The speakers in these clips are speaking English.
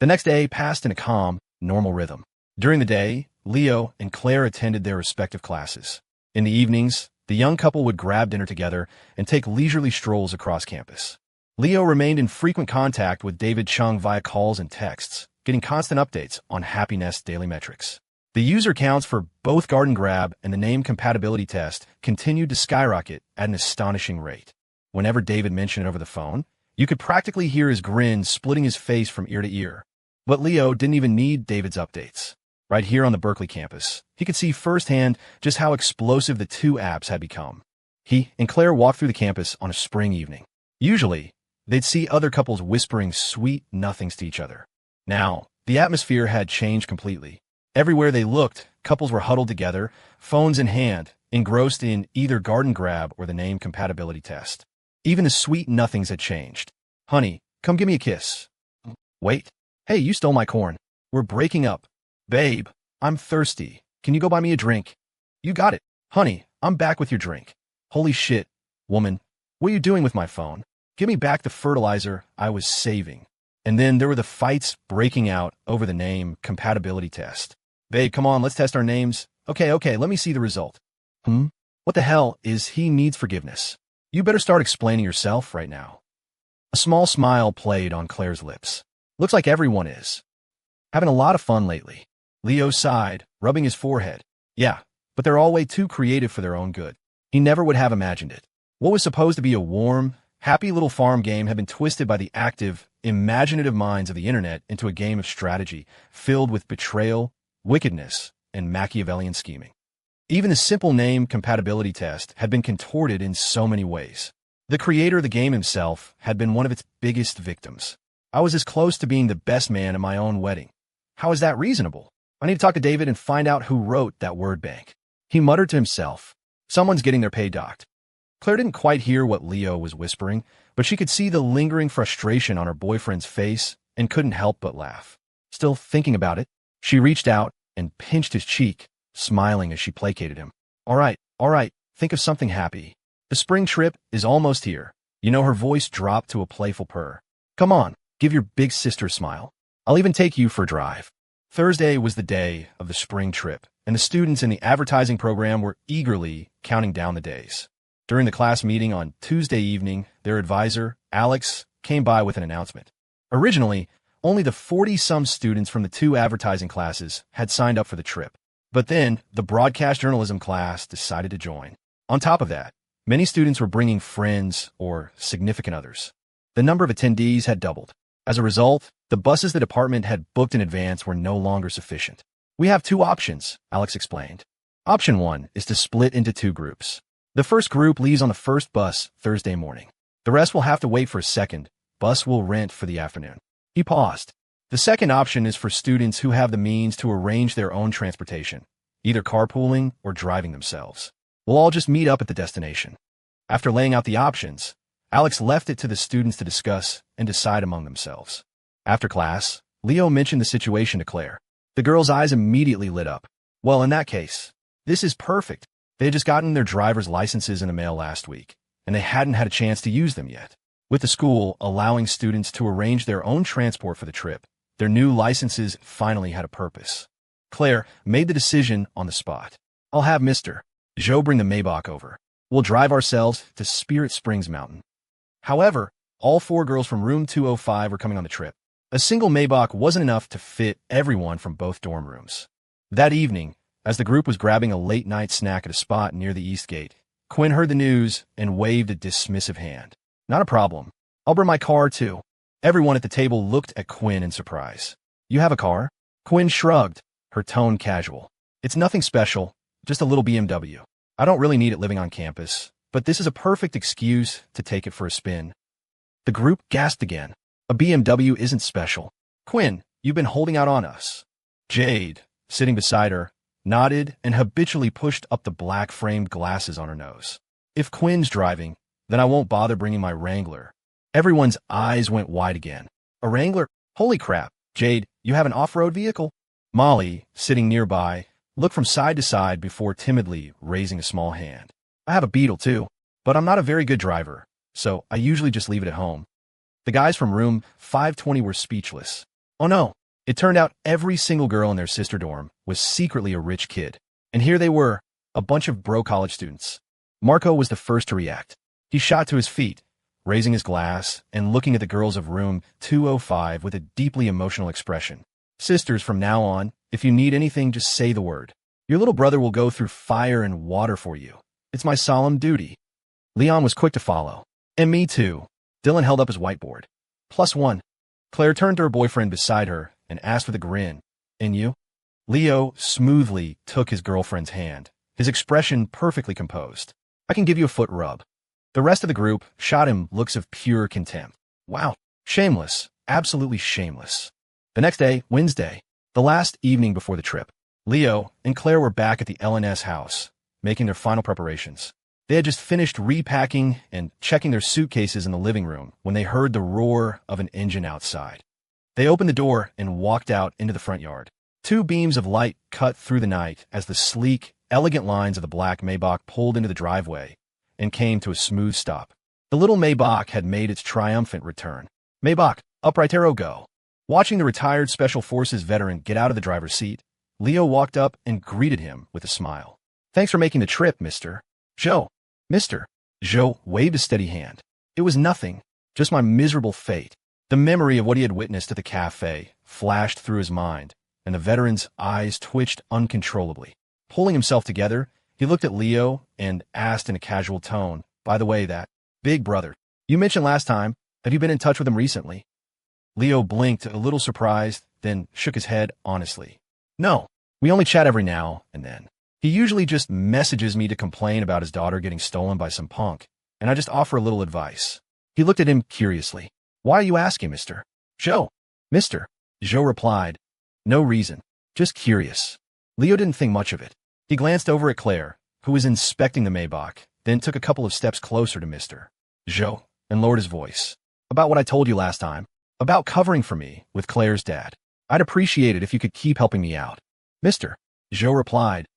The next day passed in a calm, normal rhythm. During the day, Leo and Claire attended their respective classes. In the evenings, the young couple would grab dinner together and take leisurely strolls across campus. Leo remained in frequent contact with David Chung via calls and texts, getting constant updates on Happiness daily metrics. The user counts for both Garden Grab and the name compatibility test continued to skyrocket at an astonishing rate. Whenever David mentioned it over the phone, you could practically hear his grin splitting his face from ear to ear. But Leo didn't even need David's updates. Right here on the Berkeley campus, he could see firsthand just how explosive the two apps had become. He and Claire walked through the campus on a spring evening. Usually, they'd see other couples whispering sweet nothings to each other. Now, the atmosphere had changed completely. Everywhere they looked, couples were huddled together, phones in hand, engrossed in either Garden Grab or the name compatibility test. Even the sweet nothings had changed. Honey, come give me a kiss. Wait. Hey, you stole my corn. We're breaking up. Babe, I'm thirsty. Can you go buy me a drink? You got it. Honey, I'm back with your drink. Holy shit. Woman, what are you doing with my phone? Give me back the fertilizer I was saving. And then there were the fights breaking out over the name compatibility test. Babe, come on, let's test our names. Okay, let me see the result. What the hell is he needs forgiveness? You better start explaining yourself right now. A small smile played on Claire's lips. Looks like everyone is. Having a lot of fun lately. Leo sighed, rubbing his forehead. Yeah, but they're all way too creative for their own good. He never would have imagined it. What was supposed to be a warm, happy little farm game had been twisted by the active, imaginative minds of the internet into a game of strategy filled with betrayal, wickedness, and Machiavellian scheming. Even the simple name compatibility test had been contorted in so many ways. The creator of the game himself had been one of its biggest victims. I was as close to being the best man at my own wedding. How is that reasonable? I need to talk to David and find out who wrote that word bank. He muttered to himself. Someone's getting their pay docked. Claire didn't quite hear what Leo was whispering, but she could see the lingering frustration on her boyfriend's face and couldn't help but laugh. Still thinking about it, she reached out and pinched his cheek, smiling as she placated him. All right, think of something happy. The spring trip is almost here. You know, her voice dropped to a playful purr. Come on, give your big sister a smile. I'll even take you for a drive. Thursday was the day of the spring trip, and the students in the advertising program were eagerly counting down the days. During the class meeting on Tuesday evening, their advisor, Alex, came by with an announcement. Originally, only the 40-some students from the two advertising classes had signed up for the trip. But then, the broadcast journalism class decided to join. On top of that, many students were bringing friends or significant others. The number of attendees had doubled. As a result, the buses the department had booked in advance were no longer sufficient. We have two options, Alex explained. Option 1 is to split into two groups. The first group leaves on the first bus Thursday morning. The rest will have to wait for a second bus we'll rent for the afternoon. He paused. The second option is for students who have the means to arrange their own transportation, either carpooling or driving themselves. We'll all just meet up at the destination. After laying out the options, Alex left it to the students to discuss and decide among themselves. After class, Leo mentioned the situation to Claire. The girl's eyes immediately lit up. Well, in that case, this is perfect. They had just gotten their driver's licenses in the mail last week, and they hadn't had a chance to use them yet. With the school allowing students to arrange their own transport for the trip, their new licenses finally had a purpose. Claire made the decision on the spot. I'll have Mr. Joe bring the Maybach over. We'll drive ourselves to Spirit Springs Mountain. However, all 4 girls from room 205 were coming on the trip. A single Maybach wasn't enough to fit everyone from both dorm rooms. That evening, as the group was grabbing a late-night snack at a spot near the East Gate, Quinn heard the news and waved a dismissive hand. Not a problem. I'll bring my car, too. Everyone at the table looked at Quinn in surprise. You have a car? Quinn shrugged, her tone casual. It's nothing special, just a little BMW. I don't really need it living on campus, but this is a perfect excuse to take it for a spin. The group gasped again. A BMW isn't special. Quinn, you've been holding out on us. Jade, sitting beside her, nodded and habitually pushed up the black-framed glasses on her nose. If Quinn's driving, then I won't bother bringing my Wrangler. Everyone's eyes went wide again. A Wrangler? Holy crap. Jade, you have an off-road vehicle? Molly, sitting nearby, looked from side to side before timidly raising a small hand. I have a Beetle too, but I'm not a very good driver, so I usually just leave it at home. The guys from room 520 were speechless. Oh no, it turned out every single girl in their sister dorm was secretly a rich kid. And here they were, a bunch of bro college students. Marco was the first to react. He shot to his feet, raising his glass and looking at the girls of room 205 with a deeply emotional expression. Sisters, from now on, if you need anything, just say the word. Your little brother will go through fire and water for you. It's my solemn duty. Leon was quick to follow. And me too. Dylan held up his whiteboard. +1. Claire turned to her boyfriend beside her and asked with a grin, "And you?" Leo smoothly took his girlfriend's hand, his expression perfectly composed. "I can give you a foot rub." The rest of the group shot him looks of pure contempt. Wow, shameless, absolutely shameless. The next day, Wednesday, the last evening before the trip, Leo and Claire were back at the LNS house, making their final preparations. They had just finished repacking and checking their suitcases in the living room when they heard the roar of an engine outside. They opened the door and walked out into the front yard. Two beams of light cut through the night as the sleek, elegant lines of the black Maybach pulled into the driveway and came to a smooth stop. The little Maybach had made its triumphant return. "Maybach, upright arrow, go." Watching the retired Special Forces veteran get out of the driver's seat, Leo walked up and greeted him with a smile. "Thanks for making the trip, Mr. Joe." "Mr. Joe" waved a steady hand. "It was nothing, just my miserable fate." The memory of what he had witnessed at the cafe flashed through his mind, and the veteran's eyes twitched uncontrollably. Pulling himself together, he looked at Leo and asked in a casual tone, "By the way, that big brother you mentioned last time, have you been in touch with him recently?" Leo blinked, a little surprised, then shook his head honestly. "No, we only chat every now and then. He usually just messages me to complain about his daughter getting stolen by some punk, and I just offer a little advice." He looked at him curiously. "Why are you asking, Mr. Joe?" "Mr. Joe replied, "No reason, just curious." Leo didn't think much of it. He glanced over at Claire, who was inspecting the Maybach, then took a couple of steps closer to Mr. Joe and lowered his voice. "About what I told you last time, about covering for me with Claire's dad. I'd appreciate it if you could keep helping me out." Mr. Joe replied,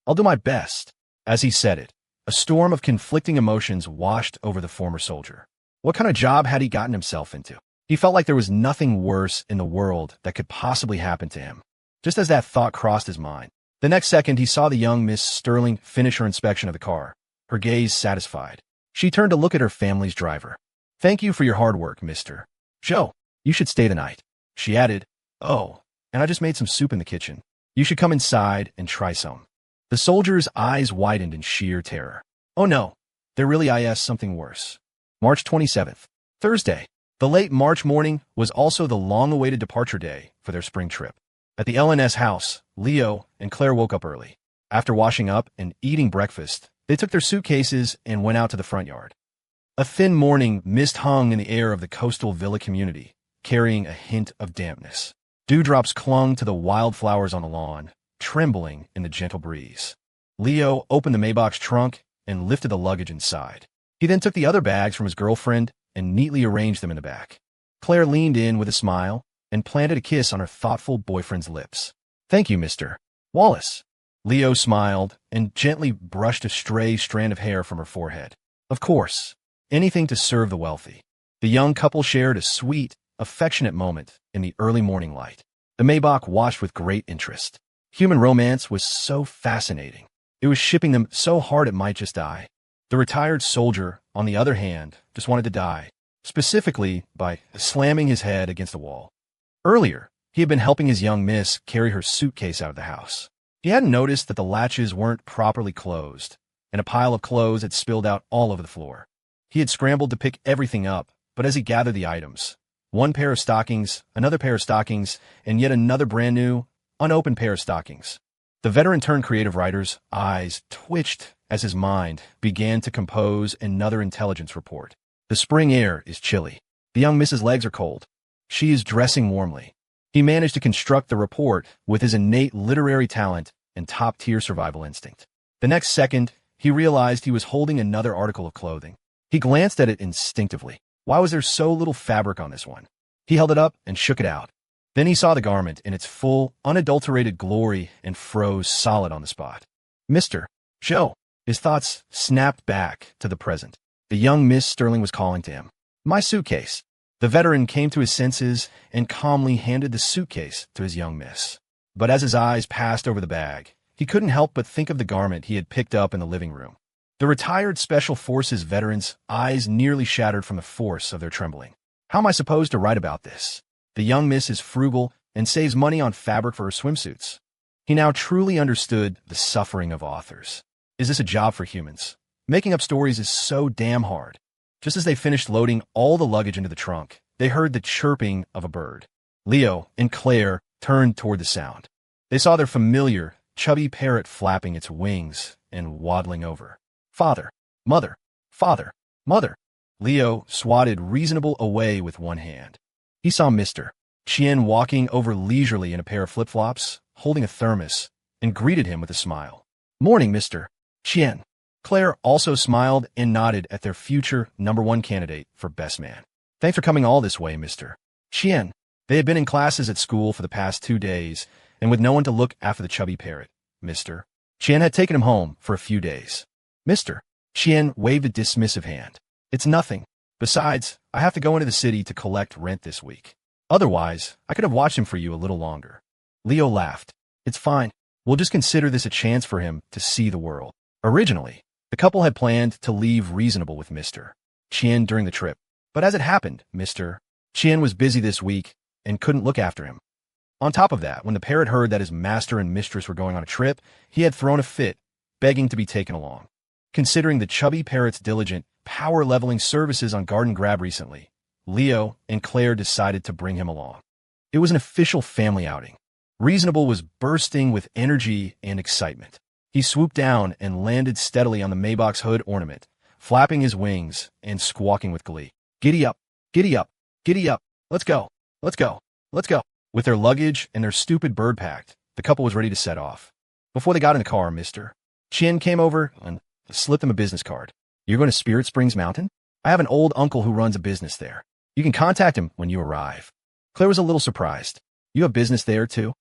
"I'll do my best." As he said it, a storm of conflicting emotions washed over the former soldier. What kind of job had he gotten himself into? He felt like there was nothing worse in the world that could possibly happen to him. Just as that thought crossed his mind, the next second he saw the young Miss Sterling finish her inspection of the car, her gaze satisfied. She turned to look at her family's driver. "Thank you for your hard work, Mr. Joe. You should stay the night." She added, "Oh, and I just made some soup in the kitchen. You should come inside and try some." The soldier's eyes widened in sheer terror. "Oh no, there really is something worse." March 27th, Thursday. The late March morning was also the long-awaited departure day for their spring trip. At the LNS house, Leo and Claire woke up early. After washing up and eating breakfast, they took their suitcases and went out to the front yard. A thin morning mist hung in the air of the coastal villa community, carrying a hint of dampness. Dewdrops clung to the wildflowers on the lawn, trembling in the gentle breeze. Leo opened the Maybach's trunk and lifted the luggage inside. He then took the other bags from his girlfriend and neatly arranged them in the back. Claire leaned in with a smile and planted a kiss on her thoughtful boyfriend's lips. "Thank you, Mr. Wallace." Leo smiled and gently brushed a stray strand of hair from her forehead. "Of course, anything to serve the wealthy." The young couple shared a sweet, affectionate moment in the early morning light. The Maybach watched with great interest. Human romance was so fascinating. It was shipping them so hard it might just die. The retired soldier, on the other hand, just wanted to die, specifically by slamming his head against the wall. Earlier, he had been helping his young miss carry her suitcase out of the house. He hadn't noticed that the latches weren't properly closed, and a pile of clothes had spilled out all over the floor. He had scrambled to pick everything up, but as he gathered the items, one pair of stockings, another pair of stockings, and yet another brand new, unopened pair of stockings. The veteran-turned-creative writer's eyes twitched as his mind began to compose another intelligence report. The spring air is chilly. The young Miss's legs are cold. She is dressing warmly. He managed to construct the report with his innate literary talent and top-tier survival instinct. The next second, he realized he was holding another article of clothing. He glanced at it instinctively. Why was there so little fabric on this one? He held it up and shook it out. Then he saw the garment in its full, unadulterated glory and froze solid on the spot. "Mr. Joe." His thoughts snapped back to the present. The young Miss Sterling was calling to him. "My suitcase." The veteran came to his senses and calmly handed the suitcase to his young miss. But as his eyes passed over the bag, he couldn't help but think of the garment he had picked up in the living room. The retired Special Forces veteran's eyes nearly shattered from the force of their trembling. How am I supposed to write about this? The young miss is frugal and saves money on fabric for her swimsuits. He now truly understood the suffering of authors. Is this a job for humans? Making up stories is so damn hard. Just as they finished loading all the luggage into the trunk, they heard the chirping of a bird. Leo and Claire turned toward the sound. They saw their familiar, chubby parrot flapping its wings and waddling over. Father, mother, father, mother. Leo swatted Reasonable away with one hand. He saw Mr. Chien walking over leisurely in a pair of flip-flops, holding a thermos, and greeted him with a smile. Morning, Mr. Chien. Claire also smiled and nodded at their future #1 candidate for best man. Thanks for coming all this way, Mr. Chien. They had been in classes at school for the past 2 days, and with no one to look after the chubby parrot, Mr. Chien had taken him home for a few days. Mr. Chien waved a dismissive hand. It's nothing. Besides, I have to go into the city to collect rent this week. Otherwise, I could have watched him for you a little longer. Leo laughed. It's fine. We'll just consider this a chance for him to see the world. Originally, the couple had planned to leave Reasonable with Mr. Chien during the trip, but as it happened, Mr. Chien was busy this week and couldn't look after him. On top of that, when the parrot heard that his master and mistress were going on a trip, he had thrown a fit, begging to be taken along. Considering the chubby parrot's diligent, power-leveling services on Garden Grab recently, Leo and Claire decided to bring him along. It was an official family outing. Reasonable was bursting with energy and excitement. He swooped down and landed steadily on the Maybach's hood ornament, flapping his wings and squawking with glee. Giddy up, giddy up, giddy up. Let's go, let's go, let's go. With their luggage and their stupid bird packed, the couple was ready to set off. Before they got in the car, Mr. Chien came over and slipped them a business card. You're going to Spirit Springs Mountain? I have an old uncle who runs a business there. You can contact him when you arrive. Claire was a little surprised. You have business there, too?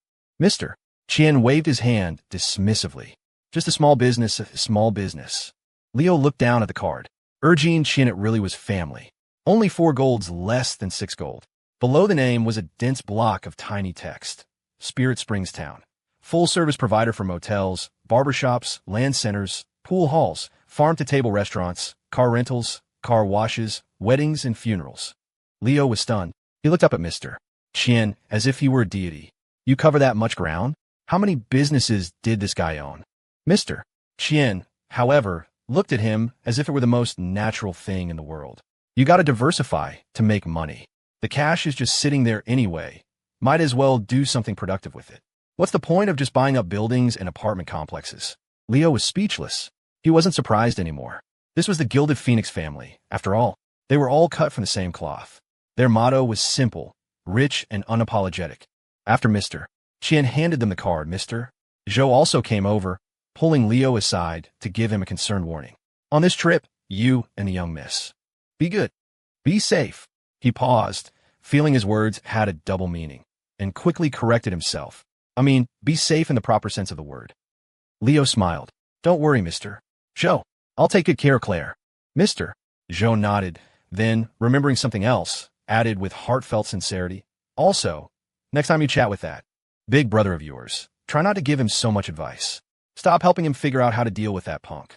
Mr. Chien waved his hand dismissively. Just a small business, a small business. Leo looked down at the card, urging Chien it really was family. Only 4 golds less than 6 gold. Below the name was a dense block of tiny text. Spirit Springs Town. Full-service provider for motels, barbershops, land centers, pool halls, farm-to-table restaurants, car rentals, car washes, weddings, and funerals. Leo was stunned. He looked up at Mr. Chien as if he were a deity. You cover that much ground? How many businesses did this guy own? Mr. Chien, however, looked at him as if it were the most natural thing in the world. You gotta diversify to make money. The cash is just sitting there anyway. Might as well do something productive with it. What's the point of just buying up buildings and apartment complexes? Leo was speechless. He wasn't surprised anymore. This was the Gilded Phoenix family. After all, they were all cut from the same cloth. Their motto was simple, rich, and unapologetic. After Mr. Chien handed them the card, Mr. Zhou also came over, pulling Leo aside to give him a concerned warning. On this trip, you and the young miss. Be good. Be safe. He paused, feeling his words had a double meaning, and quickly corrected himself. I mean, be safe in the proper sense of the word. Leo smiled. Don't worry, Mr. Zhou. I'll take good care of Claire. Mr. Zhou nodded, then, remembering something else, added with heartfelt sincerity. Also, next time you chat with that big brother of yours, try not to give him so much advice. Stop helping him figure out how to deal with that punk.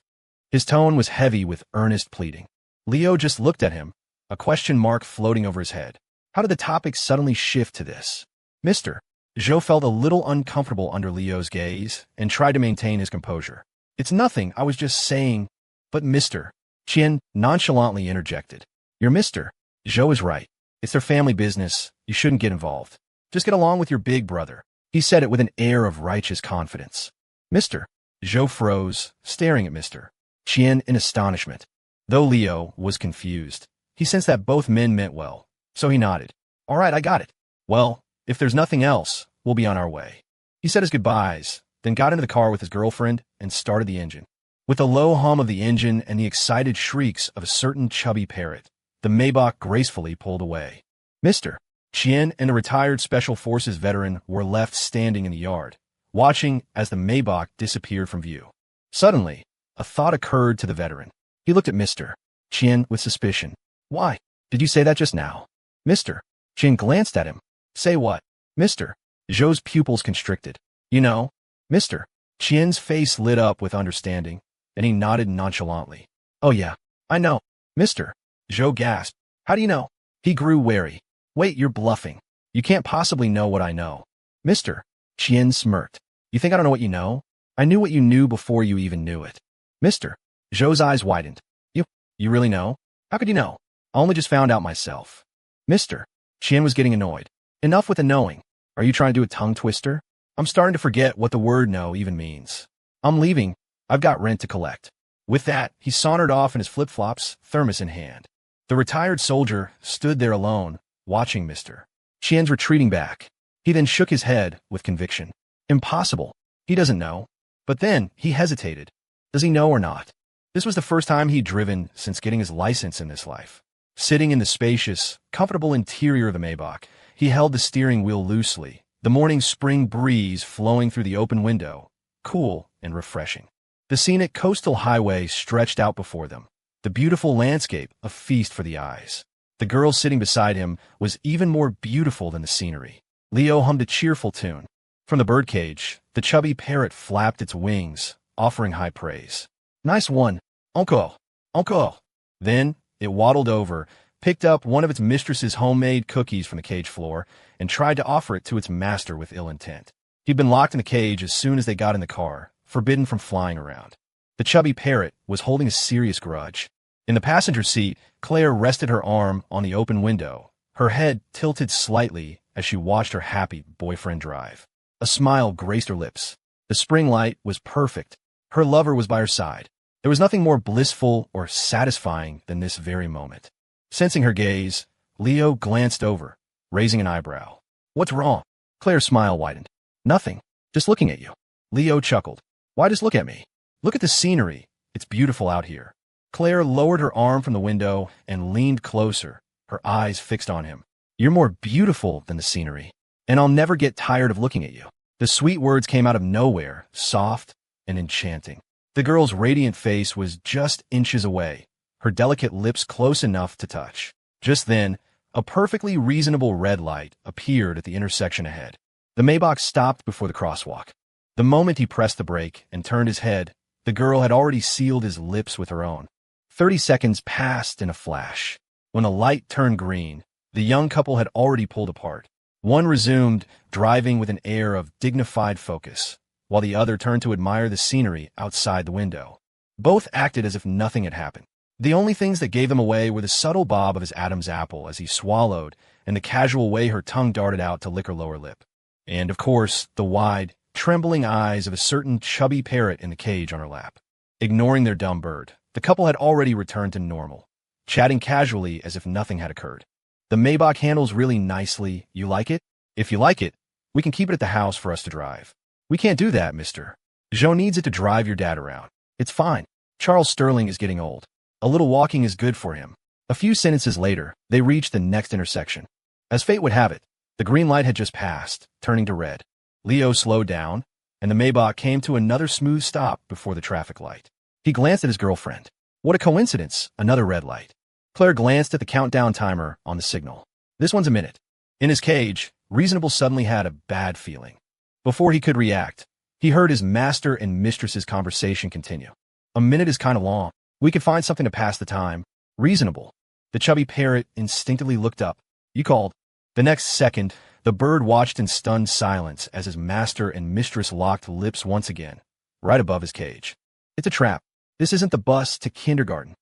His tone was heavy with earnest pleading. Leo just looked at him, a question mark floating over his head. How did the topic suddenly shift to this? Mr. Zhou felt a little uncomfortable under Leo's gaze and tried to maintain his composure. It's nothing, I was just saying. But Mr. Chien nonchalantly interjected. Your Mr. Zhou is right. It's their family business. You shouldn't get involved. Just get along with your big brother. He said it with an air of righteous confidence. Mr. Zhou froze, staring at Mr. Chien in astonishment. Though Leo was confused, he sensed that both men meant well, so he nodded. All right, I got it. Well, if there's nothing else, we'll be on our way. He said his goodbyes, then got into the car with his girlfriend and started the engine. With the low hum of the engine and the excited shrieks of a certain chubby parrot, the Maybach gracefully pulled away. Mr. Chien and the retired Special Forces veteran were left standing in the yard, watching as the Maybach disappeared from view. Suddenly, a thought occurred to the veteran. He looked at Mr. Chien with suspicion. Why? Did you say that just now? Mister. Chin glanced at him. Say what? Mister. Zhou's pupils constricted. You know? Mister. Qian's face lit up with understanding, and he nodded nonchalantly. Oh yeah, I know. Mister. Zhou gasped. How do you know? He grew wary. Wait, you're bluffing. You can't possibly know what I know. Mister. Qian smirked. You think I don't know what you know? I knew what you knew before you even knew it. Mister. Zhou's eyes widened. You really know? How could you know? I only just found out myself. Mister. Qian was getting annoyed. Enough with the knowing. Are you trying to do a tongue twister? I'm starting to forget what the word know even means. I'm leaving. I've got rent to collect. With that, he sauntered off in his flip-flops, thermos in hand. The retired soldier stood there alone, watching Mr. Qian's retreating back. He then shook his head with conviction. Impossible. He doesn't know. But then, he hesitated. Does he know or not? This was the first time he'd driven since getting his license in this life. Sitting in the spacious, comfortable interior of the Maybach, he held the steering wheel loosely, the morning spring breeze flowing through the open window, cool and refreshing. The scenic coastal highway stretched out before them, the beautiful landscape a feast for the eyes. The girl sitting beside him was even more beautiful than the scenery. Leo hummed a cheerful tune. From the birdcage, the chubby parrot flapped its wings, offering high praise. Nice one. Encore. Encore. Then, it waddled over, picked up one of its mistress's homemade cookies from the cage floor, and tried to offer it to its master with ill intent. He'd been locked in the cage as soon as they got in the car, forbidden from flying around. The chubby parrot was holding a serious grudge. In the passenger seat, Claire rested her arm on the open window, her head tilted slightly as she watched her happy boyfriend drive. A smile graced her lips. The spring light was perfect. Her lover was by her side. There was nothing more blissful or satisfying than this very moment. Sensing her gaze, Leo glanced over, raising an eyebrow. What's wrong? Claire's smile widened. Nothing. Just looking at you. Leo chuckled. Why just look at me? Look at the scenery. It's beautiful out here. Claire lowered her arm from the window and leaned closer, her eyes fixed on him. You're more beautiful than the scenery, and I'll never get tired of looking at you. The sweet words came out of nowhere, soft and enchanting. The girl's radiant face was just inches away, her delicate lips close enough to touch. Just then, a perfectly reasonable red light appeared at the intersection ahead. The Maybach stopped before the crosswalk. The moment he pressed the brake and turned his head, the girl had already sealed his lips with her own. 30 seconds passed in a flash. When the light turned green, the young couple had already pulled apart. One resumed, driving with an air of dignified focus, while the other turned to admire the scenery outside the window. Both acted as if nothing had happened. The only things that gave them away were the subtle bob of his Adam's apple as he swallowed and the casual way her tongue darted out to lick her lower lip. And, of course, the wide, trembling eyes of a certain chubby parrot in the cage on her lap. Ignoring their dumb bird, the couple had already returned to normal, chatting casually as if nothing had occurred. The Maybach handles really nicely. You like it? If you like it, we can keep it at the house for us to drive. We can't do that, mister. Zhou needs it to drive your dad around. It's fine. Charles Sterling is getting old. A little walking is good for him. A few sentences later, they reached the next intersection. As fate would have it, the green light had just passed, turning to red. Leo slowed down, and the Maybach came to another smooth stop before the traffic light. He glanced at his girlfriend. What a coincidence, another red light. Claire glanced at the countdown timer on the signal. This one's a minute. In his cage, Reasonable suddenly had a bad feeling. Before he could react, he heard his master and mistress's conversation continue. A minute is kind of long. We could find something to pass the time. Reasonable. The chubby parrot instinctively looked up. You called. The next second, the bird watched in stunned silence as his master and mistress locked lips once again, right above his cage. It's a trap. This isn't the bus to kindergarten.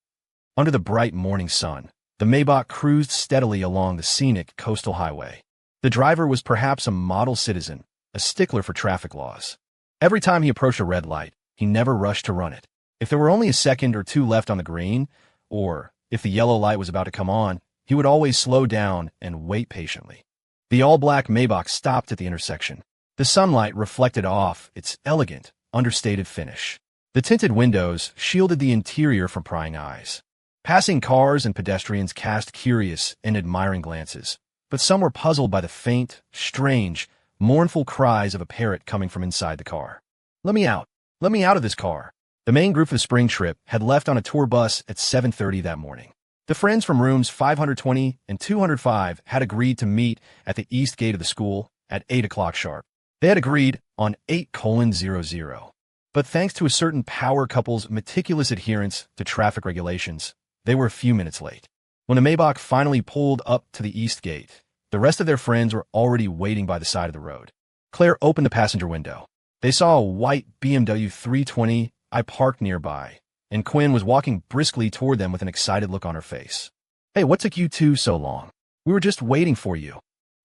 Under the bright morning sun, the Maybach cruised steadily along the scenic coastal highway. The driver was perhaps a model citizen, a stickler for traffic laws. Every time he approached a red light, he never rushed to run it. If there were only a second or two left on the green, or if the yellow light was about to come on, he would always slow down and wait patiently. The all-black Maybach stopped at the intersection. The sunlight reflected off its elegant, understated finish. The tinted windows shielded the interior from prying eyes. Passing cars and pedestrians cast curious and admiring glances, but some were puzzled by the faint, strange, mournful cries of a parrot coming from inside the car. Let me out. Let me out of this car. The main group for the spring trip had left on a tour bus at 7:30 that morning. The friends from rooms 520 and 205 had agreed to meet at the east gate of the school at 8 o'clock sharp. They had agreed on 8:00. But thanks to a certain power couple's meticulous adherence to traffic regulations, they were a few minutes late. When the Maybach finally pulled up to the east gate, the rest of their friends were already waiting by the side of the road. Claire opened the passenger window. They saw a white BMW 320i parked nearby, and Quinn was walking briskly toward them with an excited look on her face. "Hey, what took you two so long? We were just waiting for you."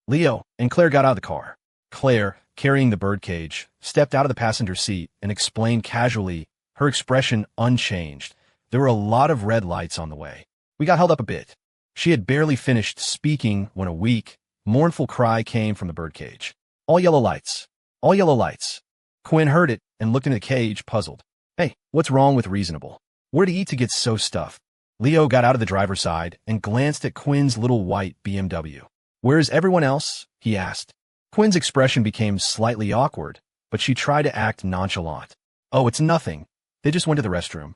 Leo and Claire got out of the car. Claire, carrying the birdcage, stepped out of the passenger seat and explained casually, her expression unchanged. There were a lot of red lights on the way. "We got held up a bit." She had barely finished speaking when a weak, mournful cry came from the birdcage. "All yellow lights. All yellow lights." Quinn heard it and looked into the cage, puzzled. "Hey, what's wrong with Reasonable? Where'd he eat to get so stuffed?" Leo got out of the driver's side and glanced at Quinn's little white BMW. "Where's everyone else?" he asked. Quinn's expression became slightly awkward, but she tried to act nonchalant. "Oh, it's nothing. They just went to the restroom."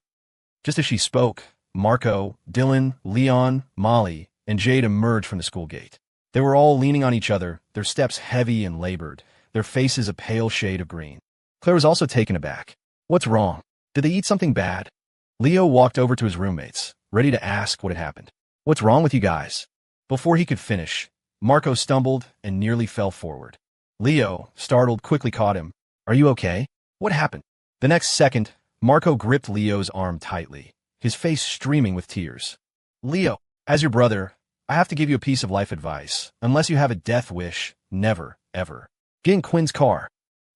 Just as she spoke, Marco, Dylan, Leon, Molly, and Jade emerged from the school gate. They were all leaning on each other, their steps heavy and labored, their faces a pale shade of green. Claire was also taken aback. "What's wrong? Did they eat something bad?" Leo walked over to his roommates, ready to ask what had happened. "What's wrong with you guys?" Before he could finish, Marco stumbled and nearly fell forward. Leo, startled, quickly caught him. "Are you okay? What happened?" The next second, Marco gripped Leo's arm tightly, his face streaming with tears. "Leo, as your brother, I have to give you a piece of life advice. Unless you have a death wish, never, ever get in Quinn's car."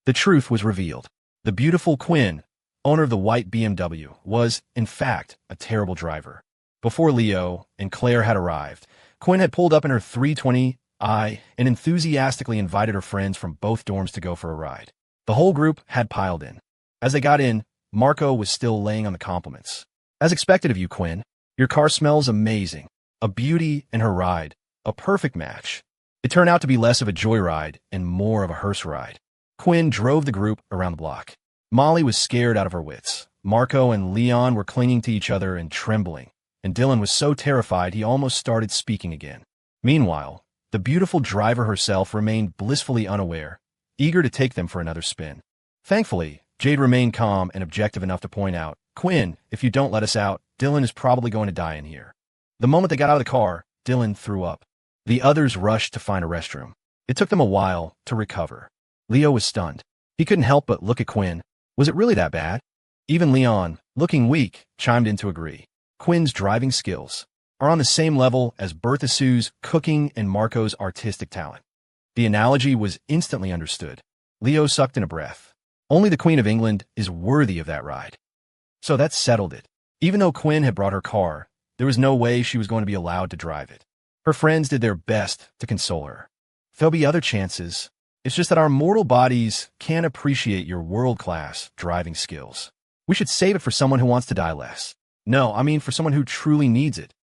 The truth was revealed. The beautiful Quinn, owner of the white BMW, was, in fact, a terrible driver. Before Leo and Claire had arrived, Quinn had pulled up in her 320i and enthusiastically invited her friends from both dorms to go for a ride. The whole group had piled in. As they got in, Marco was still laying on the compliments. "As expected of you, Quinn. Your car smells amazing. A beauty in her ride. A perfect match." It turned out to be less of a joyride and more of a hearse ride. Quinn drove the group around the block. Molly was scared out of her wits. Marco and Leon were clinging to each other and trembling, and Dylan was so terrified he almost started speaking again. Meanwhile, the beautiful driver herself remained blissfully unaware, eager to take them for another spin. Thankfully, Jade remained calm and objective enough to point out, "Quinn, if you don't let us out, Dylan is probably going to die in here." The moment they got out of the car, Dylan threw up. The others rushed to find a restroom. It took them a while to recover. Leo was stunned. He couldn't help but look at Quinn. Was it really that bad? Even Leon, looking weak, chimed in to agree. Quinn's driving skills are on the same level as Bertha Sue's cooking and Marco's artistic talent. The analogy was instantly understood. Leo sucked in a breath. Only the Queen of England is worthy of that ride. So that settled it. Even though Quinn had brought her car, there was no way she was going to be allowed to drive it. Her friends did their best to console her. "There'll be other chances. It's just that our mortal bodies can't appreciate your world-class driving skills. We should save it for someone who wants to die less. No, I mean for someone who truly needs it."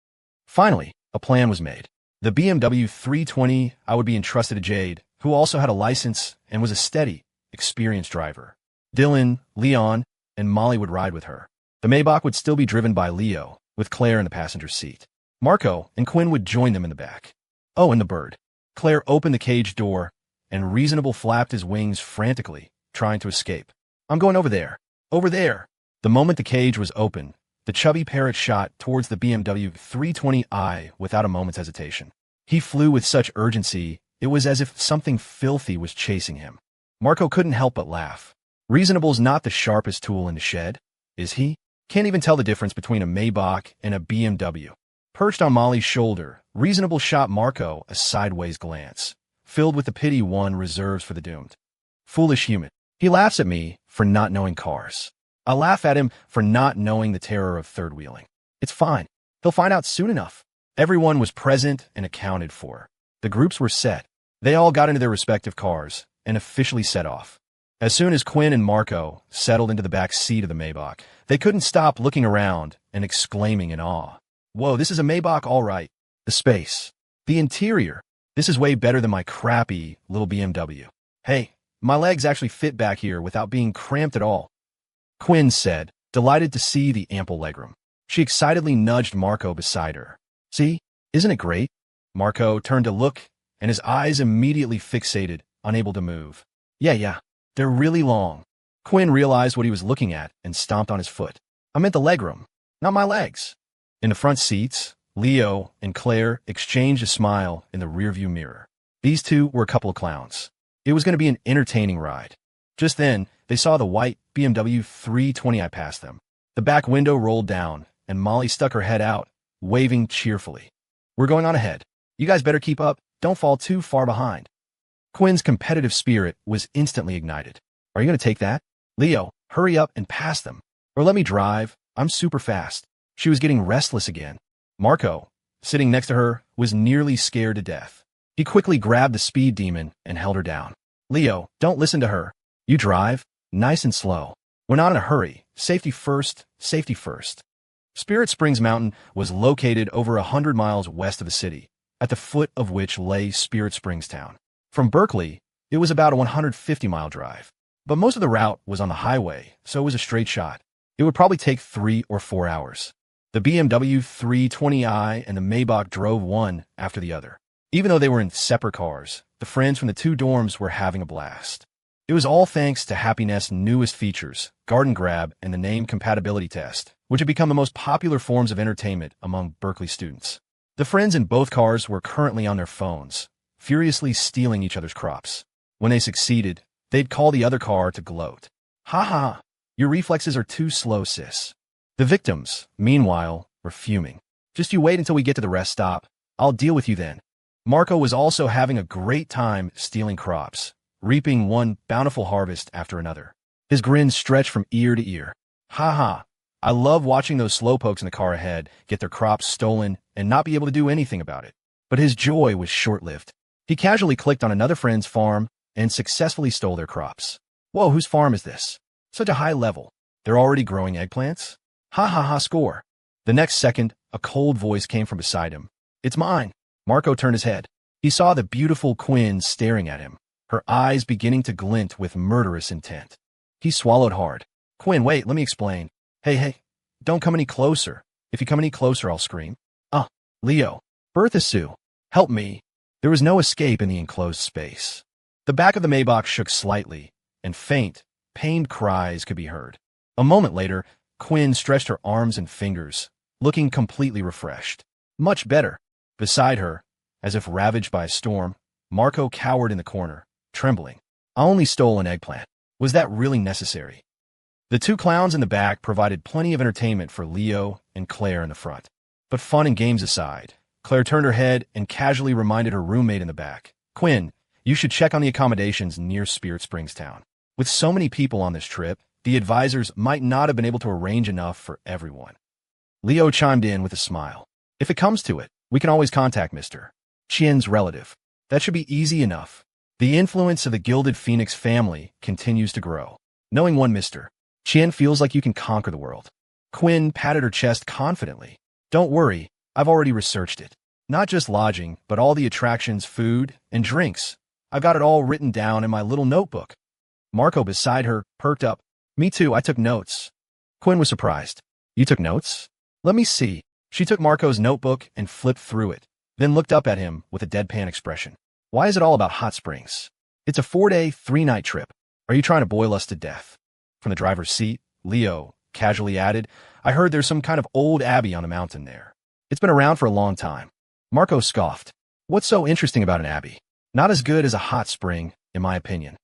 Finally, a plan was made. The BMW 320i would be entrusted to Jade, who also had a license and was a steady, experienced driver. Dylan, Leon, and Molly would ride with her. The Maybach would still be driven by Leo, with Claire in the passenger seat. Marco and Quinn would join them in the back. Oh, and the bird. Claire opened the cage door, and Reasonable flapped his wings frantically, trying to escape. "I'm going over there. Over there." The moment the cage was open, the chubby parrot shot towards the BMW 320i without a moment's hesitation. He flew with such urgency, it was as if something filthy was chasing him. Marco couldn't help but laugh. Reasonable's not the sharpest tool in the shed, is he? Can't even tell the difference between a Maybach and a BMW. Perched on Molly's shoulder, Reasonable shot Marco a sideways glance, filled with the pity one reserves for the doomed. Foolish human. He laughs at me for not knowing cars. I laugh at him for not knowing the terror of third-wheeling. It's fine. He'll find out soon enough. Everyone was present and accounted for. The groups were set. They all got into their respective cars and officially set off. As soon as Quinn and Marco settled into the back seat of the Maybach, they couldn't stop looking around and exclaiming in awe. "Whoa, this is a Maybach, all right. The space. The interior. This is way better than my crappy little BMW. Hey, my legs actually fit back here without being cramped at all," Quinn said, delighted to see the ample legroom. She excitedly nudged Marco beside her. See? Isn't it great? Marco turned to look, and his eyes immediately fixated, unable to move. Yeah, they're really long. Quinn realized what he was looking at and stomped on his foot. I meant the legroom, not my legs. In the front seats, Leo and Claire exchanged a smile in the rearview mirror. These two were a couple of clowns. It was going to be an entertaining ride. Just then, they saw the white BMW 320i pass them. The back window rolled down, and Molly stuck her head out, waving cheerfully. We're going on ahead. You guys better keep up. Don't fall too far behind. Quinn's competitive spirit was instantly ignited. Are you going to take that? Leo, hurry up and pass them. Or let me drive. I'm super fast. She was getting restless again. Marco, sitting next to her, was nearly scared to death. He quickly grabbed the speed demon and held her down. Leo, don't listen to her. You drive, nice and slow. We're not in a hurry. Safety first, safety first. Spirit Springs Mountain was located over 100 miles west of the city, at the foot of which lay Spirit Springs Town. From Berkeley, it was about a 150-mile drive. But most of the route was on the highway, so it was a straight shot. It would probably take 3 or 4 hours. The BMW 320i and the Maybach drove one after the other. Even though they were in separate cars, the friends from the two dorms were having a blast. It was all thanks to Happy Nest's newest features, Garden Grab and the Name Compatibility Test, which had become the most popular forms of entertainment among Berkeley students. The friends in both cars were currently on their phones, furiously stealing each other's crops. When they succeeded, they'd call the other car to gloat. Ha, your reflexes are too slow, sis. The victims, meanwhile, were fuming. Just you wait until we get to the rest stop. I'll deal with you then. Marco was also having a great time stealing crops, reaping one bountiful harvest after another. His grin stretched from ear to ear. Ha, I love watching those slowpokes in the car ahead get their crops stolen and not be able to do anything about it. But his joy was short-lived. He casually clicked on another friend's farm and successfully stole their crops. Whoa, whose farm is this? Such a high level. They're already growing eggplants? Ha, score. The next second, a cold voice came from beside him. It's mine. Marco turned his head. He saw the beautiful Quinn staring at him, her eyes beginning to glint with murderous intent. He swallowed hard. Quinn, wait, let me explain. Hey, don't come any closer. If you come any closer, I'll scream. Leo, Bertha Sue, help me. There was no escape in the enclosed space. The back of the Maybach shook slightly, and faint, pained cries could be heard. A moment later, Quinn stretched her arms and fingers, looking completely refreshed. Much better. Beside her, as if ravaged by a storm, Marco cowered in the corner, trembling. I only stole an eggplant. Was that really necessary? The two clowns in the back provided plenty of entertainment for Leo and Claire in the front. But fun and games aside, Claire turned her head and casually reminded her roommate in the back, Quinn, you should check on the accommodations near Spirit Springs Town. With so many people on this trip, the advisors might not have been able to arrange enough for everyone. Leo chimed in with a smile. If it comes to it, we can always contact Mr. Chien's relative. That should be easy enough. The influence of the Gilded Phoenix family continues to grow. Knowing one Mr. Chien feels like you can conquer the world. Quinn patted her chest confidently. Don't worry, I've already researched it. Not just lodging, but all the attractions, food, and drinks. I've got it all written down in my little notebook. Marco beside her perked up. Me too, I took notes. Quinn was surprised. You took notes? Let me see. She took Marco's notebook and flipped through it, then looked up at him with a deadpan expression. Why is it all about hot springs? It's a 4-day, 3-night trip. Are you trying to boil us to death? From the driver's seat, Leo casually added, I heard there's some kind of old abbey on the mountain there. It's been around for a long time. Marco scoffed. What's so interesting about an abbey? Not as good as a hot spring, in my opinion.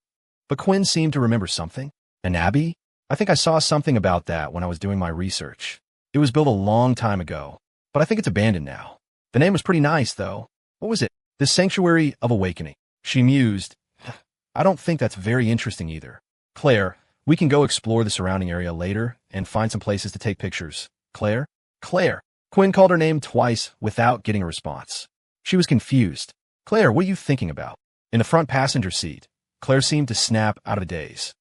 But Quinn seemed to remember something. An abbey? I think I saw something about that when I was doing my research. It was built a long time ago, but I think it's abandoned now. The name was pretty nice, though. What was it? The Sanctuary of Awakening. She mused. I don't think that's very interesting either. Claire, we can go explore the surrounding area later and find some places to take pictures. Claire? Claire. Quinn called her name twice without getting a response. She was confused. Claire, what are you thinking about? In the front passenger seat, Claire seemed to snap out of a daze.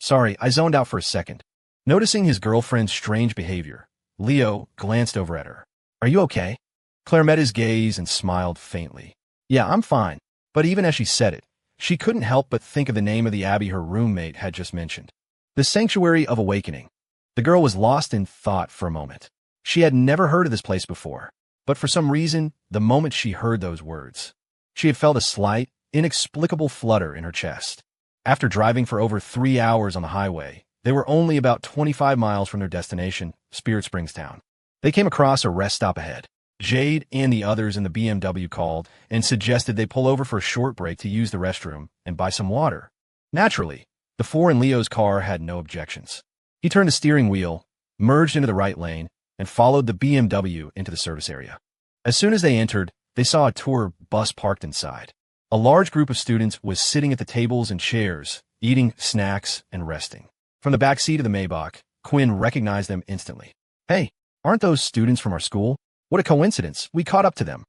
Sorry, I zoned out for a second. Noticing his girlfriend's strange behavior, Leo glanced over at her. Are you okay? Claire met his gaze and smiled faintly. Yeah, I'm fine. But even as she said it, she couldn't help but think of the name of the abbey her roommate had just mentioned. The Sanctuary of Awakening. The girl was lost in thought for a moment. She had never heard of this place before. But for some reason, the moment she heard those words, she had felt a slight, inexplicable flutter in her chest. After driving for over 3 hours on the highway, they were only about 25 miles from their destination, Spirit Springs Town. They came across a rest stop ahead. Jade and the others in the BMW called and suggested they pull over for a short break to use the restroom and buy some water. Naturally, the four in Leo's car had no objections. He turned the steering wheel, merged into the right lane, and followed the BMW into the service area. As soon as they entered, they saw a tour bus parked inside. A large group of students was sitting at the tables and chairs, eating snacks and resting. From the back seat of the Maybach, Quinn recognized them instantly. "Hey, aren't those students from our school? What a coincidence, we caught up to them."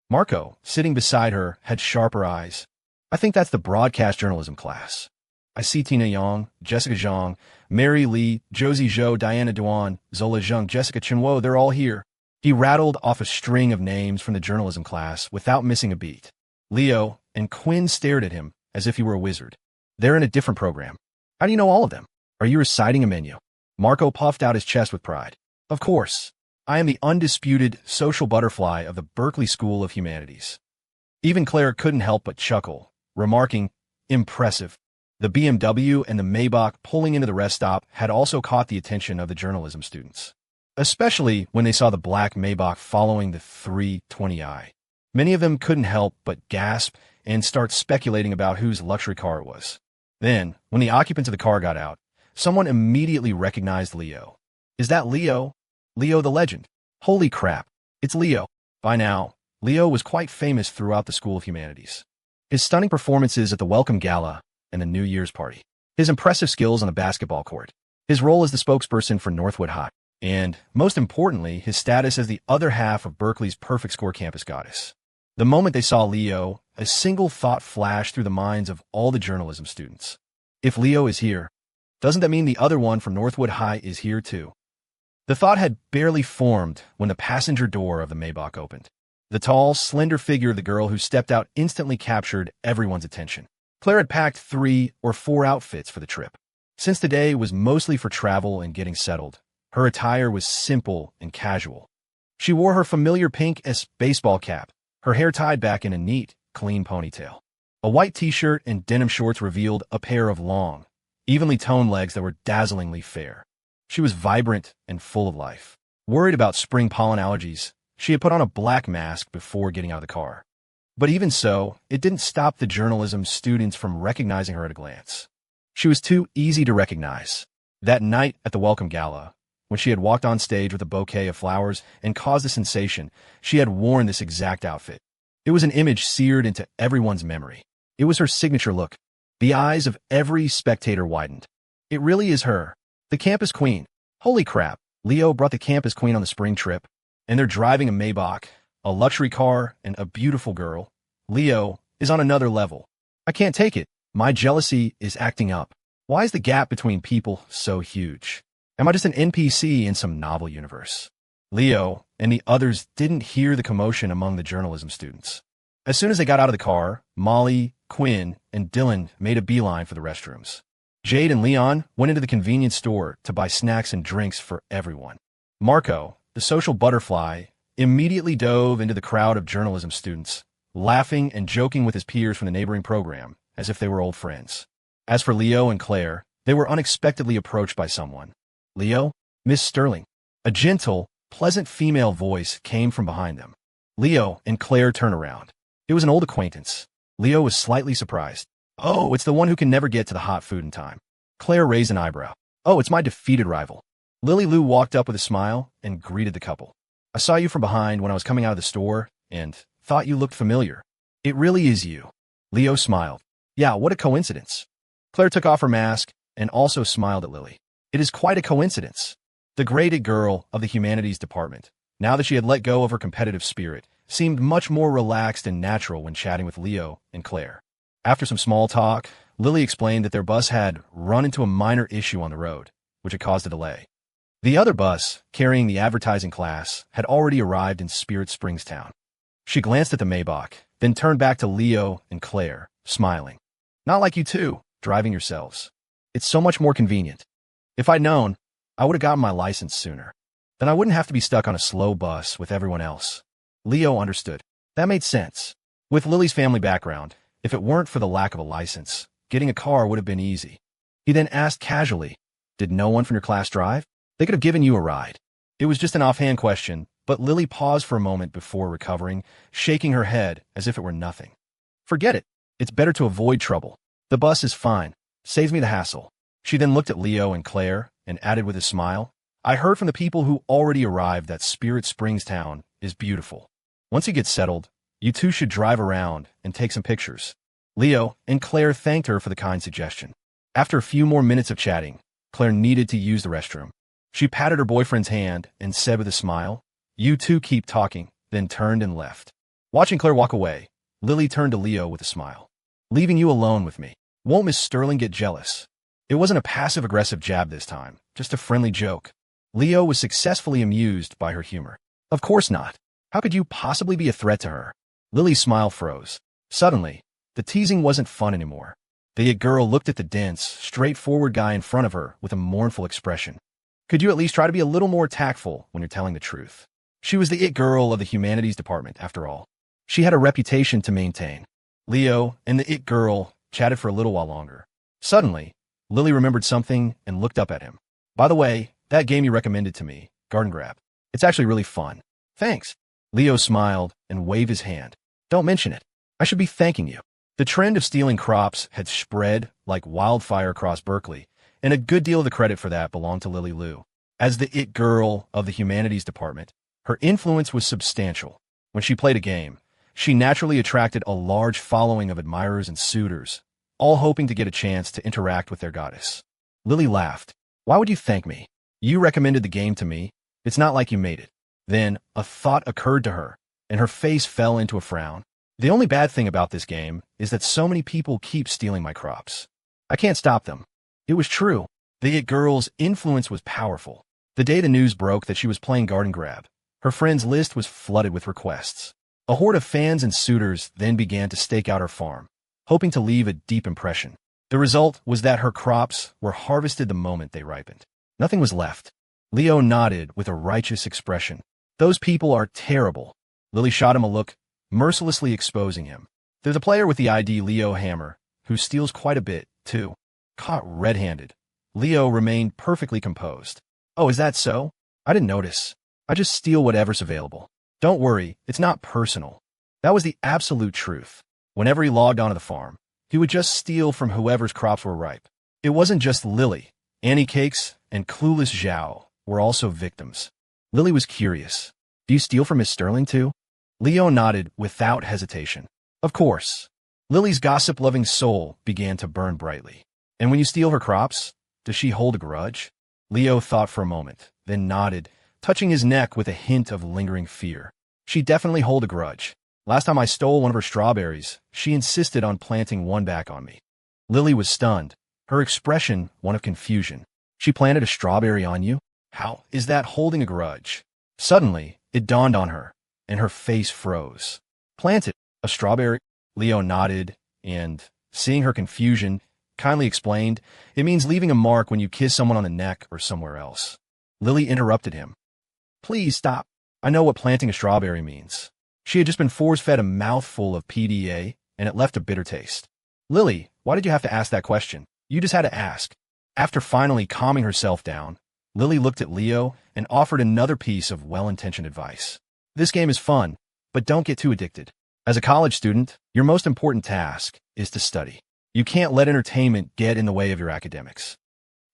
Marco, sitting beside her, had sharper eyes. "I think that's the broadcast journalism class. I see Tina Yang, Jessica Zhang, Mary Lee, Josie Zhou, Diana Duan, Zola Zheng, Jessica Chenwo, they're all here." He rattled off a string of names from the journalism class without missing a beat. Leo and Quinn stared at him as if he were a wizard. "They're in a different program. How do you know all of them? Are you reciting a menu?" Marco puffed out his chest with pride. "Of course. I am the undisputed social butterfly of the Berkeley School of Humanities." Even Claire couldn't help but chuckle, remarking, "Impressive." The BMW and the Maybach pulling into the rest stop had also caught the attention of the journalism students, especially when they saw the black Maybach following the 320i. Many of them couldn't help but gasp and start speculating about whose luxury car it was. Then, when the occupants of the car got out, someone immediately recognized Leo. "Is that Leo? Leo the legend. Holy crap, it's Leo." By now, Leo was quite famous throughout the School of Humanities. His stunning performances at the Welcome Gala and the New Year's party, his impressive skills on the basketball court, his role as the spokesperson for Northwood High, and, most importantly, his status as the other half of Berkeley's perfect score campus goddess. The moment they saw Leo, a single thought flashed through the minds of all the journalism students. If Leo is here, doesn't that mean the other one from Northwood High is here too? The thought had barely formed when the passenger door of the Maybach opened. The tall, slender figure of the girl who stepped out instantly captured everyone's attention. Claire had packed 3 or 4 outfits for the trip. Since the day was mostly for travel and getting settled, her attire was simple and casual. She wore her familiar pink baseball cap, her hair tied back in a neat, clean ponytail. A white t-shirt and denim shorts revealed a pair of long, evenly toned legs that were dazzlingly fair. She was vibrant and full of life. Worried about spring pollen allergies, she had put on a black mask before getting out of the car. But even so, it didn't stop the journalism students from recognizing her at a glance. She was too easy to recognize. That night at the Welcome Gala, when she had walked on stage with a bouquet of flowers and caused a sensation, she had worn this exact outfit. It was an image seared into everyone's memory. It was her signature look. The eyes of every spectator widened. It really is her, the campus queen. Holy crap, Leo brought the campus queen on the spring trip, and they're driving a Maybach, a luxury car, and a beautiful girl. Leo is on another level. I can't take it. My jealousy is acting up. Why is the gap between people so huge? Am I just an NPC in some novel universe? Leo and the others didn't hear the commotion among the journalism students. As soon as they got out of the car, Molly, Quinn, and Dylan made a beeline for the restrooms. Jade and Leon went into the convenience store to buy snacks and drinks for everyone. Marco, the social butterfly, immediately dove into the crowd of journalism students, laughing and joking with his peers from the neighboring program, as if they were old friends. As for Leo and Claire, they were unexpectedly approached by someone. "Leo? Miss Sterling." A gentle, pleasant female voice came from behind them. Leo and Claire turned around. It was an old acquaintance. Leo was slightly surprised. "Oh, it's the one who can never get to the hot food in time." Claire raised an eyebrow. "Oh, it's my defeated rival." Lily Lou walked up with a smile and greeted the couple. "I saw you from behind when I was coming out of the store and thought you looked familiar." "It really is you." Leo smiled. "Yeah, what a coincidence." Claire took off her mask and also smiled at Lily. "It is quite a coincidence." The graded girl of the humanities department, now that she had let go of her competitive spirit, seemed much more relaxed and natural when chatting with Leo and Claire. After some small talk, Lily explained that their bus had run into a minor issue on the road, which had caused a delay. The other bus, carrying the advertising class, had already arrived in Spirit Springs Town. She glanced at the Maybach, then turned back to Leo and Claire, smiling. "Not like you two, driving yourselves. It's so much more convenient. If I'd known, I would have gotten my license sooner. Then I wouldn't have to be stuck on a slow bus with everyone else." Leo understood. That made sense. With Lily's family background, if it weren't for the lack of a license, getting a car would have been easy. He then asked casually, "Did no one from your class drive? They could have given you a ride." It was just an offhand question, but Lily paused for a moment before recovering, shaking her head as if it were nothing. "Forget it. It's better to avoid trouble. The bus is fine. Saves me the hassle." She then looked at Leo and Claire and added with a smile, "I heard from the people who already arrived that Spirit Springs town is beautiful. Once you get settled, you two should drive around and take some pictures." Leo and Claire thanked her for the kind suggestion. After a few more minutes of chatting, Claire needed to use the restroom. She patted her boyfriend's hand and said with a smile, "You two keep talking," then turned and left. Watching Claire walk away, Lily turned to Leo with a smile. "Leaving you alone with me. Won't Miss Sterling get jealous?" It wasn't a passive-aggressive jab this time, just a friendly joke. Leo was successfully amused by her humor. "Of course not. How could you possibly be a threat to her?" Lily's smile froze. Suddenly, the teasing wasn't fun anymore. The it girl looked at the dense, straightforward guy in front of her with a mournful expression. "Could you at least try to be a little more tactful when you're telling the truth?" She was the it girl of the humanities department, after all. She had a reputation to maintain. Leo and the it girl chatted for a little while longer. Suddenly, Lily remembered something and looked up at him. "By the way, that game you recommended to me, Garden Grab, it's actually really fun." "Thanks." Leo smiled and waved his hand. "Don't mention it. I should be thanking you." The trend of stealing crops had spread like wildfire across Berkeley, and a good deal of the credit for that belonged to Lily Liu. As the it girl of the humanities department, her influence was substantial. When she played a game, she naturally attracted a large following of admirers and suitors, all hoping to get a chance to interact with their goddess. Lily laughed. "Why would you thank me? You recommended the game to me. It's not like you made it." Then a thought occurred to her, and her face fell into a frown. "The only bad thing about this game is that so many people keep stealing my crops. I can't stop them." It was true. The it girl's influence was powerful. The day the news broke that she was playing Garden Grab, her friends' list was flooded with requests. A horde of fans and suitors then began to stake out her farm, hoping to leave a deep impression. The result was that her crops were harvested the moment they ripened. Nothing was left. Leo nodded with a righteous expression. "Those people are terrible." Lily shot him a look, mercilessly exposing him. "There's a player with the ID Leo Hammer, who steals quite a bit, too." Caught red-handed, Leo remained perfectly composed. "Oh, is that so? I didn't notice. I just steal whatever's available. Don't worry, it's not personal." That was the absolute truth. Whenever he logged onto the farm, he would just steal from whoever's crops were ripe. It wasn't just Lily. Annie Cakes and clueless Zhao were also victims. Lily was curious. "Do you steal from Miss Sterling, too?" Leo nodded without hesitation. "Of course." Lily's gossip-loving soul began to burn brightly. "And when you steal her crops, does she hold a grudge?" Leo thought for a moment, then nodded, touching his neck with a hint of lingering fear. "She definitely hold a grudge. Last time I stole one of her strawberries, she insisted on planting one back on me." Lily was stunned, her expression one of confusion. "She planted a strawberry on you? How is that holding a grudge?" Suddenly, it dawned on her, and her face froze. "Planted a strawberry?" Leo nodded, and, seeing her confusion, kindly explained, "It means leaving a mark when you kiss someone on the neck or somewhere else." Lily interrupted him. "Please stop. I know what planting a strawberry means." She had just been force-fed a mouthful of PDA, and it left a bitter taste. "Lily, why did you have to ask that question? You just had to ask." After finally calming herself down, Lily looked at Leo and offered another piece of well-intentioned advice. "This game is fun, but don't get too addicted. As a college student, your most important task is to study. You can't let entertainment get in the way of your academics."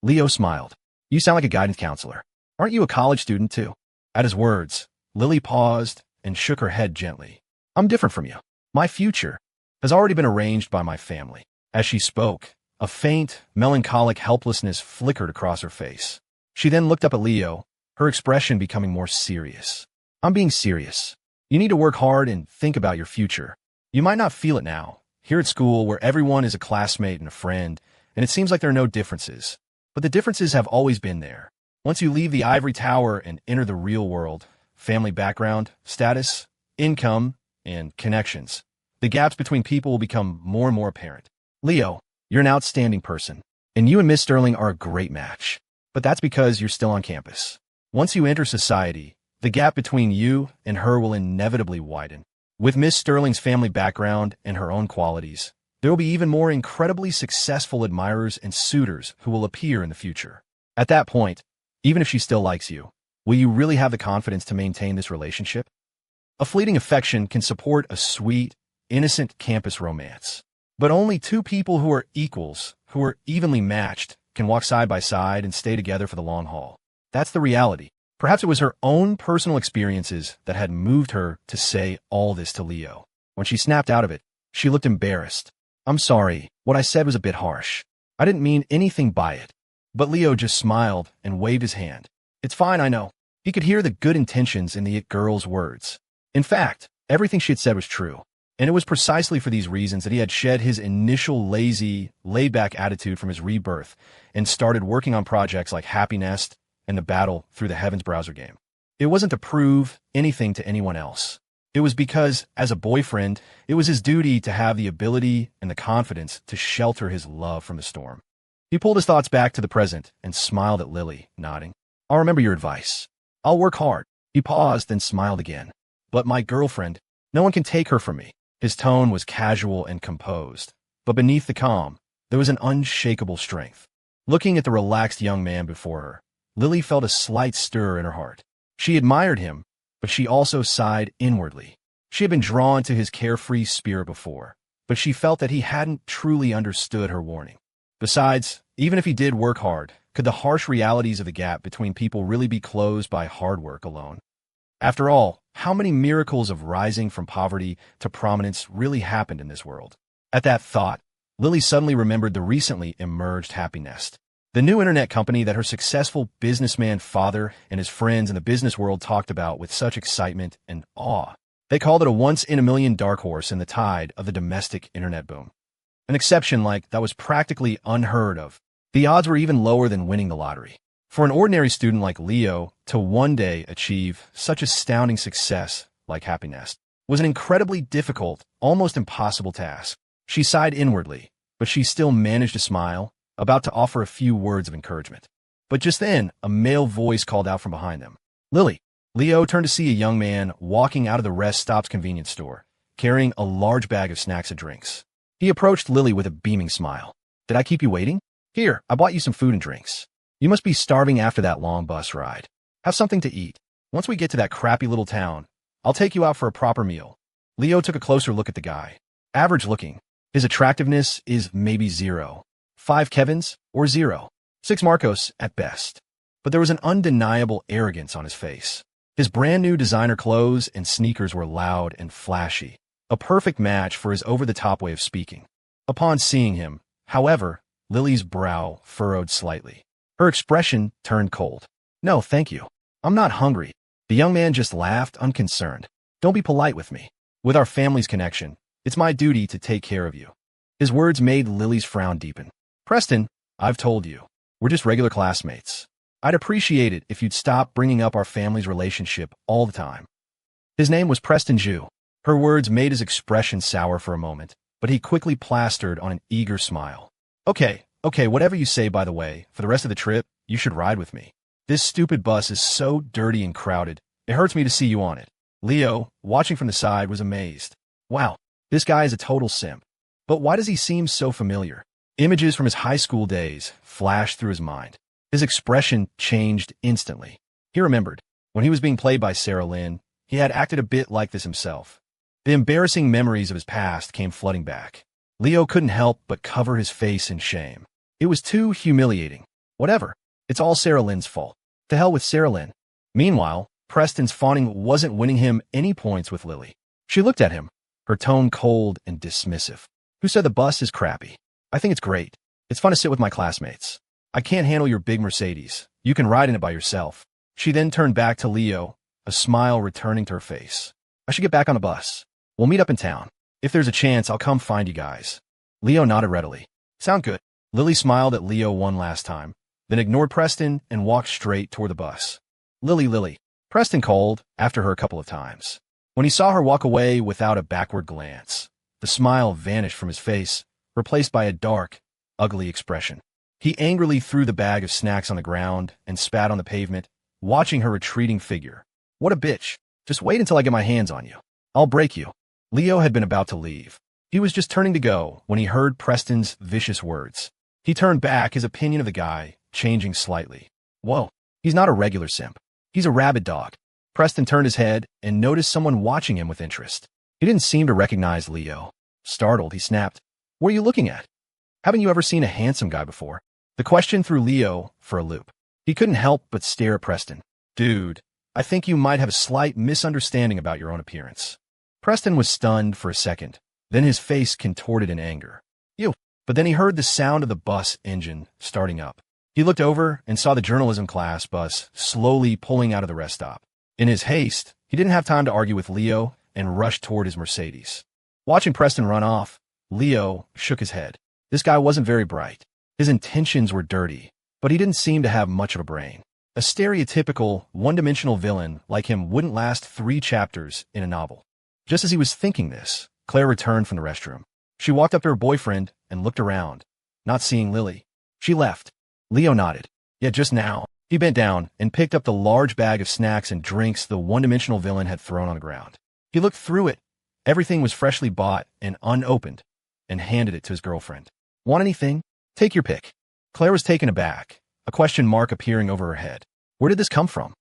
Leo smiled. "You sound like a guidance counselor. Aren't you a college student, too?" At his words, Lily paused and shook her head gently. "I'm different from you. My future has already been arranged by my family." As she spoke, a faint, melancholic helplessness flickered across her face. She then looked up at Leo, her expression becoming more serious. "I'm being serious. You need to work hard and think about your future. You might not feel it now, here at school where everyone is a classmate and a friend, and it seems like there are no differences. But the differences have always been there. Once you leave the ivory tower and enter the real world, family background, status, income, and connections, the gaps between people will become more and more apparent. Leo, you're an outstanding person, and you and Miss Sterling are a great match. But that's because you're still on campus. Once you enter society, The gap between you and her will inevitably widen. With Miss Sterling's family background and her own qualities, there will be even more incredibly successful admirers and suitors who will appear in the future. At that point, even if she still likes you, will you really have the confidence to maintain this relationship? A fleeting affection can support a sweet, innocent campus romance. But only two people who are equals, who are evenly matched, can walk side by side and stay together for the long haul. That's the reality. Perhaps it was her own personal experiences that had moved her to say all this to Leo. When she snapped out of it, she looked embarrassed. "I'm sorry, what I said was a bit harsh. I didn't mean anything by it." But Leo just smiled and waved his hand. "It's fine, I know." He could hear the good intentions in the it girl's words. In fact, everything she had said was true. And it was precisely for these reasons that he had shed his initial lazy, laid-back attitude from his rebirth and started working on projects like Happy Nest and the Battle Through the Heavens browser game. It wasn't to prove anything to anyone else. It was because, as a boyfriend, it was his duty to have the ability and the confidence to shelter his love from the storm. He pulled his thoughts back to the present and smiled at Lily, nodding. "I'll remember your advice. I'll work hard." He paused, then smiled again. "But my girlfriend, no one can take her from me." His tone was casual and composed, but beneath the calm, there was an unshakable strength. Looking at the relaxed young man before her, Lily felt a slight stir in her heart. She admired him, but she also sighed inwardly. She had been drawn to his carefree spirit before, but she felt that he hadn't truly understood her warning. Besides, even if he did work hard, could the harsh realities of the gap between people really be closed by hard work alone? After all, how many miracles of rising from poverty to prominence really happened in this world? At that thought, Lily suddenly remembered the recently emerged Happy Nest, the new internet company that her successful businessman father and his friends in the business world talked about with such excitement and awe. They called it a once-in-a-million dark horse in the tide of the domestic internet boom. An exception like that was practically unheard of. The odds were even lower than winning the lottery. For an ordinary student like Leo to one day achieve such astounding success like Happy Nest was an incredibly difficult, almost impossible task. She sighed inwardly, but she still managed to smile, about to offer a few words of encouragement. But just then, a male voice called out from behind them. "Lily." Leo turned to see a young man walking out of the Rest Stop's convenience store, carrying a large bag of snacks and drinks. He approached Lily with a beaming smile. "Did I keep you waiting? Here, I bought you some food and drinks. You must be starving after that long bus ride. Have something to eat. Once we get to that crappy little town, I'll take you out for a proper meal." Leo took a closer look at the guy. Average looking. His attractiveness is maybe 0. 5 Kevins, or 0. 6 Marcos at best. But there was an undeniable arrogance on his face. His brand new designer clothes and sneakers were loud and flashy, a perfect match for his over-the-top way of speaking. Upon seeing him, however, Lily's brow furrowed slightly. Her expression turned cold. "No, thank you. I'm not hungry." The young man just laughed, unconcerned. "Don't be polite with me. With our family's connection, it's my duty to take care of you." His words made Lily's frown deepen. "Preston, I've told you, we're just regular classmates. I'd appreciate it if you'd stop bringing up our family's relationship all the time." His name was Preston Zhu. Her words made his expression sour for a moment, but he quickly plastered on an eager smile. Okay, whatever you say, by the way, for the rest of the trip, you should ride with me. This stupid bus is so dirty and crowded, it hurts me to see you on it." Leo, watching from the side, was amazed. Wow, this guy is a total simp. But why does he seem so familiar? Images from his high school days flashed through his mind. His expression changed instantly. He remembered, when he was being played by Sarah Lynn, he had acted a bit like this himself. The embarrassing memories of his past came flooding back. Leo couldn't help but cover his face in shame. It was too humiliating. Whatever. It's all Sarah Lynn's fault. To hell with Sarah Lynn. Meanwhile, Preston's fawning wasn't winning him any points with Lily. She looked at him, her tone cold and dismissive. "Who said the bus is crappy? I think it's great. It's fun to sit with my classmates. I can't handle your big Mercedes. You can ride in it by yourself." She then turned back to Leo, a smile returning to her face. "I should get back on the bus. We'll meet up in town. If there's a chance, I'll come find you guys." Leo nodded readily. "Sound good." Lily smiled at Leo one last time, then ignored Preston and walked straight toward the bus. Lily. Preston called after her a couple of times. When he saw her walk away without a backward glance, the smile vanished from his face, replaced by a dark, ugly expression. He angrily threw the bag of snacks on the ground and spat on the pavement, watching her retreating figure. What a bitch. Just wait until I get my hands on you. I'll break you. Leo had been about to leave. He was just turning to go when he heard Preston's vicious words. He turned back, his opinion of the guy changing slightly. Whoa, he's not a regular simp. He's a rabid dog. Preston turned his head and noticed someone watching him with interest. He didn't seem to recognize Leo. Startled, he snapped, "What are you looking at? Haven't you ever seen a handsome guy before?" The question threw Leo for a loop. He couldn't help but stare at Preston. "Dude, I think you might have a slight misunderstanding about your own appearance." Preston was stunned for a second. Then his face contorted in anger. "You." But then he heard the sound of the bus engine starting up. He looked over and saw the journalism class bus slowly pulling out of the rest stop. In his haste, he didn't have time to argue with Leo and rushed toward his Mercedes. Watching Preston run off, Leo shook his head. This guy wasn't very bright. His intentions were dirty, but he didn't seem to have much of a brain. A stereotypical, one-dimensional villain like him wouldn't last 3 chapters in a novel. Just as he was thinking this, Claire returned from the restroom. She walked up to her boyfriend and looked around, not seeing Lily. She left. Leo nodded. Yet just now, he bent down and picked up the large bag of snacks and drinks the one-dimensional villain had thrown on the ground. He looked through it. Everything was freshly bought and unopened, and handed it to his girlfriend. "Want anything? Take your pick." Claire was taken aback, a question mark appearing over her head. Where did this come from?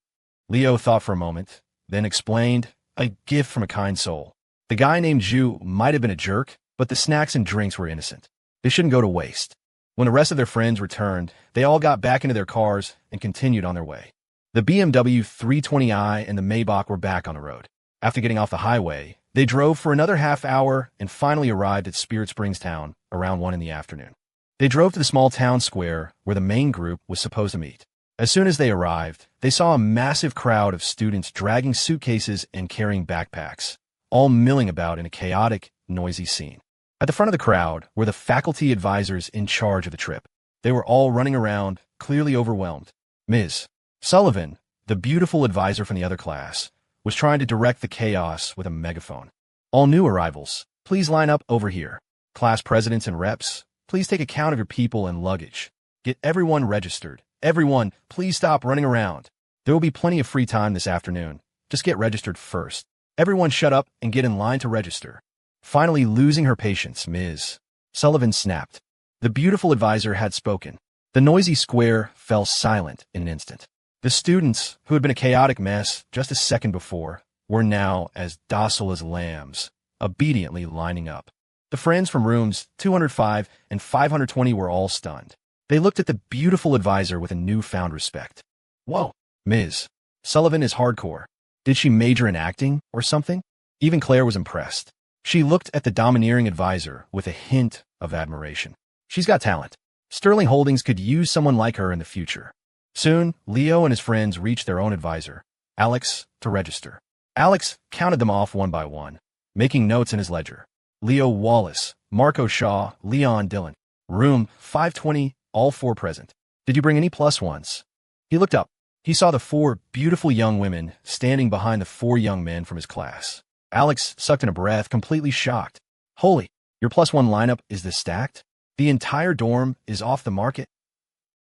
Leo thought for a moment, then explained, "A gift from a kind soul. The guy named Zhu might have been a jerk, but the snacks and drinks were innocent. They shouldn't go to waste." When the rest of their friends returned, they all got back into their cars and continued on their way. The BMW 320i and the Maybach were back on the road. After getting off the highway, they drove for another half hour and finally arrived at Spirit Springs Town around 1 in the afternoon. They drove to the small town square where the main group was supposed to meet. As soon as they arrived, they saw a massive crowd of students dragging suitcases and carrying backpacks, all milling about in a chaotic, noisy scene. At the front of the crowd were the faculty advisors in charge of the trip. They were all running around, clearly overwhelmed. Ms. Sullivan, the beautiful advisor from the other class, was trying to direct the chaos with a megaphone. "All new arrivals, please line up over here. Class presidents and reps, please take account of your people and luggage. Get everyone registered. Everyone, please stop running around. There will be plenty of free time this afternoon. Just get registered first. Everyone shut up and get in line to register." Finally losing her patience, Ms. Sullivan snapped. The beautiful advisor had spoken. The noisy square fell silent in an instant. The students, who had been a chaotic mess just a second before, were now as docile as lambs, obediently lining up. The friends from rooms 205 and 520 were all stunned. They looked at the beautiful advisor with a newfound respect. "Whoa, Ms. Sullivan is hardcore. Did she major in acting or something?" Even Claire was impressed. She looked at the domineering advisor with a hint of admiration. "She's got talent. Sterling Holdings could use someone like her in the future." Soon, Leo and his friends reached their own advisor, Alex, to register. Alex counted them off one by one, making notes in his ledger. Leo Wallace, Marco Shaw, Leon Dillon. Room 520, all 4 present. "Did you bring any plus ones?" He looked up. He saw the 4 beautiful young women standing behind the 4 young men from his class. Alex sucked in a breath, completely shocked. "Holy, your +1 lineup is this stacked? The entire dorm is off the market?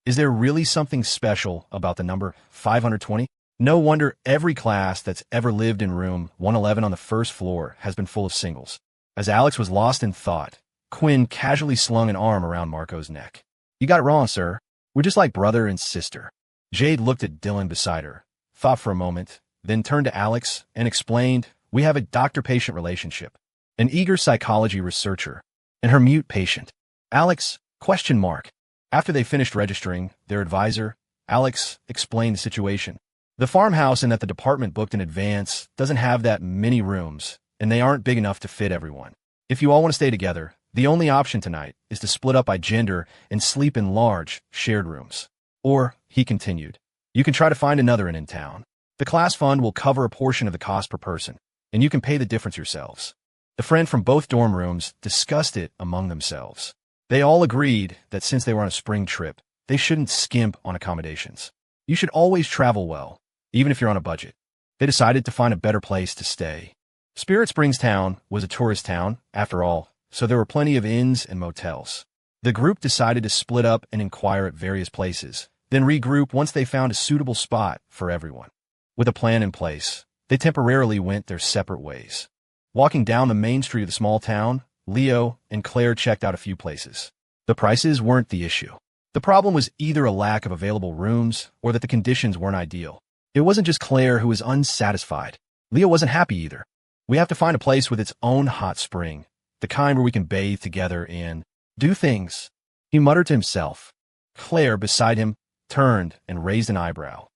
Is there really something special about the number 520? No wonder every class that's ever lived in room 111 on the first floor has been full of singles." As Alex was lost in thought, Quinn casually slung an arm around Marco's neck. "You got it wrong, sir. We're just like brother and sister." Jade looked at Dylan beside her, thought for a moment, then turned to Alex and explained, "We have a doctor-patient relationship. An eager psychology researcher and her mute patient." Alex, ? After they finished registering, their advisor, Alex, explained the situation. "The farmhouse in that the department booked in advance doesn't have that many rooms, and they aren't big enough to fit everyone. If you all want to stay together, the only option tonight is to split up by gender and sleep in large, shared rooms. Or," he continued, "you can try to find another inn in town. The class fund will cover a portion of the cost per person, and you can pay the difference yourselves." The friend from both dorm rooms discussed it among themselves. They all agreed that since they were on a spring trip, they shouldn't skimp on accommodations. You should always travel well, even if you're on a budget. They decided to find a better place to stay. Spirit Springs Town was a tourist town, after all, so there were plenty of inns and motels. The group decided to split up and inquire at various places, then regroup once they found a suitable spot for everyone. With a plan in place, they temporarily went their separate ways. Walking down the main street of the small town, Leo and Claire checked out a few places. The prices weren't the issue. The problem was either a lack of available rooms or that the conditions weren't ideal. It wasn't just Claire who was unsatisfied. Leo wasn't happy either. We have to find a place with its own hot spring, the kind where we can bathe together and do things, he muttered to himself. Claire, beside him, turned and raised an eyebrow.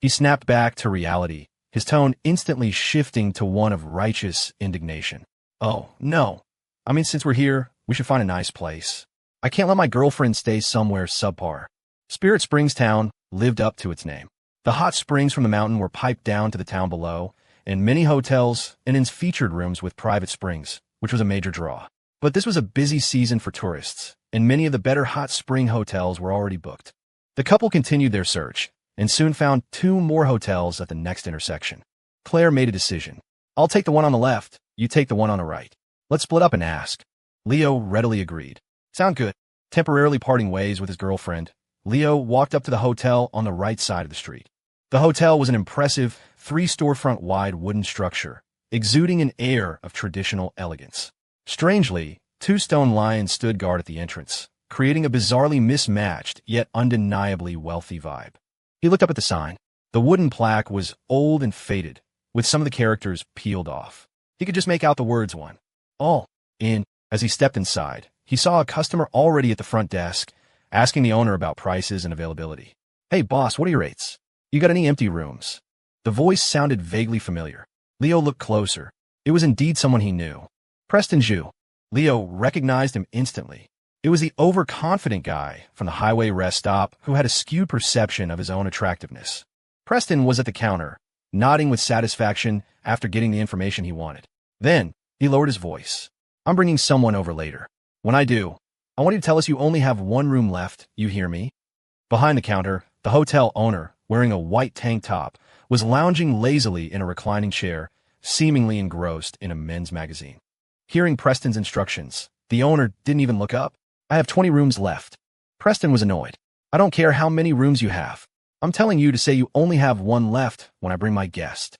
He snapped back to reality, his tone instantly shifting to one of righteous indignation. Oh, no. I mean, since we're here, we should find a nice place. I can't let my girlfriend stay somewhere subpar. Spirit Springs Town lived up to its name. The hot springs from the mountain were piped down to the town below, and many hotels and inns featured rooms with private springs, which was a major draw. But this was a busy season for tourists, and many of the better hot spring hotels were already booked. The couple continued their search, and soon found 2 more hotels at the next intersection. Claire made a decision. I'll take the one on the left, you take the one on the right. Let's split up and ask. Leo readily agreed. Sound good. Temporarily parting ways with his girlfriend, Leo walked up to the hotel on the right side of the street. The hotel was an impressive 3-storefront-wide wooden structure, exuding an air of traditional elegance. Strangely, 2 stone lions stood guard at the entrance, creating a bizarrely mismatched yet undeniably wealthy vibe. He looked up at the sign. The wooden plaque was old and faded, with some of the characters peeled off. He could just make out the words "1. All in." As he stepped inside, he saw a customer already at the front desk, asking the owner about prices and availability. Hey boss, what are your rates? You got any empty rooms? The voice sounded vaguely familiar. Leo looked closer. It was indeed someone he knew. Preston Zhu. Leo recognized him instantly. It was the overconfident guy from the highway rest stop who had a skewed perception of his own attractiveness. Preston was at the counter, nodding with satisfaction after getting the information he wanted. Then, he lowered his voice. I'm bringing someone over later. When I do, I want you to tell us you only have 1 room left, you hear me? Behind the counter, the hotel owner, wearing a white tank top, was lounging lazily in a reclining chair, seemingly engrossed in a men's magazine. Hearing Preston's instructions, the owner didn't even look up. I have 20 rooms left. Preston was annoyed. I don't care how many rooms you have. I'm telling you to say you only have 1 left when I bring my guest.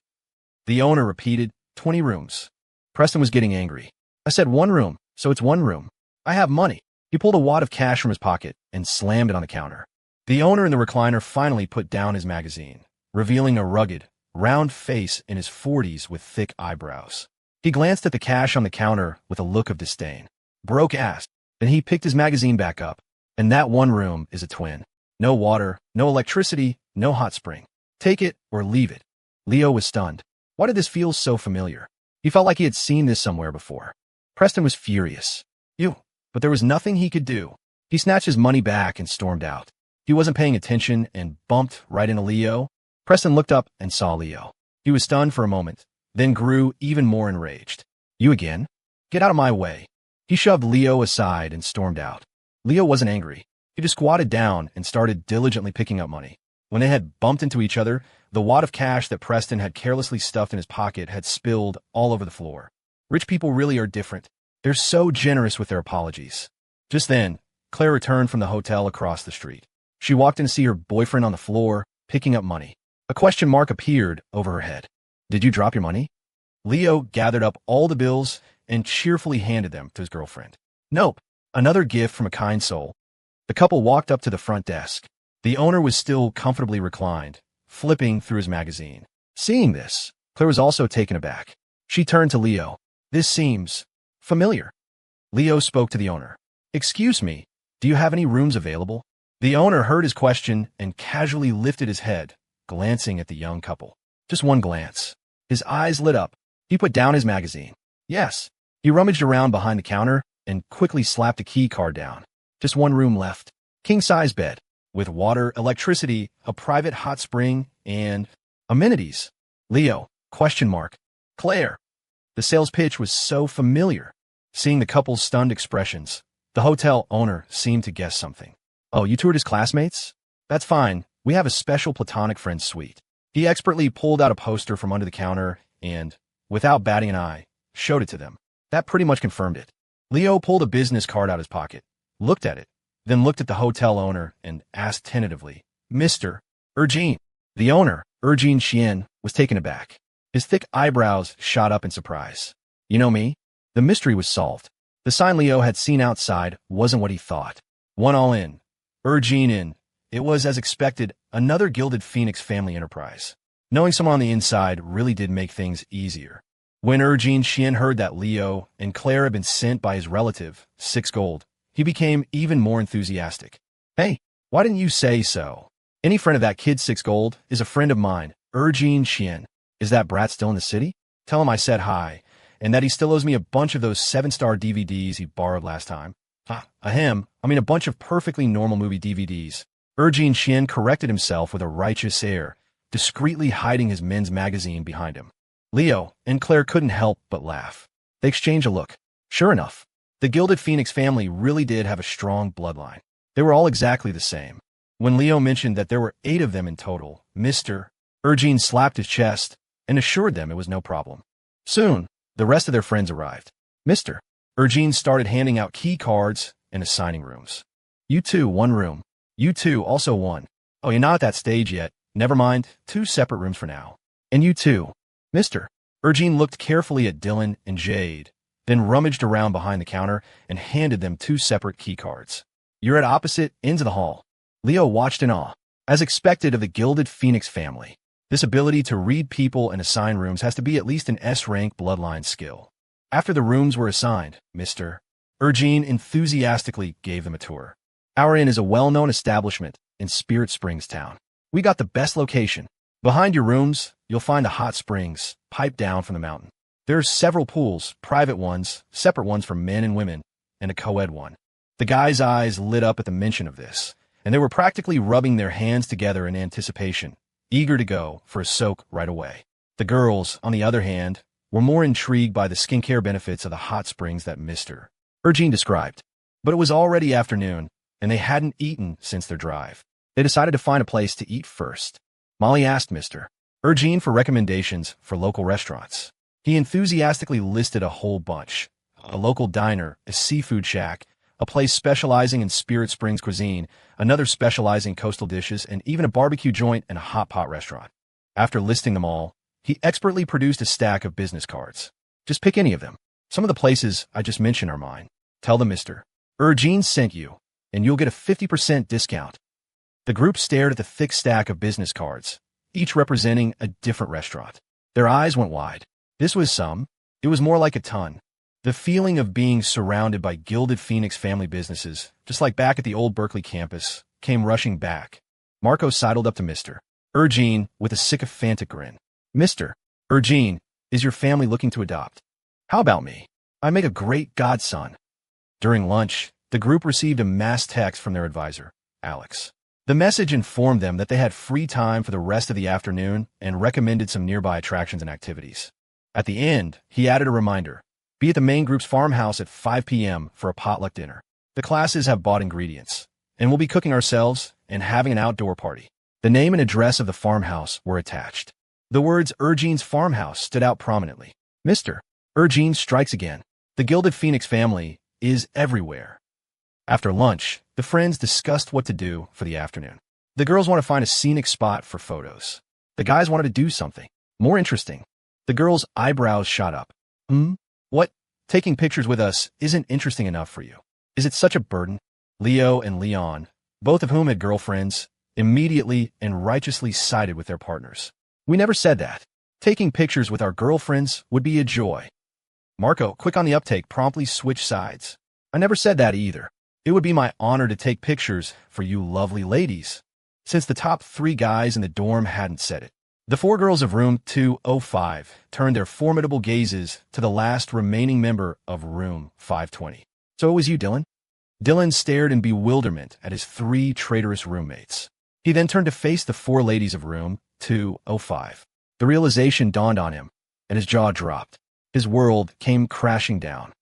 The owner repeated, 20 rooms. Preston was getting angry. I said 1 room, so it's 1 room. I have money. He pulled a wad of cash from his pocket and slammed it on the counter. The owner in the recliner finally put down his magazine, revealing a rugged, round face in his 40s with thick eyebrows. He glanced at the cash on the counter with a look of disdain. Broke ass. Then he picked his magazine back up. And that 1 room is a twin. No water, no electricity, no hot spring. Take it or leave it. Leo was stunned. Why did this feel so familiar? He felt like he had seen this somewhere before. Preston was furious. But there was nothing he could do. He snatched his money back and stormed out. He wasn't paying attention and bumped right into Leo. Preston looked up and saw Leo. He was stunned for a moment, then grew even more enraged. You again? Get out of my way. He shoved Leo aside and stormed out. Leo wasn't angry. He just squatted down and started diligently picking up money. When they had bumped into each other, the wad of cash that Preston had carelessly stuffed in his pocket had spilled all over the floor. Rich people really are different. They're so generous with their apologies. Just then, Claire returned from the hotel across the street. She walked in to see her boyfriend on the floor, picking up money. A question mark appeared over her head. Did you drop your money? Leo gathered up all the bills and cheerfully handed them to his girlfriend. Nope. Another gift from a kind soul. The couple walked up to the front desk. The owner was still comfortably reclined, flipping through his magazine. Seeing this, Claire was also taken aback. She turned to Leo. This seems familiar. Leo spoke to the owner. Excuse me, do you have any rooms available? The owner heard his question and casually lifted his head, glancing at the young couple. Just one glance. His eyes lit up. He put down his magazine. Yes. He rummaged around behind the counter and quickly slapped a key card down. Just 1 room left. King-size bed, with water, electricity, a private hot spring, and amenities. Leo, question mark. Claire. The sales pitch was so familiar. Seeing the couple's stunned expressions, the hotel owner seemed to guess something. Oh, you toured his classmates? That's fine. We have a special platonic friend suite. He expertly pulled out a poster from under the counter and, without batting an eye, showed it to them. That pretty much confirmed it. Leo pulled a business card out of his pocket, looked at it, then looked at the hotel owner and asked tentatively, Mr. Eugene. The owner, Xian was taken aback. His thick eyebrows shot up in surprise. You know me? The mystery was solved. The sign Leo had seen outside wasn't what he thought. One all in. In. It was, as expected, another gilded Phoenix family enterprise. Knowing someone on the inside really did make things easier. When Xian heard that Leo and Claire had been sent by his relative, 6 gold, he became even more enthusiastic. Hey, why didn't you say so? Any friend of that kid 6 gold is a friend of mine, Xian. Is that brat still in the city? Tell him I said hi, and that he still owes me a bunch of those 7-star DVDs he borrowed last time. A bunch of perfectly normal movie DVDs. Xian corrected himself with a righteous air, discreetly hiding his men's magazine behind him. Leo and Claire couldn't help but laugh. They exchanged a look. Sure enough, the Gilded Phoenix family really did have a strong bloodline. They were all exactly the same. When Leo mentioned that there were 8 of them in total, Mr. Xian slapped his chest and assured them it was no problem. Soon, the rest of their friends arrived. Mr. Xian started handing out key cards and assigning rooms. You 2, 1 room. You 2, also 1. Oh, you're not at that stage yet. Never mind, 2 separate rooms for now. And you 2. Mr. Xian looked carefully at Dylan and Jade, then rummaged around behind the counter and handed them 2 separate key cards. You're at opposite ends of the hall. Leo watched in awe. As expected of the Gilded Phoenix family, this ability to read people and assign rooms has to be at least an S-rank bloodline skill. After the rooms were assigned, Mr. Xian enthusiastically gave them a tour. Our inn is a well-known establishment in Spirit Springs town. We got the best location. Behind your rooms, you'll find the hot springs, piped down from the mountain. There's several pools, private ones, separate ones for men and women, and a co-ed one. The guys' eyes lit up at the mention of this, and they were practically rubbing their hands together in anticipation, eager to go for a soak right away. The girls, on the other hand, were more intrigued by the skincare benefits of the hot springs that Mr. Xian described. But it was already afternoon, and they hadn't eaten since their drive. They decided to find a place to eat first. Molly asked Mr. Xian for recommendations for local restaurants. He enthusiastically listed a whole bunch. A local diner, a seafood shack, a place specializing in Spirit Springs cuisine, another specializing in coastal dishes, and even a barbecue joint and a hot pot restaurant. After listing them all, he expertly produced a stack of business cards. Just pick any of them. Some of the places I just mentioned are mine. Tell them Mr. Xian sent you, and you'll get a 50% discount. The group stared at the thick stack of business cards, each representing a different restaurant. Their eyes went wide. This was some. It was more like a ton. The feeling of being surrounded by Gilded Phoenix family businesses, just like back at the old Berkeley campus, came rushing back. Marco sidled up to Mr. Xian with a sycophantic grin. Mr. Xian, is your family looking to adopt? How about me? I make a great godson. During lunch, the group received a mass text from their advisor, Alex. The message informed them that they had free time for the rest of the afternoon and recommended some nearby attractions and activities. At the end, he added a reminder. Be at the main group's farmhouse at 5 p.m. for a potluck dinner. The classes have bought ingredients, and we'll be cooking ourselves and having an outdoor party. The name and address of the farmhouse were attached. The words Xian's farmhouse stood out prominently. Mr. Xian strikes again. The Gilded Phoenix family is everywhere. After lunch, the friends discussed what to do for the afternoon. The girls want to find a scenic spot for photos. The guys wanted to do something more interesting. The girls' eyebrows shot up. What? Taking pictures with us isn't interesting enough for you. Is it such a burden? Leo and Leon, both of whom had girlfriends, immediately and righteously sided with their partners. We never said that. Taking pictures with our girlfriends would be a joy. Marco, quick on the uptake, promptly switched sides. I never said that either. It would be my honor to take pictures for you lovely ladies. Since the top 3 guys in the dorm hadn't said it. The 4 girls of room 205 turned their formidable gazes to the last remaining member of room 520. So it was you, Dylan? Dylan stared in bewilderment at his 3 traitorous roommates. He then turned to face the 4 ladies of room 205. The realization dawned on him, and his jaw dropped. His world came crashing down.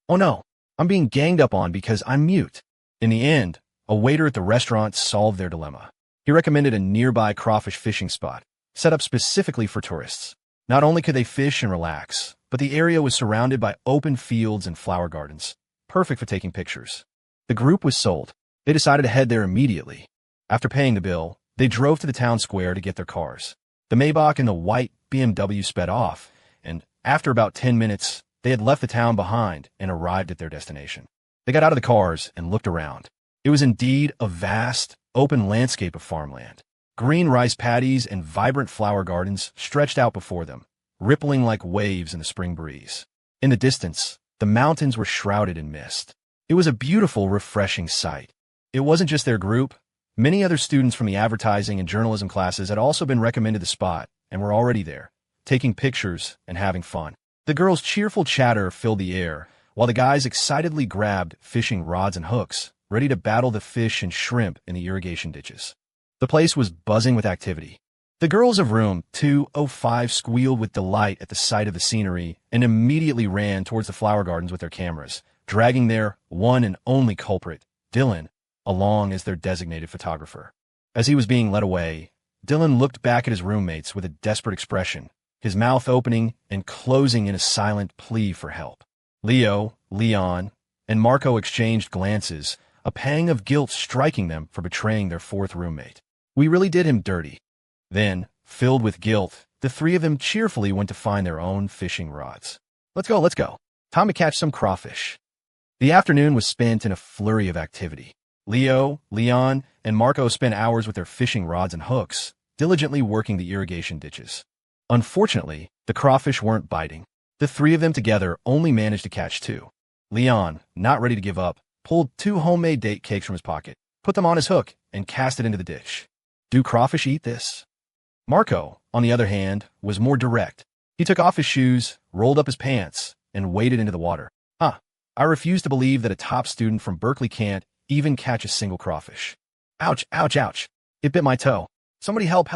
Oh no, I'm being ganged up on because I'm mute. In the end, a waiter at the restaurant solved their dilemma. He recommended a nearby crawfish fishing spot, set up specifically for tourists. Not only could they fish and relax, but the area was surrounded by open fields and flower gardens, perfect for taking pictures. The group was sold. They decided to head there immediately. After paying the bill, they drove to the town square to get their cars. The Maybach and the white BMW sped off, and after about 10 minutes, they had left the town behind and arrived at their destination. They got out of the cars and looked around. It was indeed a vast, open landscape of farmland. Green rice paddies and vibrant flower gardens stretched out before them, rippling like waves in the spring breeze. In the distance, the mountains were shrouded in mist. It was a beautiful, refreshing sight. It wasn't just their group. Many other students from the advertising and journalism classes had also been recommended the spot and were already there, taking pictures and having fun. The girls' cheerful chatter filled the air, while the guys excitedly grabbed fishing rods and hooks, ready to battle the fish and shrimp in the irrigation ditches. The place was buzzing with activity. The girls of room 205 squealed with delight at the sight of the scenery and immediately ran towards the flower gardens with their cameras, dragging their one and only culprit, Dylan, along as their designated photographer. As he was being led away, Dylan looked back at his roommates with a desperate expression, his mouth opening and closing in a silent plea for help. Leo, Leon, and Marco exchanged glances, a pang of guilt striking them for betraying their fourth roommate. We really did him dirty. Then, filled with guilt, the three of them cheerfully went to find their own fishing rods. Let's go. Time to catch some crawfish. The afternoon was spent in a flurry of activity. Leo, Leon, and Marco spent hours with their fishing rods and hooks, diligently working the irrigation ditches. Unfortunately, the crawfish weren't biting. The three of them together only managed to catch two. Leon, not ready to give up, pulled 2 homemade date cakes from his pocket, put them on his hook, and cast it into the dish. Do crawfish eat this? Marco, on the other hand, was more direct. He took off his shoes, rolled up his pants, and waded into the water. I refuse to believe that a top student from Berkeley can't even catch a single crawfish. Ouch. It bit my toe. Somebody help.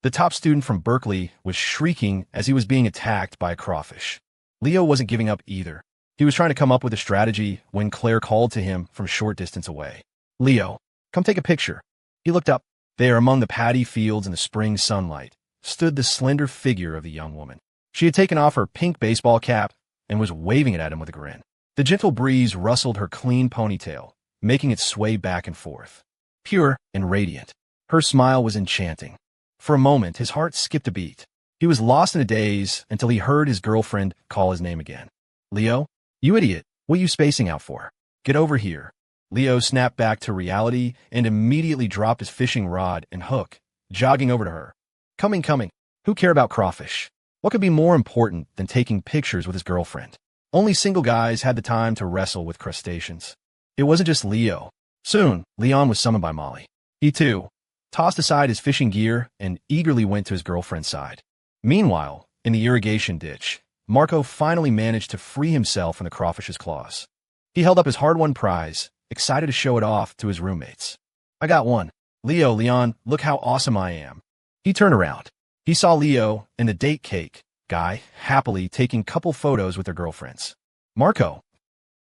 The top student from Berkeley was shrieking as he was being attacked by a crawfish. Leo wasn't giving up either. He was trying to come up with a strategy when Claire called to him from a short distance away. Leo, come take a picture. He looked up. There, among the paddy fields in the spring sunlight, stood the slender figure of the young woman. She had taken off her pink baseball cap and was waving it at him with a grin. The gentle breeze rustled her clean ponytail, making it sway back and forth. Pure and radiant, her smile was enchanting. For a moment, his heart skipped a beat. He was lost in a daze until he heard his girlfriend call his name again. Leo, you idiot, what are you spacing out for? Get over here. Leo snapped back to reality and immediately dropped his fishing rod and hook, jogging over to her. Coming. Who care about crawfish? What could be more important than taking pictures with his girlfriend? Only single guys had the time to wrestle with crustaceans. It wasn't just Leo. Soon, Leon was summoned by Molly. He, too, tossed aside his fishing gear and eagerly went to his girlfriend's side. Meanwhile, in the irrigation ditch, Marco finally managed to free himself from the crawfish's claws. He held up his hard-won prize, excited to show it off to his roommates. I got one. Leon, look how awesome I am. He turned around. He saw Leo and the date cake guy happily taking couple photos with their girlfriends. Marco.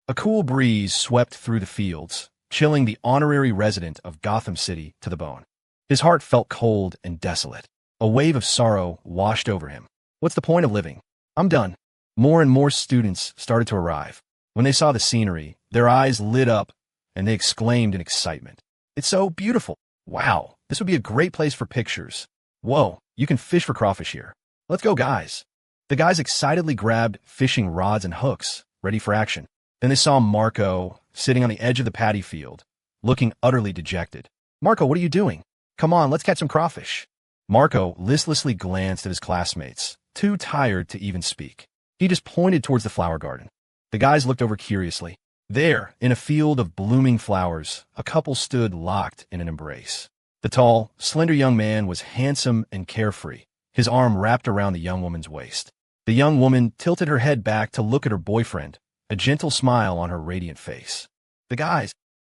A cool breeze swept through the fields, chilling the honorary resident of Gotham City to the bone. His heart felt cold and desolate. A wave of sorrow washed over him. What's the point of living? I'm done. More and more students started to arrive. When they saw the scenery, their eyes lit up and they exclaimed in excitement. It's so beautiful. Wow, this would be a great place for pictures. Whoa, you can fish for crawfish here. Let's go, guys. The guys excitedly grabbed fishing rods and hooks, ready for action. Then they saw Marco sitting on the edge of the paddy field, looking utterly dejected. Marco, what are you doing? Come on, let's catch some crawfish. Marco listlessly glanced at his classmates, too tired to even speak. He just pointed towards the flower garden. The guys looked over curiously. There, in a field of blooming flowers, a couple stood locked in an embrace. The tall, slender young man was handsome and carefree, his arm wrapped around the young woman's waist. The young woman tilted her head back to look at her boyfriend, a gentle smile on her radiant face. The guys.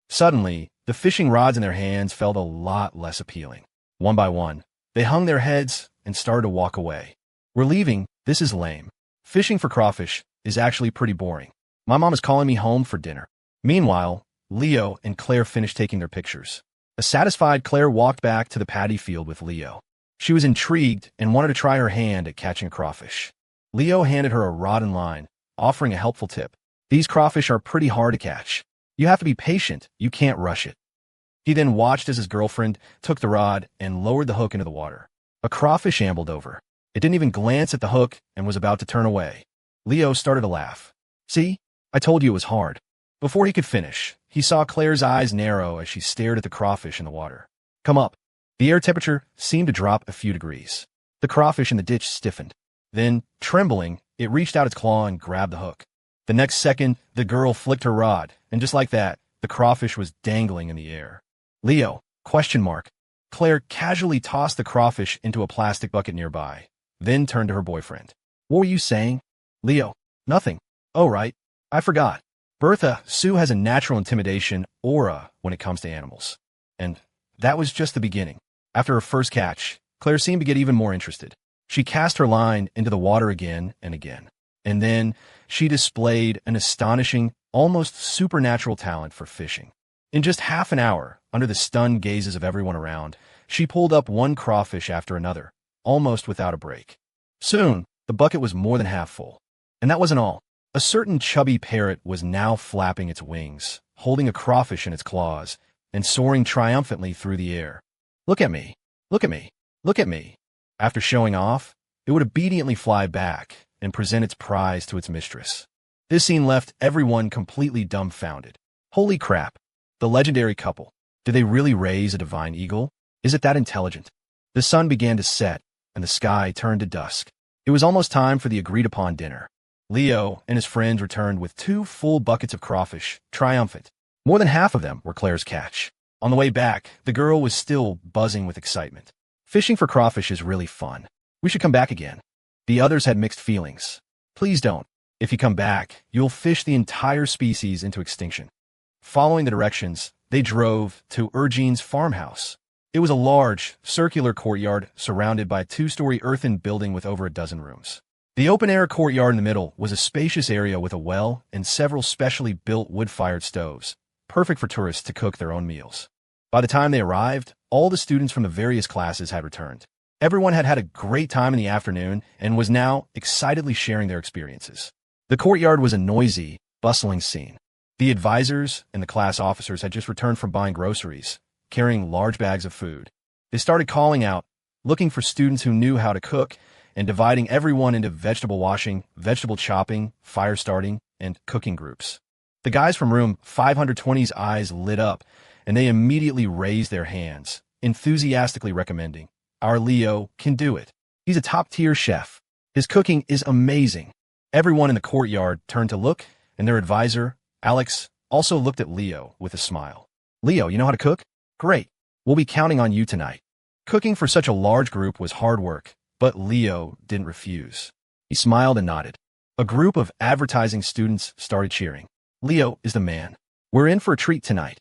Suddenly, the fishing rods in their hands felt a lot less appealing. One by one, they hung their heads and started to walk away. We're leaving. This is lame. Fishing for crawfish is actually pretty boring. My mom is calling me home for dinner. Meanwhile, Leo and Claire finished taking their pictures. A satisfied Claire walked back to the paddy field with Leo. She was intrigued and wanted to try her hand at catching a crawfish. Leo handed her a rod and line, offering a helpful tip. These crawfish are pretty hard to catch. You have to be patient. You can't rush it. He then watched as his girlfriend took the rod and lowered the hook into the water. A crawfish ambled over. It didn't even glance at the hook and was about to turn away. Leo started to laugh. See? I told you it was hard. Before he could finish, he saw Claire's eyes narrow as she stared at the crawfish in the water. Come up. The air temperature seemed to drop a few degrees. The crawfish in the ditch stiffened. Then, trembling, it reached out its claw and grabbed the hook. The next second, the girl flicked her rod, and just like that, the crawfish was dangling in the air. Leo, ? Claire casually tossed the crawfish into a plastic bucket nearby, then turned to her boyfriend. What were you saying? Leo, nothing. Oh, right. I forgot. Bertha, Sue has a natural intimidation aura when it comes to animals. And that was just the beginning. After her first catch, Claire seemed to get even more interested. She cast her line into the water again and again. And then she displayed an astonishing, almost supernatural talent for fishing. In just half an hour, under the stunned gazes of everyone around, she pulled up one crawfish after another, almost without a break. Soon, the bucket was more than half full. And that wasn't all. A certain chubby parrot was now flapping its wings, holding a crawfish in its claws, and soaring triumphantly through the air. Look at me. Look at me. Look at me. After showing off, it would obediently fly back and present its prize to its mistress. This scene left everyone completely dumbfounded. Holy crap. The legendary couple. Did they really raise a divine eagle? Is it that intelligent? The sun began to set, and the sky turned to dusk. It was almost time for the agreed-upon dinner. Leo and his friends returned with 2 full buckets of crawfish, triumphant. More than half of them were Claire's catch. On the way back, the girl was still buzzing with excitement. Fishing for crawfish is really fun. We should come back again. The others had mixed feelings. Please don't. If you come back, you'll fish the entire species into extinction. Following the directions, they drove to Ergine's farmhouse. It was a large, circular courtyard surrounded by a 2-story earthen building with over a dozen rooms. The open-air courtyard in the middle was a spacious area with a well and several specially built wood-fired stoves, perfect for tourists to cook their own meals. By the time they arrived, all the students from the various classes had returned. Everyone had had a great time in the afternoon and was now excitedly sharing their experiences. The courtyard was a noisy, bustling scene. The advisors and the class officers had just returned from buying groceries, carrying large bags of food. They started calling out, looking for students who knew how to cook, and dividing everyone into vegetable washing, vegetable chopping, fire starting, and cooking groups. The guys from room 520's eyes lit up, and they immediately raised their hands, enthusiastically recommending, Our Leo can do it. He's a top-tier chef. His cooking is amazing. Everyone in the courtyard turned to look, and their advisor, Alex, also looked at Leo with a smile. Leo, you know how to cook? Great. We'll be counting on you tonight. Cooking for such a large group was hard work, but Leo didn't refuse. He smiled and nodded. A group of advertising students started cheering. Leo is the man. We're in for a treat tonight.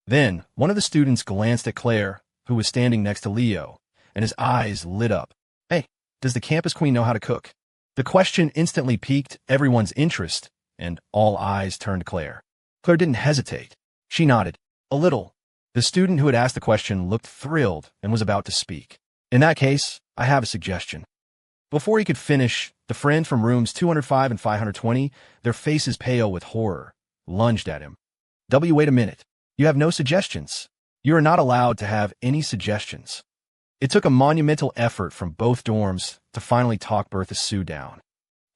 Then, one of the students glanced at Claire, who was standing next to Leo, and his eyes lit up. Hey, does the campus queen know how to cook? The question instantly piqued everyone's interest, and all eyes turned to Claire. Claire didn't hesitate. She nodded. A little. The student who had asked the question looked thrilled and was about to speak. In that case, I have a suggestion. Before he could finish, the friend from rooms 205 and 520, their faces pale with horror, lunged at him. Wait a minute. You have no suggestions. You are not allowed to have any suggestions. It took a monumental effort from both dorms to finally talk Bertha Sue down.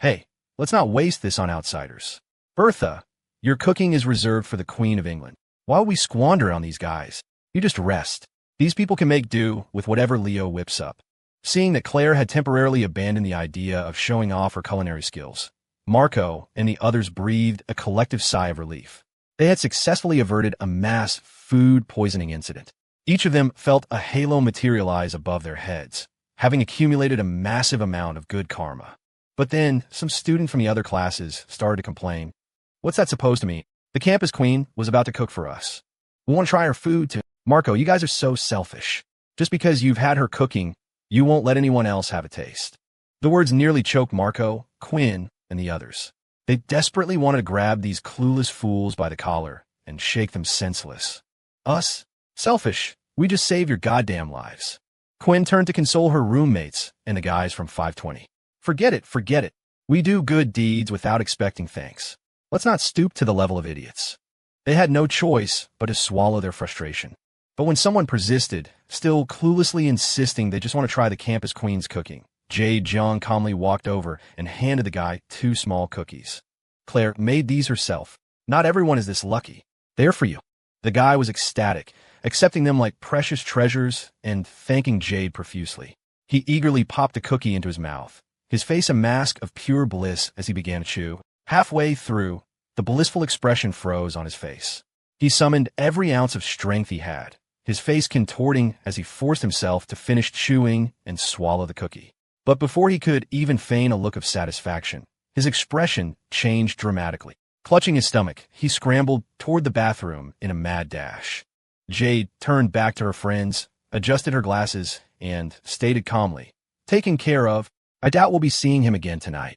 Hey, let's not waste this on outsiders. Bertha, your cooking is reserved for the Queen of England. Why would we squander on these guys? You just rest. These people can make do with whatever Leo whips up. Seeing that Claire had temporarily abandoned the idea of showing off her culinary skills, Marco and the others breathed a collective sigh of relief. They had successfully averted a mass food poisoning incident. Each of them felt a halo materialize above their heads, having accumulated a massive amount of good karma. But then, some student from the other classes started to complain. What's that supposed to mean? The campus queen was about to cook for us. We want to try her food too. Marco, you guys are so selfish. Just because you've had her cooking, you won't let anyone else have a taste. The words nearly choked Marco, Quinn, and the others. They desperately wanted to grab these clueless fools by the collar and shake them senseless. Us? Selfish. We just saved your goddamn lives. Quinn turned to console her roommates and the guys from 520. Forget it, forget it. We do good deeds without expecting thanks. Let's not stoop to the level of idiots. They had no choice but to swallow their frustration. But when someone persisted, still cluelessly insisting they just want to try the campus queen's cooking. Jade Jiang calmly walked over and handed the guy 2 small cookies. Claire made these herself. Not everyone is this lucky. They're for you. The guy was ecstatic, accepting them like precious treasures and thanking Jade profusely. He eagerly popped a cookie into his mouth, his face a mask of pure bliss as he began to chew. Halfway through, the blissful expression froze on his face. He summoned every ounce of strength he had, his face contorting as he forced himself to finish chewing and swallow the cookie. But before he could even feign a look of satisfaction, his expression changed dramatically. Clutching his stomach, he scrambled toward the bathroom in a mad dash. Jade turned back to her friends, adjusted her glasses, and stated calmly, "Taken care of. I doubt we'll be seeing him again tonight."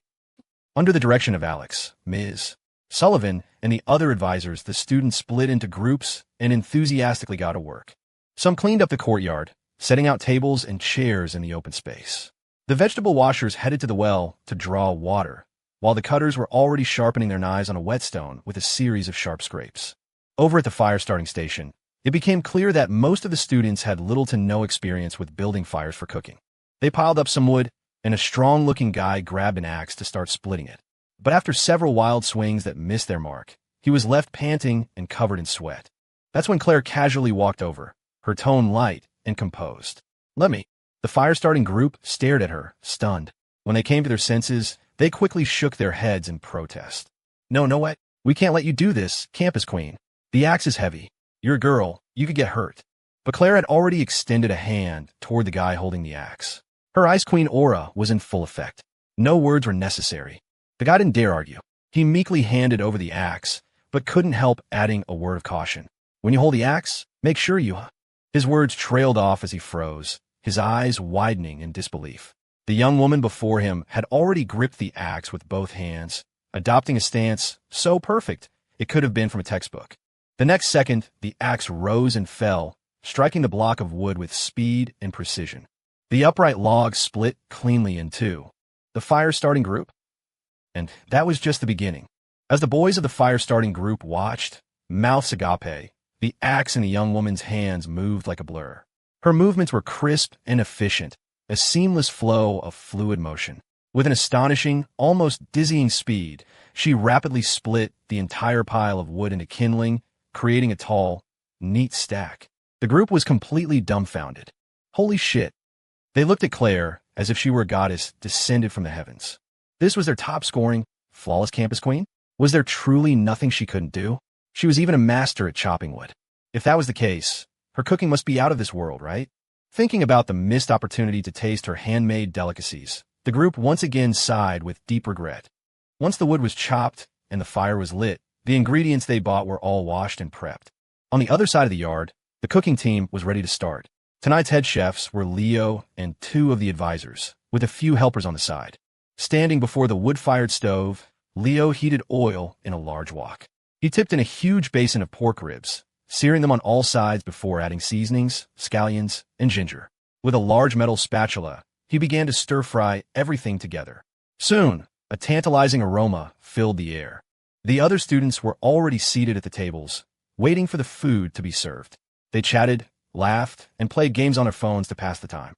Under the direction of Alex, Ms. Sullivan, and the other advisors, the students split into groups and enthusiastically got to work. Some cleaned up the courtyard, setting out tables and chairs in the open space. The vegetable washers headed to the well to draw water, while the cutters were already sharpening their knives on a whetstone with a series of sharp scrapes. Over at the fire starting station, it became clear that most of the students had little to no experience with building fires for cooking. They piled up some wood, and a strong-looking guy grabbed an axe to start splitting it. But after several wild swings that missed their mark, he was left panting and covered in sweat. That's when Claire casually walked over, her tone light and composed. "Let me." The fire-starting group stared at her, stunned. When they came to their senses, they quickly shook their heads in protest. No way. We can't let you do this, campus queen. The axe is heavy. You're a girl. You could get hurt." But Claire had already extended a hand toward the guy holding the axe. Her Ice Queen aura was in full effect. No words were necessary. The guy didn't dare argue. He meekly handed over the axe, but couldn't help adding a word of caution. "When you hold the axe, make sure you..." His words trailed off as he froze, his eyes widening in disbelief. The young woman before him had already gripped the axe with both hands, adopting a stance so perfect it could have been from a textbook. The next second, the axe rose and fell, striking the block of wood with speed and precision. The upright log split cleanly in two. The fire-starting group? And that was just the beginning. As the boys of the fire-starting group watched, mouths agape, the axe in the young woman's hands moved like a blur. Her movements were crisp and efficient, a seamless flow of fluid motion. With an astonishing, almost dizzying speed, she rapidly split the entire pile of wood into kindling, creating a tall, neat stack. The group was completely dumbfounded. Holy shit. They looked at Claire as if she were a goddess descended from the heavens. This was their top-scoring, flawless campus queen? Was there truly nothing she couldn't do? She was even a master at chopping wood. If that was the case, her cooking must be out of this world, right? Thinking about the missed opportunity to taste her handmade delicacies, the group once again sighed with deep regret. Once the wood was chopped and the fire was lit, the ingredients they bought were all washed and prepped. On the other side of the yard, the cooking team was ready to start. Tonight's head chefs were Leo and 2 of the advisors, with a few helpers on the side. Standing before the wood-fired stove, Leo heated oil in a large wok. He tipped in a huge basin of pork ribs, searing them on all sides before adding seasonings, scallions, and ginger. With a large metal spatula, he began to stir-fry everything together. Soon, a tantalizing aroma filled the air. The other students were already seated at the tables, waiting for the food to be served. They chatted, laughed, and played games on their phones to pass the time.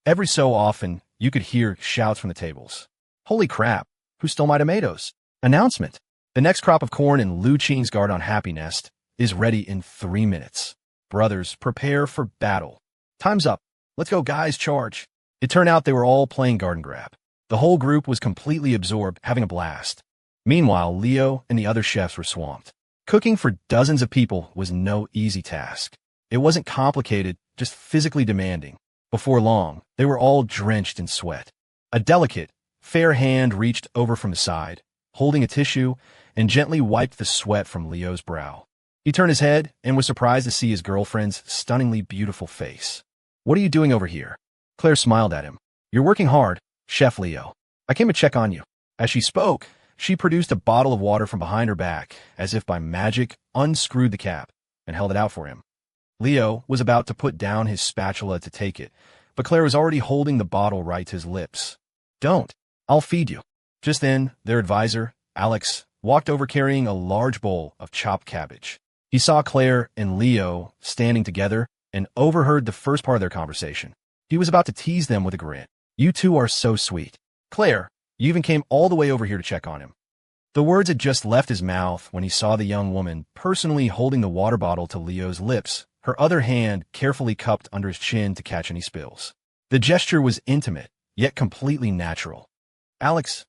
Every so often, you could hear shouts from the tables. "Holy crap, who stole my tomatoes?" Announcement. The next crop of corn in Lu Qing's Garden Happy Nest is ready in 3 minutes. Brothers, prepare for battle. Time's up. Let's go, guys, charge. It turned out they were all playing garden grab. The whole group was completely absorbed, having a blast. Meanwhile, Leo and the other chefs were swamped. Cooking for dozens of people was no easy task. It wasn't complicated, just physically demanding. Before long, they were all drenched in sweat. A delicate, fair hand reached over from the side, holding a tissue, and gently wiped the sweat from Leo's brow. He turned his head and was surprised to see his girlfriend's stunningly beautiful face. "What are you doing over here?" Claire smiled at him. "You're working hard, Chef Leo. I came to check on you." As she spoke, she produced a bottle of water from behind her back, as if by magic, unscrewed the cap, and held it out for him. Leo was about to put down his spatula to take it, but Claire was already holding the bottle right to his lips. "Don't. I'll feed you." Just then, their advisor, Alex, walked over carrying a large bowl of chopped cabbage. He saw Claire and Leo standing together, and overheard the first part of their conversation. He was about to tease them with a grin. "You two are so sweet. Claire, you even came all the way over here to check on him." The words had just left his mouth when he saw the young woman personally holding the water bottle to Leo's lips, her other hand carefully cupped under his chin to catch any spills. The gesture was intimate, yet completely natural. Alex,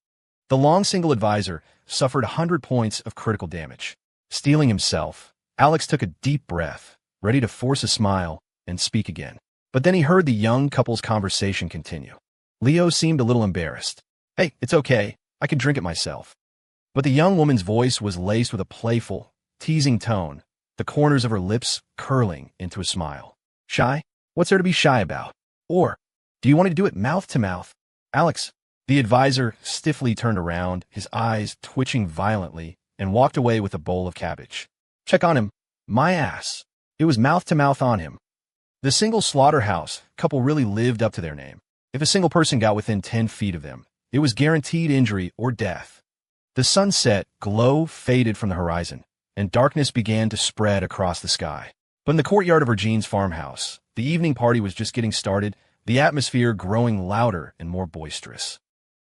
the long single advisor, suffered 100 points of critical damage. Steeling himself, Alex took a deep breath, ready to force a smile and speak again. But then he heard the young couple's conversation continue. Leo seemed a little embarrassed. "Hey, it's okay. I can drink it myself." But the young woman's voice was laced with a playful, teasing tone, the corners of her lips curling into a smile. "Shy? What's there to be shy about? Or, do you want to do it mouth to mouth?" Alex, the advisor, stiffly turned around, his eyes twitching violently, and walked away with a bowl of cabbage. "Check on him. My ass." It was mouth to mouth on him. The single slaughterhouse couple really lived up to their name. If a single person got within 10 feet of them, it was guaranteed injury or death. The sunset glow faded from the horizon, and darkness began to spread across the sky. But in the courtyard of Regine's farmhouse, the evening party was just getting started, the atmosphere growing louder and more boisterous.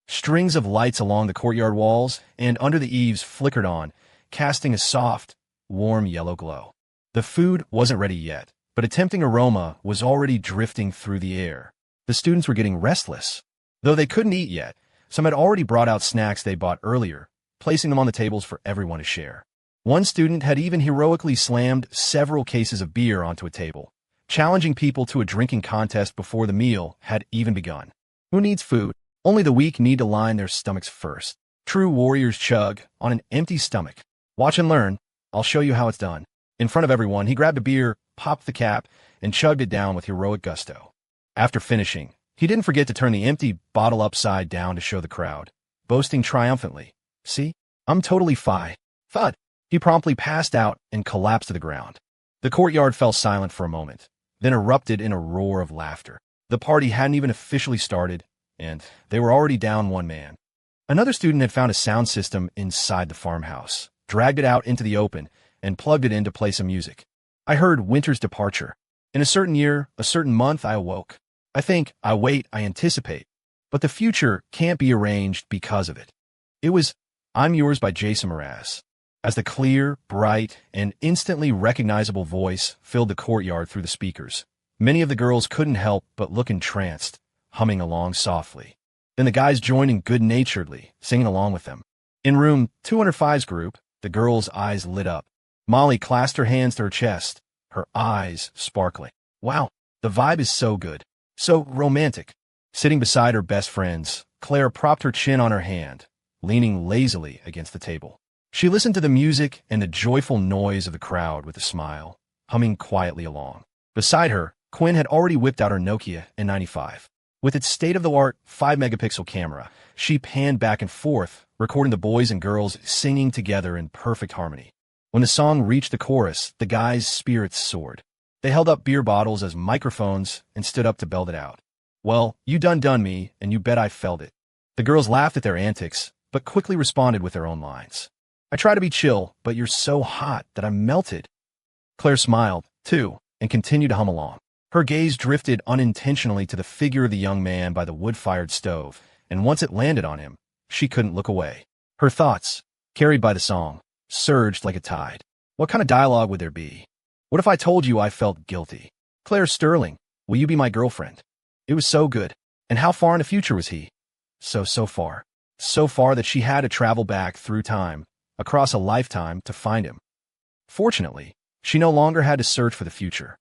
Strings of lights along the courtyard walls and under the eaves flickered on, casting a soft, warm yellow glow. The food wasn't ready yet, but a tempting aroma was already drifting through the air. The students were getting restless. Though they couldn't eat yet, some had already brought out snacks they bought earlier, placing them on the tables for everyone to share. One student had even heroically slammed several cases of beer onto a table, challenging people to a drinking contest before the meal had even begun. Who needs food? Only the weak need to line their stomachs first. True warriors chug on an empty stomach. Watch and learn. I'll show you how it's done. In front of everyone, he grabbed a beer, popped the cap, and chugged it down with heroic gusto. After finishing, he didn't forget to turn the empty bottle upside down to show the crowd, boasting triumphantly, "See? I'm totally fine." Thud. He promptly passed out and collapsed to the ground. The courtyard fell silent for a moment, then erupted in a roar of laughter. The party hadn't even officially started, and they were already down one man. Another student had found a sound system inside the farmhouse, dragged it out into the open, and plugged it in to play some music. I heard Winter's Departure. In a certain year, a certain month, I awoke. I think, I wait, I anticipate. But the future can't be arranged because of it. It was I'm Yours by Jason Mraz. As the clear, bright, and instantly recognizable voice filled the courtyard through the speakers, many of the girls couldn't help but look entranced, humming along softly. Then the guys joined in good-naturedly, singing along with them. In room 205's group, the girls' eyes lit up. Molly clasped her hands to her chest, her eyes sparkling. Wow, the vibe is so good, so romantic. Sitting beside her best friends, Claire propped her chin on her hand, leaning lazily against the table. She listened to the music and the joyful noise of the crowd with a smile, humming quietly along. Beside her, Quinn had already whipped out her Nokia N95. With its state-of-the-art 5-megapixel camera, she panned back and forth, recording the boys and girls singing together in perfect harmony. When the song reached the chorus, the guys' spirits soared. They held up beer bottles as microphones and stood up to belt it out. "Well, you done me, and you bet I felt it." The girls laughed at their antics, but quickly responded with their own lines. "I try to be chill, but you're so hot that I'm melted." Claire smiled, too, and continued to hum along. Her gaze drifted unintentionally to the figure of the young man by the wood-fired stove, and once it landed on him, she couldn't look away. Her thoughts, carried by the song, surged like a tide. What kind of dialogue would there be? What if I told you I felt guilty? "Claire Sterling, will you be my girlfriend?" It was so good. And how far in the future was he? So far. So far that she had to travel back through time, across a lifetime, to find him. Fortunately, she no longer had to search for the future.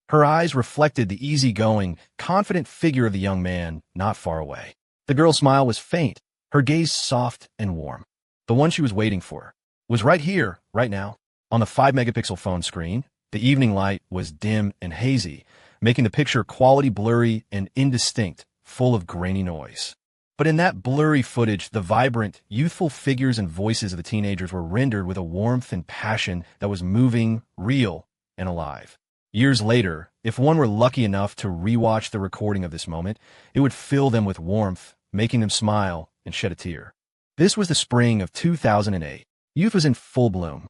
Her eyes reflected the easygoing, confident figure of the young man not far away. The girl's smile was faint, her gaze soft and warm. The one she was waiting for was right here, right now. On the 5-megapixel phone screen, the evening light was dim and hazy, making the picture quality blurry and indistinct, full of grainy noise. But in that blurry footage, the vibrant, youthful figures and voices of the teenagers were rendered with a warmth and passion that was moving, real, and alive. Years later, if one were lucky enough to rewatch the recording of this moment, it would fill them with warmth, making them smile and shed a tear. This was the spring of 2008. Youth was in full bloom.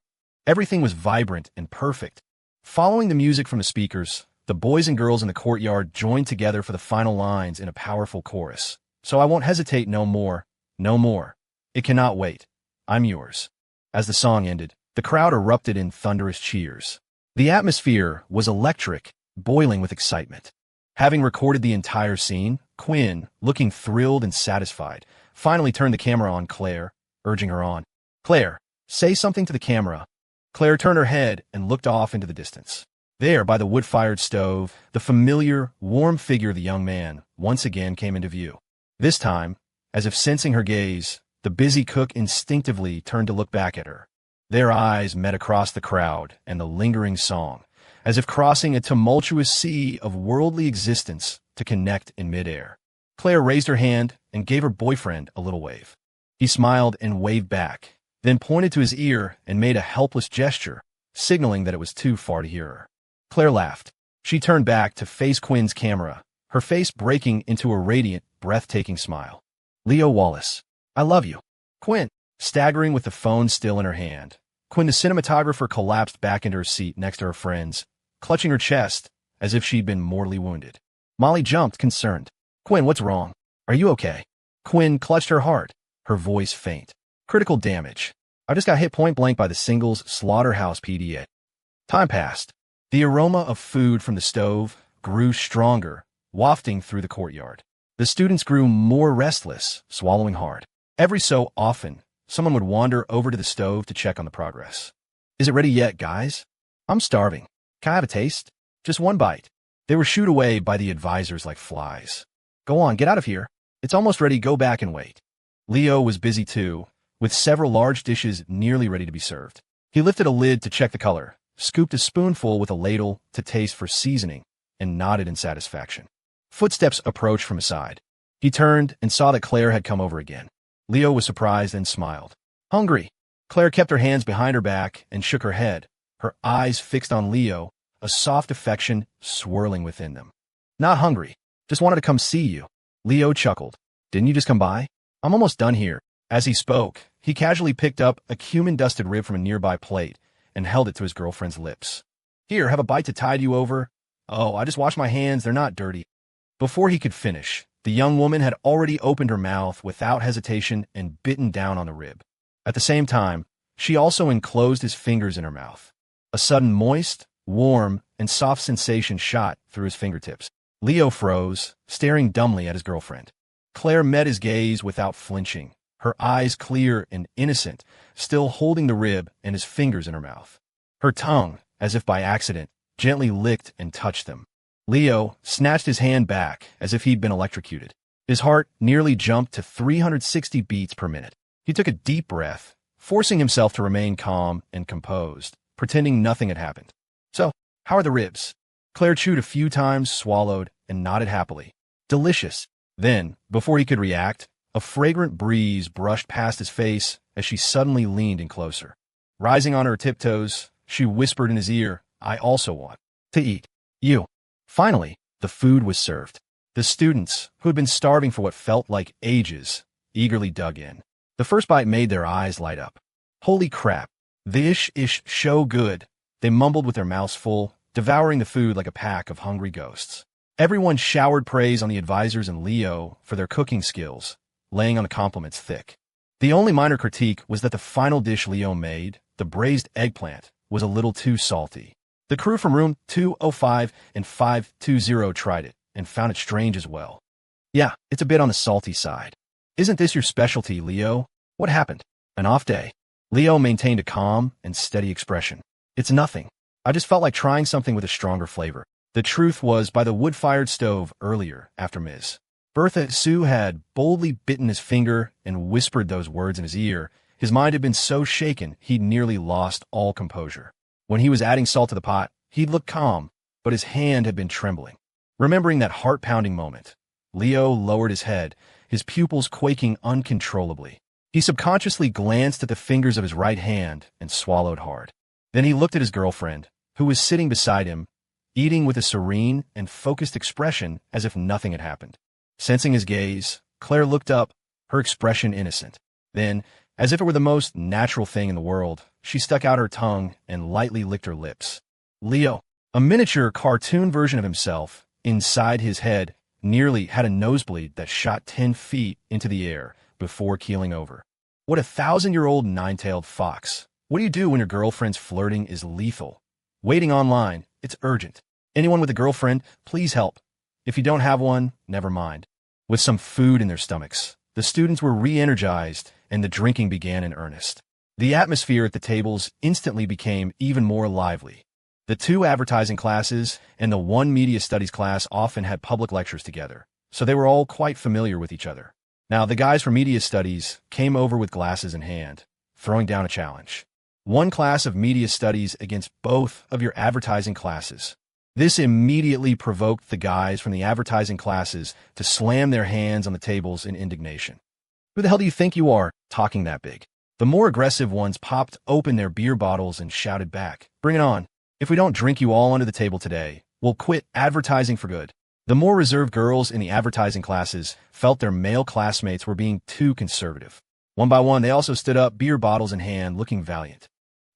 Everything was vibrant and perfect. Following the music from the speakers, the boys and girls in the courtyard joined together for the final lines in a powerful chorus. So I won't hesitate no more, no more. It cannot wait. I'm yours. As the song ended, the crowd erupted in thunderous cheers. The atmosphere was electric, boiling with excitement. Having recorded the entire scene, Quinn, looking thrilled and satisfied, finally turned the camera on Claire, urging her on. Claire, say something to the camera. Claire turned her head and looked off into the distance. There, by the wood-fired stove, the familiar, warm figure of the young man once again came into view. This time, as if sensing her gaze, the busy cook instinctively turned to look back at her. Their eyes met across the crowd and the lingering song, as if crossing a tumultuous sea of worldly existence to connect in midair. Claire raised her hand and gave her boyfriend a little wave. He smiled and waved back, then pointed to his ear and made a helpless gesture, signaling that it was too far to hear her. Claire laughed. She turned back to face Quinn's camera, her face breaking into a radiant, breathtaking smile. Leo Wallace, I love you. Quinn, staggering with the phone still in her hand. Quinn, the cinematographer, collapsed back into her seat next to her friends, clutching her chest as if she'd been mortally wounded. Molly jumped, concerned. Quinn, what's wrong? Are you okay? Quinn clutched her heart, her voice faint. Critical damage. I just got hit point blank by the Singles Slaughterhouse PD. Time passed. The aroma of food from the stove grew stronger, wafting through the courtyard. The students grew more restless, swallowing hard. Every so often, someone would wander over to the stove to check on the progress. Is it ready yet, guys? I'm starving. Can I have a taste? Just one bite. They were shooed away by the advisors like flies. Go on, get out of here. It's almost ready, go back and wait. Leo was busy too, with several large dishes nearly ready to be served. He lifted a lid to check the color, scooped a spoonful with a ladle to taste for seasoning, and nodded in satisfaction. Footsteps approached from his side. He turned and saw that Claire had come over again. Leo was surprised and smiled. Hungry. Claire kept her hands behind her back and shook her head, her eyes fixed on Leo, a soft affection swirling within them. Not hungry. Just wanted to come see you. Leo chuckled. Didn't you just come by? I'm almost done here. As he spoke, he casually picked up a cumin-dusted rib from a nearby plate and held it to his girlfriend's lips. Here, have a bite to tide you over. Oh, I just washed my hands, they're not dirty. Before he could finish, the young woman had already opened her mouth without hesitation and bitten down on the rib. At the same time, she also enclosed his fingers in her mouth. A sudden moist, warm, and soft sensation shot through his fingertips. Leo froze, staring dumbly at his girlfriend. Claire met his gaze without flinching, her eyes clear and innocent, still holding the rib and his fingers in her mouth. Her tongue, as if by accident, gently licked and touched them. Leo snatched his hand back as if he'd been electrocuted. His heart nearly jumped to 360 beats per minute. He took a deep breath, forcing himself to remain calm and composed, pretending nothing had happened. So, how are the ribs? Claire chewed a few times, swallowed, and nodded happily. Delicious. Then, before he could react, a fragrant breeze brushed past his face as she suddenly leaned in closer. Rising on her tiptoes, she whispered in his ear, I also want to eat. You. Finally, the food was served. The students, who had been starving for what felt like ages, eagerly dug in. The first bite made their eyes light up. Holy crap. This is so good. They mumbled with their mouths full, devouring the food like a pack of hungry ghosts. Everyone showered praise on the advisors and Leo for their cooking skills, laying on the compliments thick. The only minor critique was that the final dish Leo made, the braised eggplant, was a little too salty. The crew from room 205 and 520 tried it and found it strange as well. Yeah, it's a bit on the salty side. Isn't this your specialty, Leo? What happened? An off day? Leo maintained a calm and steady expression. It's nothing. I just felt like trying something with a stronger flavor. The truth was, by the wood-fired stove earlier, after Ms. Bertha Sue had boldly bitten his finger and whispered those words in his ear, his mind had been so shaken he'd nearly lost all composure. When he was adding salt to the pot, he'd looked calm, but his hand had been trembling. Remembering that heart-pounding moment, Leo lowered his head, his pupils quaking uncontrollably. He subconsciously glanced at the fingers of his right hand and swallowed hard. Then he looked at his girlfriend, who was sitting beside him, eating with a serene and focused expression as if nothing had happened. Sensing his gaze, Claire looked up, her expression innocent. Then, as if it were the most natural thing in the world, she stuck out her tongue and lightly licked her lips. Leo, A miniature cartoon version of himself, inside his head, nearly had a nosebleed that shot 10 feet into the air before keeling over. What a 1,000-year-old nine-tailed fox. What do you do when your girlfriend's flirting is lethal? Waiting online, it's urgent. Anyone with a girlfriend, please help. If you don't have one, never mind. With some food in their stomachs, the students were re-energized and the drinking began in earnest. The atmosphere at the tables instantly became even more lively. The 2 advertising classes and the 1 media studies class often had public lectures together, so they were all quite familiar with each other. Now, the guys from media studies came over with glasses in hand, throwing down a challenge. 1 class of media studies against both of your advertising classes. This immediately provoked the guys from the advertising classes to slam their hands on the tables in indignation. Who the hell do you think you are, talking that big? The more aggressive ones popped open their beer bottles and shouted back, "Bring it on. If we don't drink you all under the table today, we'll quit advertising for good." The more reserved girls in the advertising classes felt their male classmates were being too conservative. One by one, they also stood up, beer bottles in hand, looking valiant.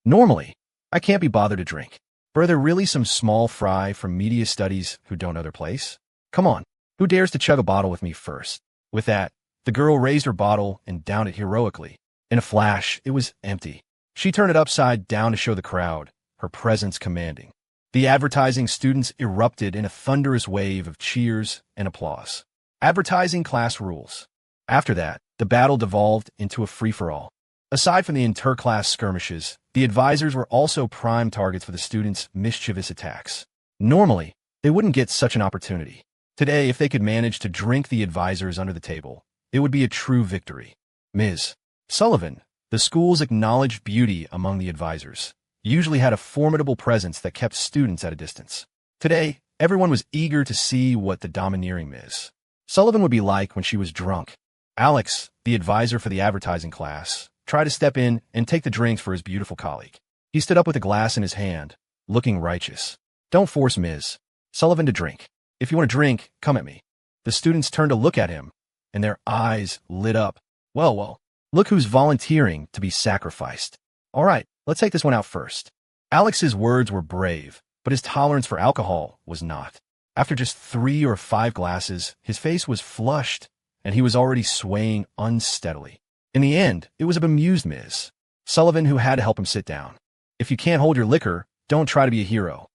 Normally, I can't be bothered to drink. But are there really some small fry from media studies who don't know their place? Come on, who dares to chug a bottle with me first? With that, the girl raised her bottle and downed it heroically. In a flash, it was empty. She turned it upside down to show the crowd, her presence commanding. The advertising students erupted in a thunderous wave of cheers and applause. Advertising class rules. After that, the battle devolved into a free-for-all. Aside from the inter-class skirmishes, the advisors were also prime targets for the students' mischievous attacks. Normally, they wouldn't get such an opportunity. Today, if they could manage to drink the advisors under the table, it would be a true victory. Ms. Sullivan, the school's acknowledged beauty among the advisors, usually had a formidable presence that kept students at a distance. Today, everyone was eager to see what the domineering Ms. Sullivan would be like when she was drunk. Alex, the advisor for the advertising class, tried to step in and take the drinks for his beautiful colleague. He stood up with a glass in his hand, looking righteous. "Don't force Ms. Sullivan to drink. If you want to drink, come at me." The students turned to look at him, and their eyes lit up. Well, look who's volunteering to be sacrificed. All right, let's take this one out first. Alex's words were brave, but his tolerance for alcohol was not. After just 3 or 5 glasses, his face was flushed, and he was already swaying unsteadily. In the end, it was a bemused Ms. Sullivan who had to help him sit down. "If you can't hold your liquor, don't try to be a hero."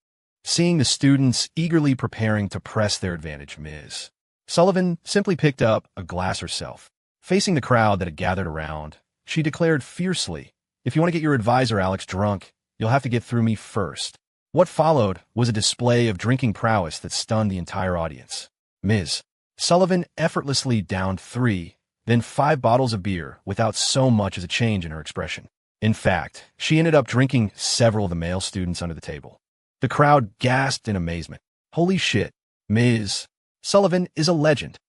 Seeing the students eagerly preparing to press their advantage, Ms. Sullivan simply picked up a glass herself. Facing the crowd that had gathered around, she declared fiercely, "If you want to get your advisor Alex drunk, you'll have to get through me first." What followed was a display of drinking prowess that stunned the entire audience. Ms. Sullivan effortlessly downed 3, then 5 bottles of beer without so much as a change in her expression. In fact, she ended up drinking several of the male students under the table. The crowd gasped in amazement. Holy shit, Ms. Sullivan is a legend.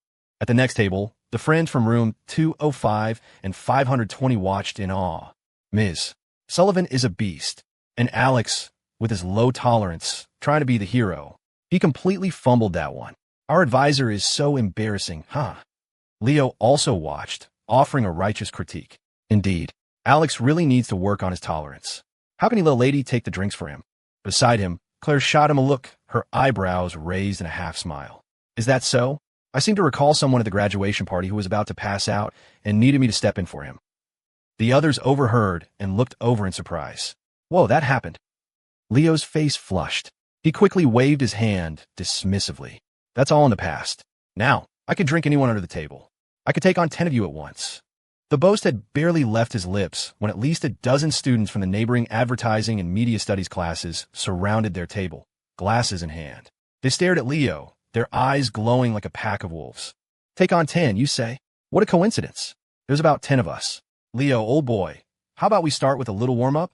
At the next table, the friends from room 205 and 520 watched in awe. Ms. Sullivan is a beast, and Alex, with his low tolerance, trying to be the hero, he completely fumbled that one. Our advisor is so embarrassing, huh? Leo also watched, offering a righteous critique. Indeed, Alex really needs to work on his tolerance. How can he let a lady take the drinks for him? Beside him, Claire shot him a look, her eyebrows raised in a half-smile. Is that so? I seem to recall someone at the graduation party who was about to pass out and needed me to step in for him. The others overheard and looked over in surprise. Whoa, that happened. Leo's face flushed. He quickly waved his hand dismissively. That's all in the past. Now, I could drink anyone under the table. I could take on 10 of you at once. The boast had barely left his lips when at least a dozen students from the neighboring advertising and media studies classes surrounded their table, glasses in hand. They stared at Leo, their eyes glowing like a pack of wolves. Take on 10, you say? What a coincidence. There's about 10 of us. Leo, old boy, how about we start with a little warm-up?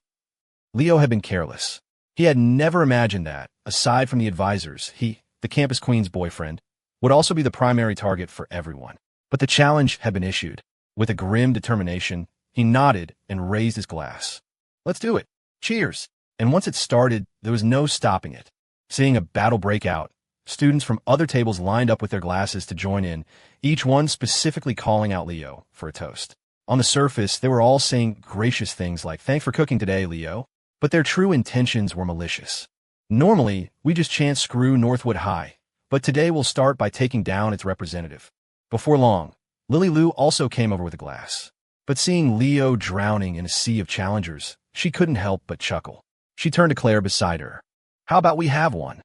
Leo had been careless. He had never imagined that, aside from the advisors, he, the campus queen's boyfriend, would also be the primary target for everyone. But the challenge had been issued. With a grim determination, he nodded and raised his glass. Let's do it. Cheers. And once it started, there was no stopping it. Seeing a battle break out, students from other tables lined up with their glasses to join in, each one specifically calling out Leo for a toast. On the surface, they were all saying gracious things like, "Thanks for cooking today, Leo." But their true intentions were malicious. Normally, we just chant screw Northwood High, but today we'll start by taking down its representative. Before long, Lily Lou also came over with a glass. But seeing Leo drowning in a sea of challengers, she couldn't help but chuckle. She turned to Claire beside her. How about we have one?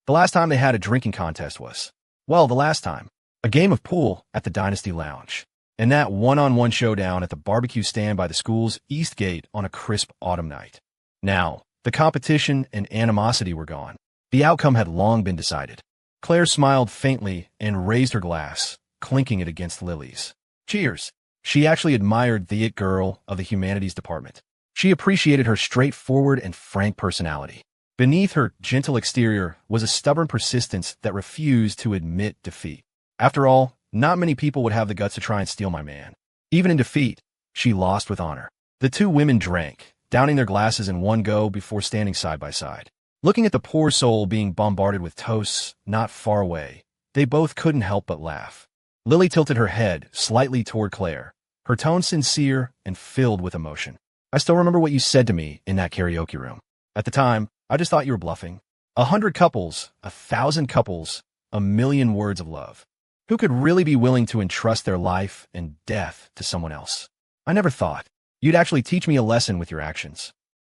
The last time they had a drinking contest was, well, the last time, a game of pool at the Dynasty Lounge. And that one-on-one showdown at the barbecue stand by the school's east gate on a crisp autumn night. Now, the competition and animosity were gone. The outcome had long been decided. Claire smiled faintly and raised her glass, clinking it against Lily's. Cheers! She actually admired the it girl of the humanities department. She appreciated her straightforward and frank personality. Beneath her gentle exterior was a stubborn persistence that refused to admit defeat. After all, not many people would have the guts to try and steal my man. Even in defeat, she lost with honor. The two women drank, downing their glasses in one go before standing side by side. Looking at the poor soul being bombarded with toasts not far away, they both couldn't help but laugh. Lily tilted her head slightly toward Claire, her tone sincere and filled with emotion. I still remember what you said to me in that karaoke room. At the time, I just thought you were bluffing. 100 couples, 1,000 couples, 1,000,000 words of love. Who could really be willing to entrust their life and death to someone else? I never thought you'd actually teach me a lesson with your actions.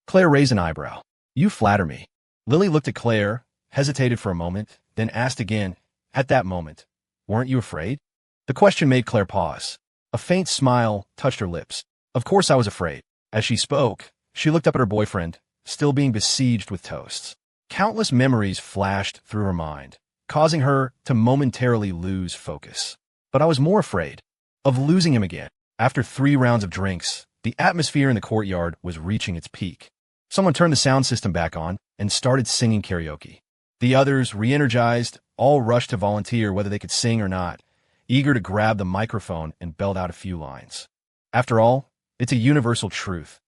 Claire raised an eyebrow. You flatter me. Lily looked at Claire, hesitated for a moment, then asked again, at that moment, weren't you afraid? The question made Claire pause. A faint smile touched her lips. Of course I was afraid. As she spoke, she looked up at her boyfriend, still being besieged with toasts. Countless memories flashed through her mind, causing her to momentarily lose focus. But I was more afraid of losing him again. After 3 rounds of drinks, the atmosphere in the courtyard was reaching its peak. Someone turned the sound system back on and started singing karaoke. The others, re-energized, all rushed to volunteer whether they could sing or not, eager to grab the microphone and belt out a few lines. After all, it's a universal truth.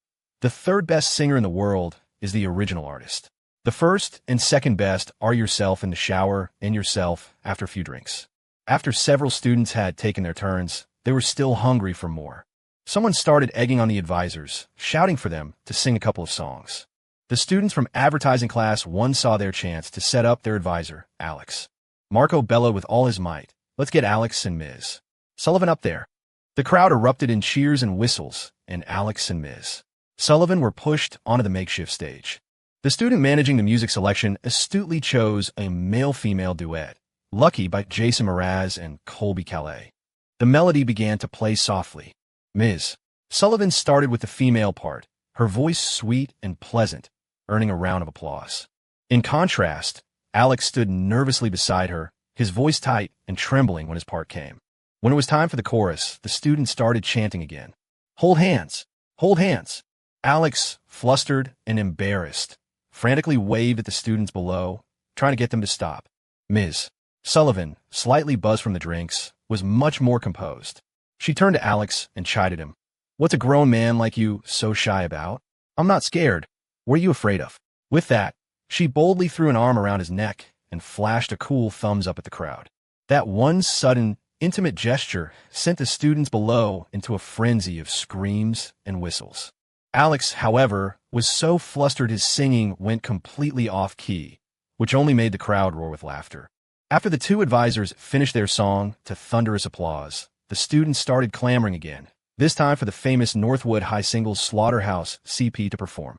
The third best singer in the world is the original artist. The first and second best are yourself in the shower and yourself after a few drinks. After several students had taken their turns, they were still hungry for more. Someone started egging on the advisors, shouting for them to sing a couple of songs. The students from advertising class 1 saw their chance to set up their advisor, Alex. Marco bellowed with all his might, let's get Alex and Ms. Sullivan up there. The crowd erupted in cheers and whistles, and Alex and Ms. Sullivan were pushed onto the makeshift stage. The student managing the music selection astutely chose a male-female duet, Lucky by Jason Mraz and Colby Calais. The melody began to play softly. Ms. Sullivan started with the female part, her voice sweet and pleasant, earning a round of applause. In contrast, Alex stood nervously beside her, his voice tight and trembling when his part came. When it was time for the chorus, the student started chanting again. Hold hands! Hold hands! Alex, flustered and embarrassed, frantically waved at the students below, trying to get them to stop. Ms. Sullivan, slightly buzzed from the drinks, was much more composed. She turned to Alex and chided him. What's a grown man like you so shy about? I'm not scared. What are you afraid of? With that, she boldly threw an arm around his neck and flashed a cool thumbs up at the crowd. That one sudden, intimate gesture sent the students below into a frenzy of screams and whistles. Alex, however, was so flustered his singing went completely off-key, which only made the crowd roar with laughter. After the 2 advisors finished their song to thunderous applause, the students started clamoring again, this time for the famous Northwood High Singles Slaughterhouse CP to perform.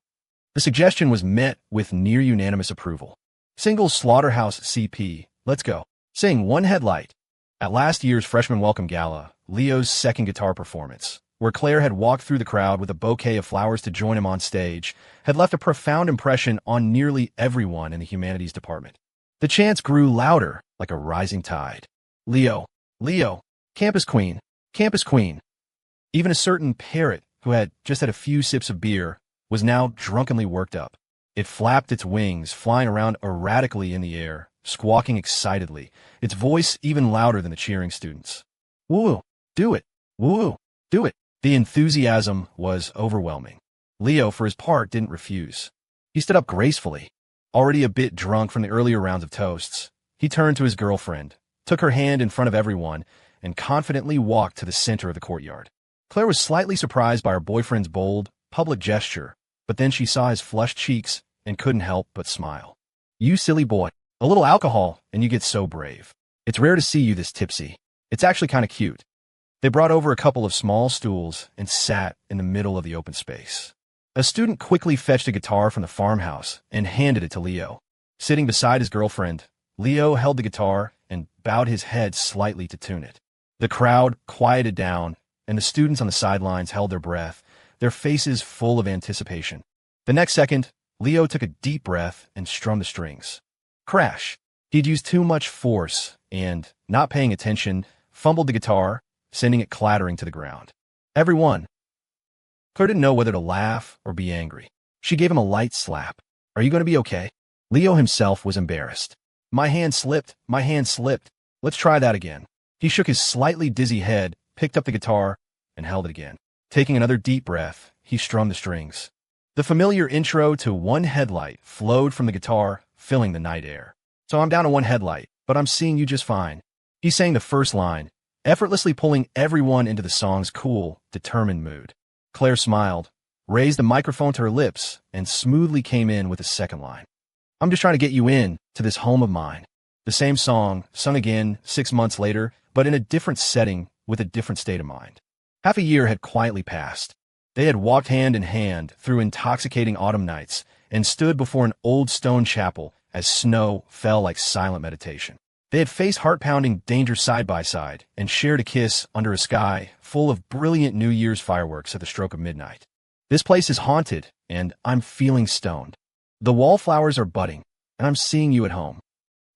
The suggestion was met with near-unanimous approval. Singles Slaughterhouse CP, let's go. Sing One Headlight. At last year's Freshman Welcome Gala, Leo's second guitar performance, where Claire had walked through the crowd with a bouquet of flowers to join him on stage, had left a profound impression on nearly everyone in the humanities department. The chants grew louder, like a rising tide. Leo, Leo, Campus Queen, Campus Queen. Even a certain parrot, who had just had a few sips of beer, was now drunkenly worked up. It flapped its wings, flying around erratically in the air, squawking excitedly, its voice even louder than the cheering students. Woo! Do it! Woo! Do it! The enthusiasm was overwhelming. Leo, for his part, didn't refuse. He stood up gracefully. Already a bit drunk from the earlier rounds of toasts, he turned to his girlfriend, took her hand in front of everyone, and confidently walked to the center of the courtyard. Claire was slightly surprised by her boyfriend's bold, public gesture, but then she saw his flushed cheeks and couldn't help but smile. You silly boy. A little alcohol, and you get so brave. It's rare to see you this tipsy. It's actually kind of cute. They brought over a couple of small stools and sat in the middle of the open space. A student quickly fetched a guitar from the farmhouse and handed it to Leo. Sitting beside his girlfriend, Leo held the guitar and bowed his head slightly to tune it. The crowd quieted down, and the students on the sidelines held their breath, their faces full of anticipation. The next second, Leo took a deep breath and strummed the strings. Crash! He'd used too much force and, not paying attention, fumbled the guitar, sending it clattering to the ground. Everyone. Claire didn't know whether to laugh or be angry. She gave him a light slap. Are you going to be okay? Leo himself was embarrassed. My hand slipped. Let's try that again. He shook his slightly dizzy head, picked up the guitar, and held it again. Taking another deep breath, he strummed the strings. The familiar intro to One Headlight flowed from the guitar, filling the night air. So I'm down to one headlight, but I'm seeing you just fine. He sang the first line, effortlessly pulling everyone into the song's cool, determined mood. Claire smiled, raised the microphone to her lips, and smoothly came in with the second line. I'm just trying to get you in to this home of mine. The same song, sung again 6 months later, but in a different setting with a different state of mind. Half a year had quietly passed. They had walked hand in hand through intoxicating autumn nights and stood before an old stone chapel as snow fell like silent meditation. They had faced heart-pounding danger side by side and shared a kiss under a sky full of brilliant New Year's fireworks at the stroke of midnight. This place is haunted, and I'm feeling stoned. The wallflowers are budding, and I'm seeing you at home.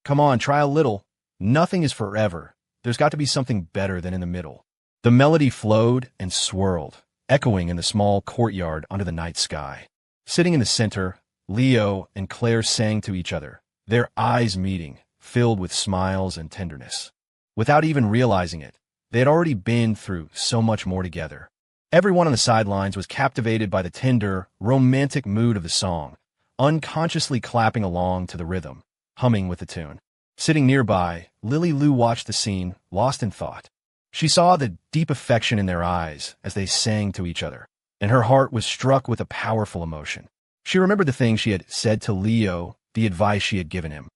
Come on, try a little. Nothing is forever. There's got to be something better than in the middle. The melody flowed and swirled, echoing in the small courtyard under the night sky. Sitting in the center, Leo and Claire sang to each other, their eyes meeting, filled with smiles and tenderness. Without even realizing it, they had already been through so much more together. Everyone on the sidelines was captivated by the tender, romantic mood of the song, unconsciously clapping along to the rhythm, humming with the tune. Sitting nearby, Lily Lou watched the scene, lost in thought. She saw the deep affection in their eyes as they sang to each other, and her heart was struck with a powerful emotion. She remembered the things she had said to Leo, the advice she had given him.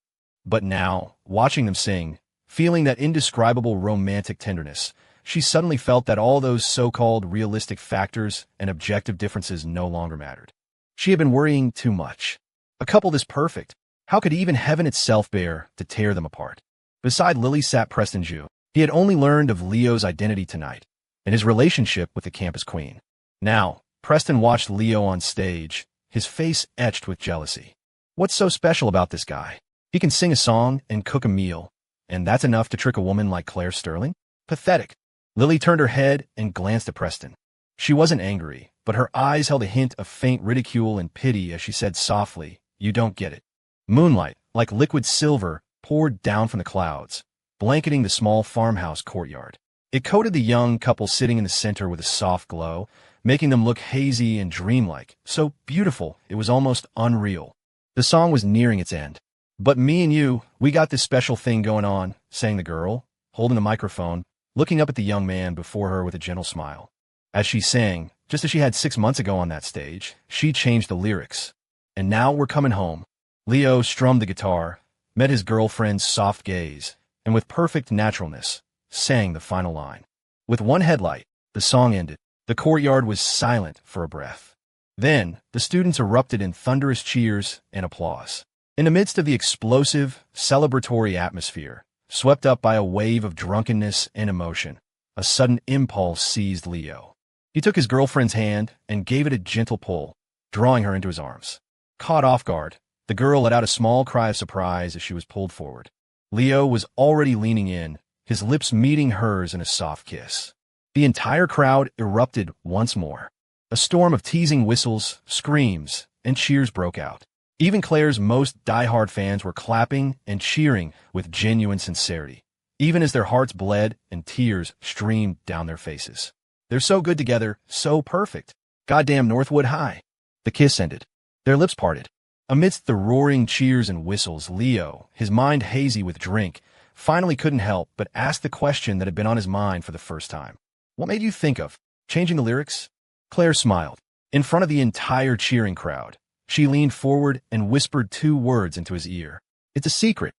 But now, watching them sing, feeling that indescribable romantic tenderness, she suddenly felt that all those so-called realistic factors and objective differences no longer mattered. She had been worrying too much. A couple this perfect, how could even heaven itself bear to tear them apart? Beside Lily sat Preston Jew. He had only learned of Leo's identity tonight, and his relationship with the campus queen. Now, Preston watched Leo on stage, his face etched with jealousy. What's so special about this guy? He can sing a song and cook a meal, and that's enough to trick a woman like Claire Sterling? Pathetic. Lily turned her head and glanced at Preston. She wasn't angry, but her eyes held a hint of faint ridicule and pity as she said softly, "You don't get it." Moonlight, like liquid silver, poured down from the clouds, blanketing the small farmhouse courtyard. It coated the young couple sitting in the center with a soft glow, making them look hazy and dreamlike, so beautiful it was almost unreal. The song was nearing its end. "But me and you, we got this special thing going on," sang the girl, holding the microphone, looking up at the young man before her with a gentle smile. As she sang, just as she had 6 months ago on that stage, she changed the lyrics. "And now we're coming home." Leo strummed the guitar, met his girlfriend's soft gaze, and with perfect naturalness, sang the final line. With one headlight, the song ended. The courtyard was silent for a breath. Then, the students erupted in thunderous cheers and applause. In the midst of the explosive, celebratory atmosphere, swept up by a wave of drunkenness and emotion, a sudden impulse seized Leo. He took his girlfriend's hand and gave it a gentle pull, drawing her into his arms. Caught off guard, the girl let out a small cry of surprise as she was pulled forward. Leo was already leaning in, his lips meeting hers in a soft kiss. The entire crowd erupted once more. A storm of teasing whistles, screams, and cheers broke out. Even Claire's most die-hard fans were clapping and cheering with genuine sincerity, even as their hearts bled and tears streamed down their faces. They're so good together, so perfect. Goddamn Northwood High. The kiss ended. Their lips parted. Amidst the roaring cheers and whistles, Leo, his mind hazy with drink, finally couldn't help but ask the question that had been on his mind for the first time. "What made you think of changing the lyrics?" Claire smiled. In front of the entire cheering crowd, She leaned forward and whispered 2 words into his ear. "It's a secret."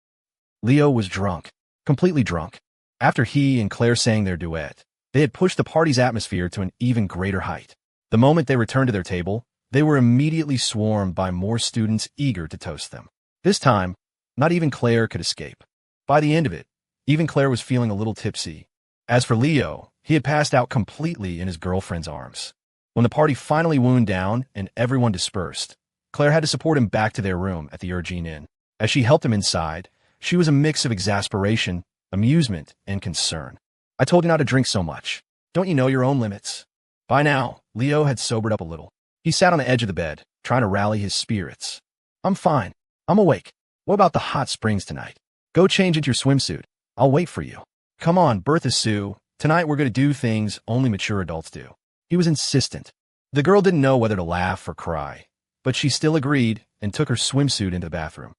Leo was drunk, completely drunk. After he and Claire sang their duet, they had pushed the party's atmosphere to an even greater height. The moment they returned to their table, they were immediately swarmed by more students eager to toast them. This time, not even Claire could escape. By the end of it, even Claire was feeling a little tipsy. As for Leo, he had passed out completely in his girlfriend's arms. When the party finally wound down and everyone dispersed, Claire had to support him back to their room at the Urgine Inn. As she helped him inside, she was a mix of exasperation, amusement, and concern. "I told you not to drink so much. Don't you know your own limits?" By now, Leo had sobered up a little. He sat on the edge of the bed, trying to rally his spirits. "I'm fine. I'm awake. What about the hot springs tonight? Go change into your swimsuit. I'll wait for you." "Come on, Bertha Sue. Tonight we're going to do things only mature adults do." He was insistent. The girl didn't know whether to laugh or cry, but she still agreed and took her swimsuit into the bathroom.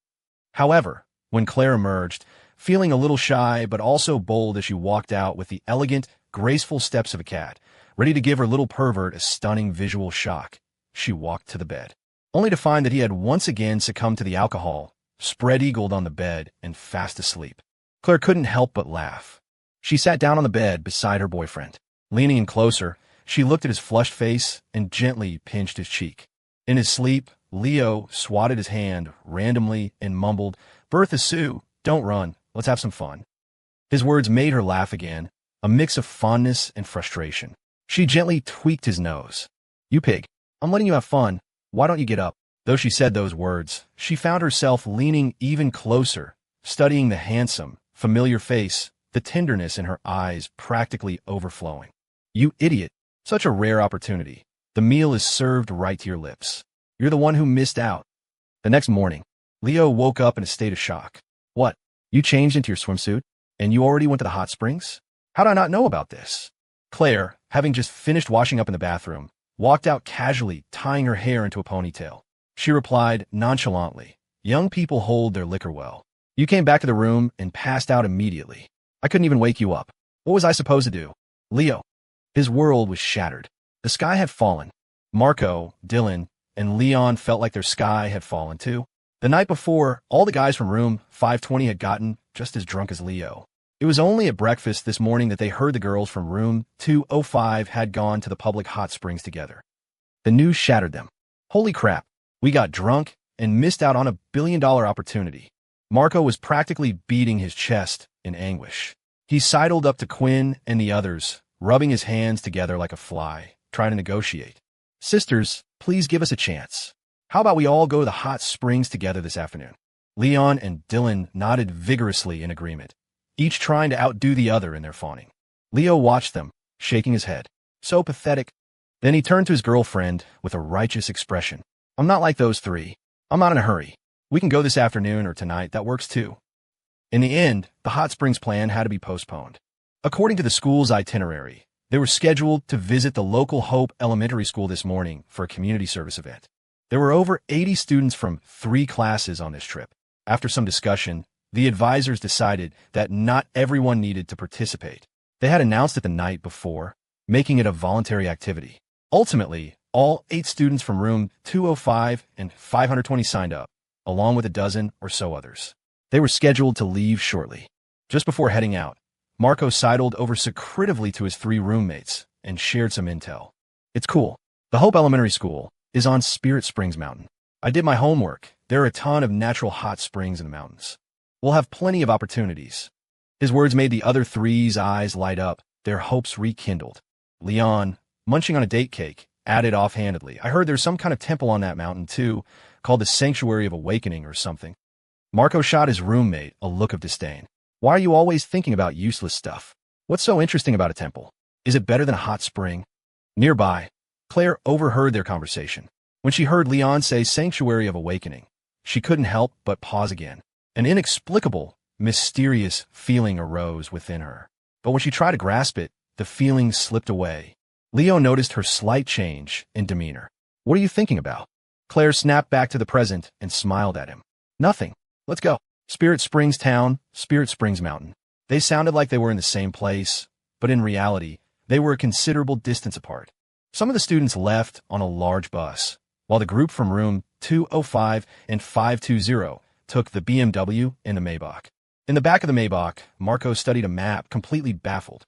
However, when Claire emerged, feeling a little shy but also bold as she walked out with the elegant, graceful steps of a cat, ready to give her little pervert a stunning visual shock, she walked to the bed, only to find that he had once again succumbed to the alcohol, spread-eagled on the bed and fast asleep. Claire couldn't help but laugh. She sat down on the bed beside her boyfriend. Leaning in closer, she looked at his flushed face and gently pinched his cheek. In his sleep, Leo swatted his hand randomly and mumbled, "Bertha Sue, don't run. Let's have some fun." His words made her laugh again, a mix of fondness and frustration. She gently tweaked his nose. "You pig. I'm letting you have fun. Why don't you get up?" Though she said those words, she found herself leaning even closer, studying the handsome, familiar face, the tenderness in her eyes practically overflowing. "You idiot. Such a rare opportunity. The meal is served right to your lips. You're the one who missed out." The next morning, Leo woke up in a state of shock. "What? You changed into your swimsuit? And you already went to the hot springs? How did I not know about this?" Claire, having just finished washing up in the bathroom, walked out casually, tying her hair into a ponytail. She replied nonchalantly, "Young people hold their liquor well. You came back to the room and passed out immediately. I couldn't even wake you up. What was I supposed to do?" Leo. His world was shattered. The sky had fallen. Marco, Dylan, and Leon felt like their sky had fallen too. The night before, all the guys from room 520 had gotten just as drunk as Leo. It was only at breakfast this morning that they heard the girls from room 205 had gone to the public hot springs together. The news shattered them. "Holy crap, we got drunk and missed out on a billion-dollar opportunity." Marco was practically beating his chest in anguish. He sidled up to Quinn and the others, rubbing his hands together like a fly, trying to negotiate. "Sisters, please give us a chance. How about we all go to the hot springs together this afternoon?" Leon and Dylan nodded vigorously in agreement, each trying to outdo the other in their fawning. Leo watched them, shaking his head. So pathetic. Then he turned to his girlfriend with a righteous expression. "I'm not like those three. I'm not in a hurry. We can go this afternoon or tonight. That works too." In the end, the hot springs plan had to be postponed. According to the school's itinerary, they were scheduled to visit the local Hope Elementary School this morning for a community service event. There were over 80 students from 3 classes on this trip. After some discussion, the advisors decided that not everyone needed to participate. They had announced it the night before, making it a voluntary activity. Ultimately, all 8 students from room 205 and 520 signed up, along with a dozen or so others. They were scheduled to leave shortly. Just before heading out, Marco sidled over secretively to his 3 roommates and shared some intel. "It's cool. The Hope Elementary School is on Spirit Springs Mountain. I did my homework. There are a ton of natural hot springs in the mountains. We'll have plenty of opportunities." His words made the other 3's eyes light up, their hopes rekindled. Leon, munching on a date cake, added offhandedly, "I heard there's some kind of temple on that mountain, too, called the Sanctuary of Awakening or something." Marco shot his roommate a look of disdain. "Why are you always thinking about useless stuff? What's so interesting about a temple? Is it better than a hot spring?" Nearby, Claire overheard their conversation. When she heard Leon say Sanctuary of Awakening, she couldn't help but pause again. An inexplicable, mysterious feeling arose within her. But when she tried to grasp it, the feeling slipped away. Leo noticed her slight change in demeanor. "What are you thinking about?" Claire snapped back to the present and smiled at him. "Nothing. Let's go." Spirit Springs Town, Spirit Springs Mountain. They sounded like they were in the same place, but in reality, they were a considerable distance apart. Some of the students left on a large bus, while the group from room 205 and 520 took the BMW and the Maybach. In the back of the Maybach, Marco studied a map, completely baffled.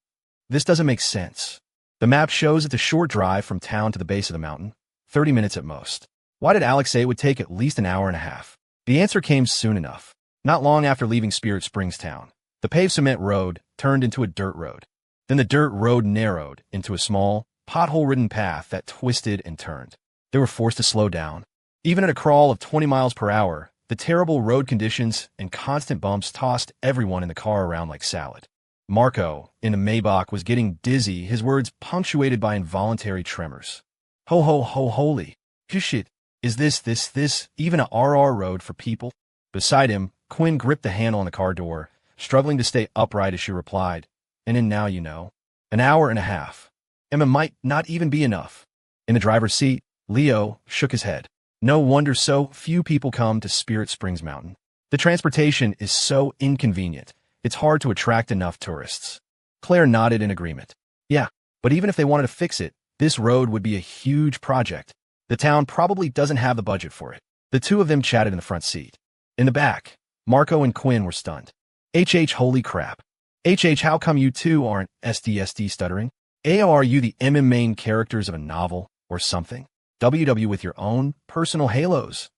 This doesn't make sense. The map shows it's a short drive from town to the base of the mountain, 30 minutes at most. Why did Alex say it would take at least an hour and a half? The answer came soon enough. Not long after leaving Spirit Springs town, the paved cement road turned into a dirt road. Then the dirt road narrowed into a small, pothole-ridden path that twisted and turned. They were forced to slow down. Even at a crawl of 20 miles per hour, the terrible road conditions and constant bumps tossed everyone in the car around like salad. Marco, in the Maybach, was getting dizzy, his words punctuated by involuntary tremors. Ho ho ho holy shit, is this even a RR road for people? Beside him, Quinn gripped the handle on the car door, struggling to stay upright as she replied, and in now you know. An hour and a half. Emma might not even be enough. In the driver's seat, Leo shook his head. No wonder so few people come to Spirit Springs Mountain. The transportation is so inconvenient, it's hard to attract enough tourists. Claire nodded in agreement. Yeah, but even if they wanted to fix it, this road would be a huge project. The town probably doesn't have the budget for it. The two of them chatted in the front seat. In the back, Marco and Quinn were stunned. Holy crap. How come you two aren't SD stuttering? Are you the main characters of a novel or something? WW with your own personal halos.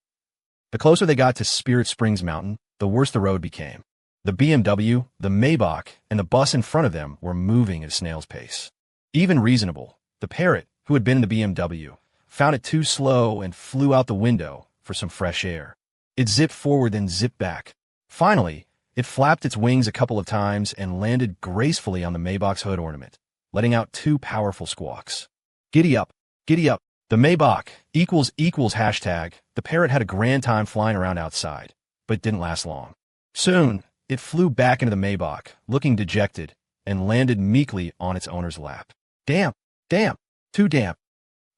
The closer they got to Spirit Springs Mountain, the worse the road became. The BMW, the Maybach, and the bus in front of them were moving at a snail's pace. Even reasonable, the parrot, who had been in the BMW, found it too slow and flew out the window for some fresh air. It zipped forward, then zipped back. Finally, it flapped its wings a couple of times and landed gracefully on the Maybach's hood ornament, letting out two powerful squawks. Giddy up, giddy up. The Maybach #. The parrot had a grand time flying around outside, but didn't last long. Soon, it flew back into the Maybach, looking dejected, and landed meekly on its owner's lap. Damn, too damn.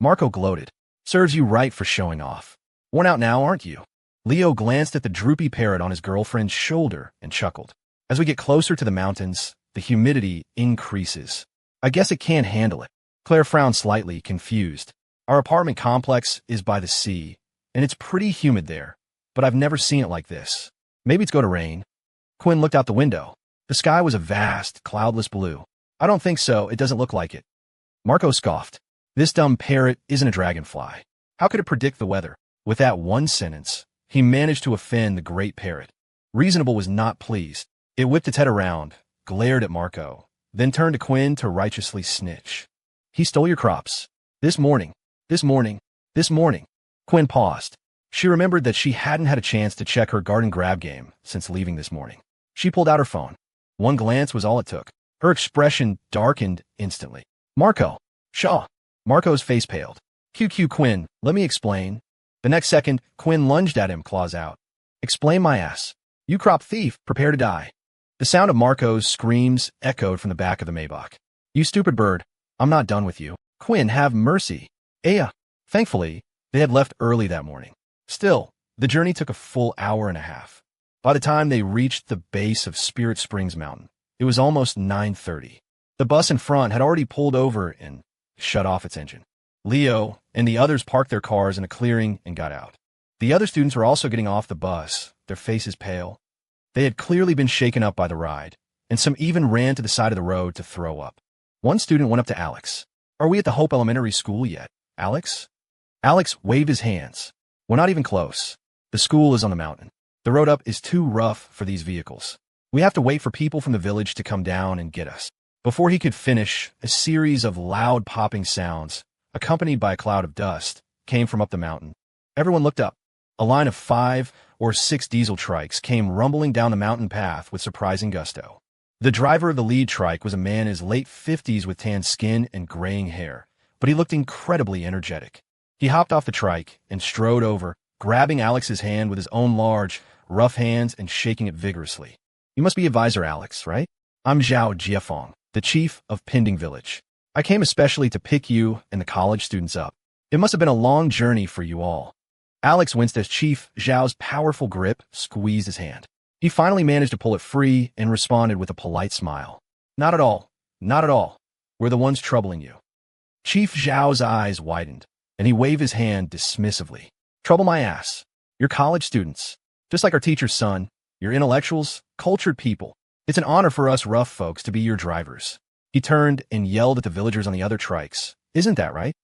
Marco gloated. Serves you right for showing off. Worn out now, aren't you? Leo glanced at the droopy parrot on his girlfriend's shoulder and chuckled. As we get closer to the mountains, the humidity increases. I guess it can't handle it. Claire frowned slightly, confused. Our apartment complex is by the sea, and it's pretty humid there, but I've never seen it like this. Maybe it's going to rain. Quinn looked out the window. The sky was a vast, cloudless blue. I don't think so, it doesn't look like it. Marco scoffed. This dumb parrot isn't a dragonfly. How could it predict the weather? With that one sentence, he managed to offend the great parrot. Reasonable was not pleased. It whipped its head around, glared at Marco, then turned to Quinn to righteously snitch. He stole your crops. This morning. Quinn paused. She remembered that she hadn't had a chance to check her garden grab game since leaving this morning. She pulled out her phone. One glance was all it took. Her expression darkened instantly. Marco. Shaw. Marco's face paled. QQ Quinn, let me explain. The next second, Quinn lunged at him, claws out. Explain my ass. You crop thief, prepare to die. The sound of Marco's screams echoed from the back of the Maybach. You stupid bird. I'm not done with you. Quinn, have mercy. Thankfully, they had left early that morning. Still, the journey took a full hour and a half. By the time they reached the base of Spirit Springs Mountain, it was almost 9:30. The bus in front had already pulled over and shut off its engine. Leo and the others parked their cars in a clearing and got out. The other students were also getting off the bus, their faces pale. They had clearly been shaken up by the ride, and some even ran to the side of the road to throw up. One student went up to Alex. Are we at the Hope Elementary School yet, Alex? Alex waved his hands. We're not even close. The school is on the mountain. The road up is too rough for these vehicles. We have to wait for people from the village to come down and get us. Before he could finish, a series of loud popping sounds, accompanied by a cloud of dust, came from up the mountain. Everyone looked up. A line of 5 or 6 diesel trikes came rumbling down the mountain path with surprising gusto. The driver of the lead trike was a man in his late 50s with tan skin and graying hair, but he looked incredibly energetic. He hopped off the trike and strode over, grabbing Alex's hand with his own large, rough hands and shaking it vigorously. You must be advisor Alex, right? I'm Zhao Jiafeng, the chief of Pending Village. I came especially to pick you and the college students up. It must have been a long journey for you all. Alex winced as Chief Zhao's powerful grip squeezed his hand. He finally managed to pull it free and responded with a polite smile. Not at all. Not at all. We're the ones troubling you. Chief Zhao's eyes widened, and he waved his hand dismissively. Trouble my ass. You're college students. Just like our teacher's son, you're intellectuals, cultured people. It's an honor for us rough folks to be your drivers. He turned and yelled at the villagers on the other trikes. Isn't that right?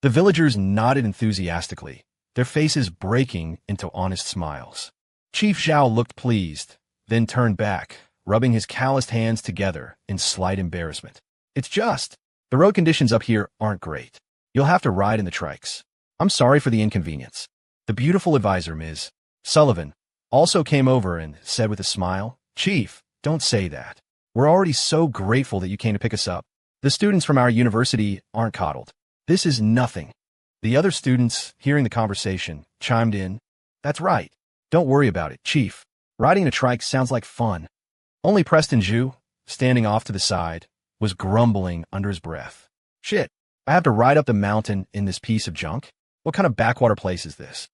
The villagers nodded enthusiastically, their faces breaking into honest smiles. Chief Zhao looked pleased, then turned back, rubbing his calloused hands together in slight embarrassment. It's just, the road conditions up here aren't great. You'll have to ride in the trikes. I'm sorry for the inconvenience. The beautiful advisor, Ms. Sullivan, also came over and said with a smile, Chief, don't say that. We're already so grateful that you came to pick us up. The students from our university aren't coddled. This is nothing. The other students, hearing the conversation, chimed in. That's right. Don't worry about it, Chief. Riding a trike sounds like fun. Only Preston Zhu, standing off to the side, was grumbling under his breath. Shit, I have to ride up the mountain in this piece of junk? What kind of backwater place is this?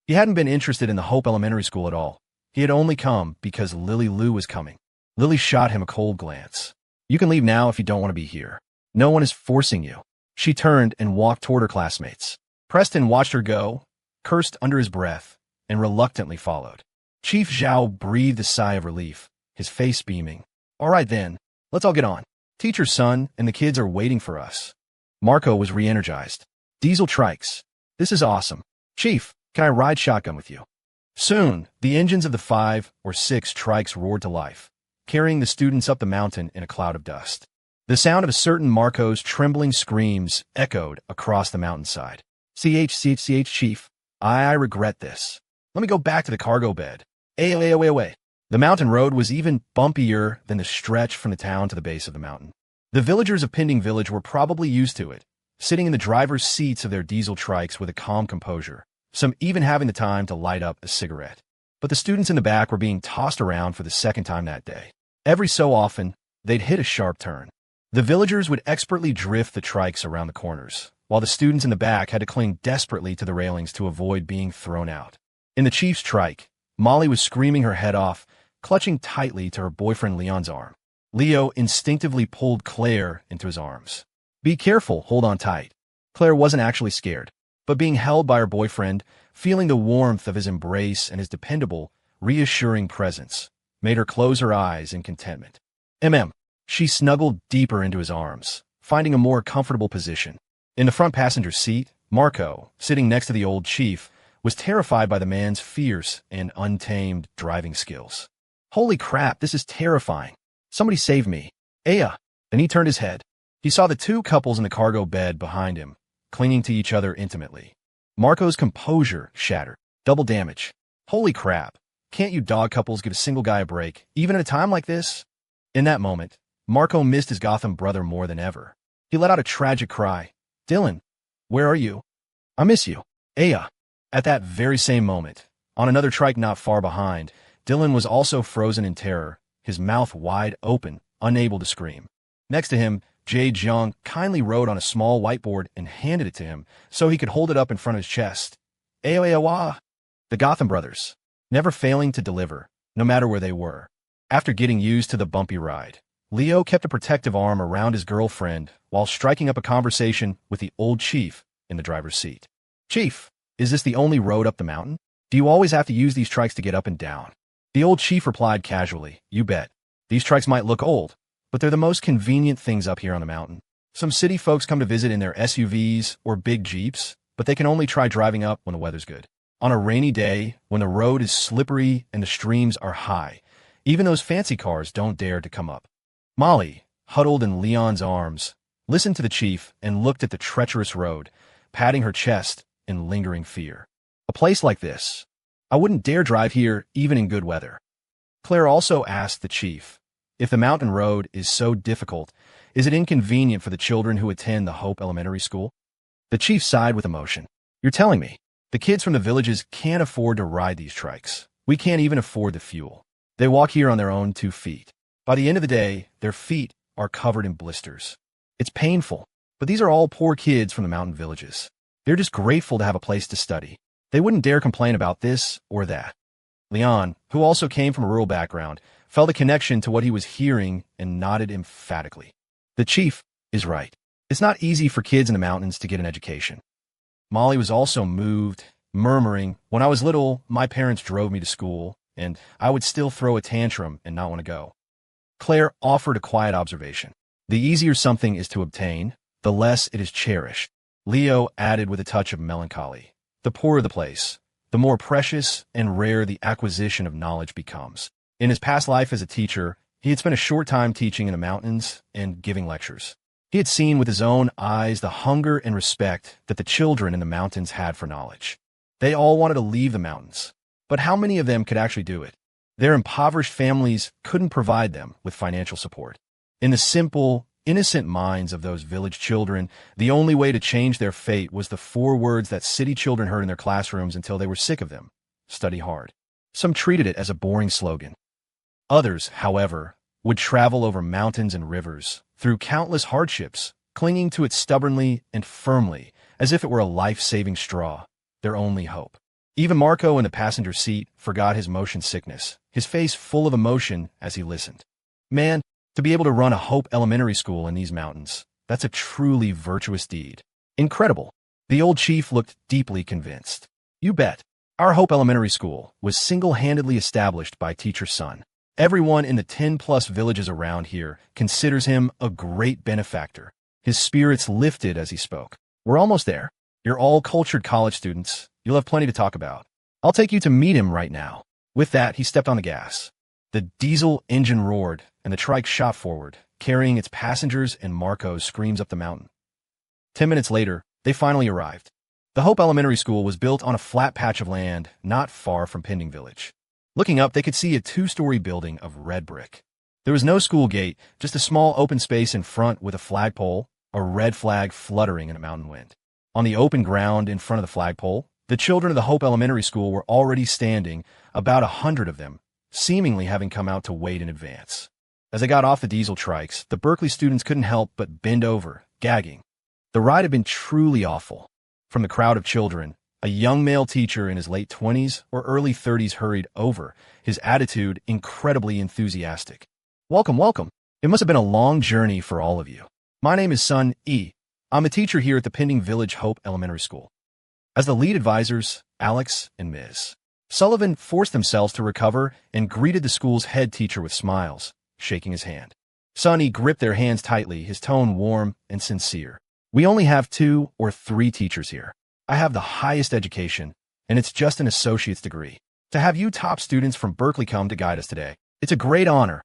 He hadn't been interested in the Hope Elementary School at all. He had only come because Lily Lu was coming. Lily shot him a cold glance. You can leave now if you don't want to be here. No one is forcing you. She turned and walked toward her classmates. Preston watched her go, cursed under his breath, and reluctantly followed. Chief Zhao breathed a sigh of relief, his face beaming. All right then, let's all get on. Teacher's son and the kids are waiting for us. Marco was re-energized. Diesel trikes. This is awesome. Chief, can I ride shotgun with you? Soon, the engines of the 5 or 6 trikes roared to life, carrying the students up the mountain in a cloud of dust. The sound of a certain Marco's trembling screams echoed across the mountainside. CH, Chief, I regret this. Let me go back to the cargo bed. Away. The mountain road was even bumpier than the stretch from the town to the base of the mountain. The villagers of Pending Village were probably used to it, sitting in the driver's seats of their diesel trikes with a calm composure, some even having the time to light up a cigarette. But the students in the back were being tossed around for the second time that day. Every so often, they'd hit a sharp turn. The villagers would expertly drift the trikes around the corners, while the students in the back had to cling desperately to the railings to avoid being thrown out. In the chief's trike, Molly was screaming her head off, clutching tightly to her boyfriend Leon's arm. Leo instinctively pulled Claire into his arms. Be careful, hold on tight. Claire wasn't actually scared, but being held by her boyfriend, feeling the warmth of his embrace and his dependable, reassuring presence, made her close her eyes in contentment. She snuggled deeper into his arms, finding a more comfortable position. In the front passenger seat, Marco, sitting next to the old chief, was terrified by the man's fierce and untamed driving skills. Holy crap, this is terrifying. Somebody save me. Aya. Then he turned his head. He saw the 2 couples in the cargo bed behind him, clinging to each other intimately. Marco's composure shattered. Double damage. Holy crap. Can't you dog couples give a single guy a break, even at a time like this? In that moment, Marco missed his Gotham brother more than ever. He let out a tragic cry. Dylan, where are you? I miss you. Aya. At that very same moment, on another trike not far behind, Dylan was also frozen in terror, his mouth wide open, unable to scream. Next to him, Jade Jiang kindly wrote on a small whiteboard and handed it to him so he could hold it up in front of his chest. Aoeawa. The Gotham brothers, never failing to deliver, no matter where they were. After getting used to the bumpy ride, Leo kept a protective arm around his girlfriend while striking up a conversation with the old chief in the driver's seat. Chief, is this the only road up the mountain? Do you always have to use these trikes to get up and down? The old chief replied casually, You bet. These trikes might look old, but they're the most convenient things up here on the mountain. Some city folks come to visit in their SUVs or big Jeeps, but they can only try driving up when the weather's good. On a rainy day, when the road is slippery and the streams are high, even those fancy cars don't dare to come up. Molly, huddled in Leon's arms, listened to the chief and looked at the treacherous road, patting her chest in lingering fear. A place like this, I wouldn't dare drive here even in good weather. Claire also asked the chief, if the mountain road is so difficult, is it inconvenient for the children who attend the Hope Elementary School? The chief sighed with emotion. You're telling me, the kids from the villages can't afford to ride these trikes. We can't even afford the fuel. They walk here on their own 2 feet. By the end of the day, their feet are covered in blisters. It's painful, but these are all poor kids from the mountain villages. They're just grateful to have a place to study. They wouldn't dare complain about this or that. Leon, who also came from a rural background, felt a connection to what he was hearing and nodded emphatically. The chief is right. It's not easy for kids in the mountains to get an education. Molly was also moved murmuring, "When I was little, my parents drove me to school, and I would still throw a tantrum and not want to go." Claire offered a quiet observation. "The easier something is to obtain, the less it is cherished." Leo added with a touch of melancholy, "The poorer the place, the more precious and rare the acquisition of knowledge becomes." In his past life as a teacher, he had spent a short time teaching in the mountains and giving lectures. He had seen with his own eyes the hunger and respect that the children in the mountains had for knowledge. They all wanted to leave the mountains, but how many of them could actually do it? Their impoverished families couldn't provide them with financial support. In the simple, innocent minds of those village children, the only way to change their fate was the 4 words that city children heard in their classrooms until they were sick of them: study hard. Some treated it as a boring slogan. Others, however, would travel over mountains and rivers, through countless hardships, clinging to it stubbornly and firmly, as if it were a life-saving straw, their only hope. Even Marco in the passenger seat forgot his motion sickness, his face full of emotion as he listened. Man, to be able to run a Hope Elementary School in these mountains, that's a truly virtuous deed. Incredible. The old chief looked deeply convinced. "You bet. Our Hope Elementary School was single-handedly established by Teacher's son. Everyone in the 10-plus villages around here considers him a great benefactor." His spirits lifted as he spoke. "We're almost there. You're all cultured college students. You'll have plenty to talk about. I'll take you to meet him right now." With that, he stepped on the gas. The diesel engine roared, and the trike shot forward, carrying its passengers and Marco's screams up the mountain. 10 minutes later, they finally arrived. The Hope Elementary School was built on a flat patch of land not far from Pending Village. Looking up, they could see a 2-story building of red brick. There was no school gate, just a small open space in front with a flagpole, a red flag fluttering in a mountain wind. On the open ground in front of the flagpole, the children of the Hope Elementary School were already standing, about 100 of them, seemingly having come out to wait in advance. As they got off the diesel trikes, the Berkeley students couldn't help but bend over, gagging. The ride had been truly awful. From the crowd of children, a young male teacher in his late 20s or early 30s hurried over, his attitude incredibly enthusiastic. "Welcome, welcome. It must have been a long journey for all of you. My name is Sun E. I'm a teacher here at the Pending Village Hope Elementary School." As the lead advisors, Alex and Ms. Sullivan forced themselves to recover and greeted the school's head teacher with smiles, shaking his hand. Sun E gripped their hands tightly, his tone warm and sincere. "We only have 2 or 3 teachers here. I have the highest education, and it's just an associate's degree. To have you top students from Berkeley come to guide us today, it's a great honor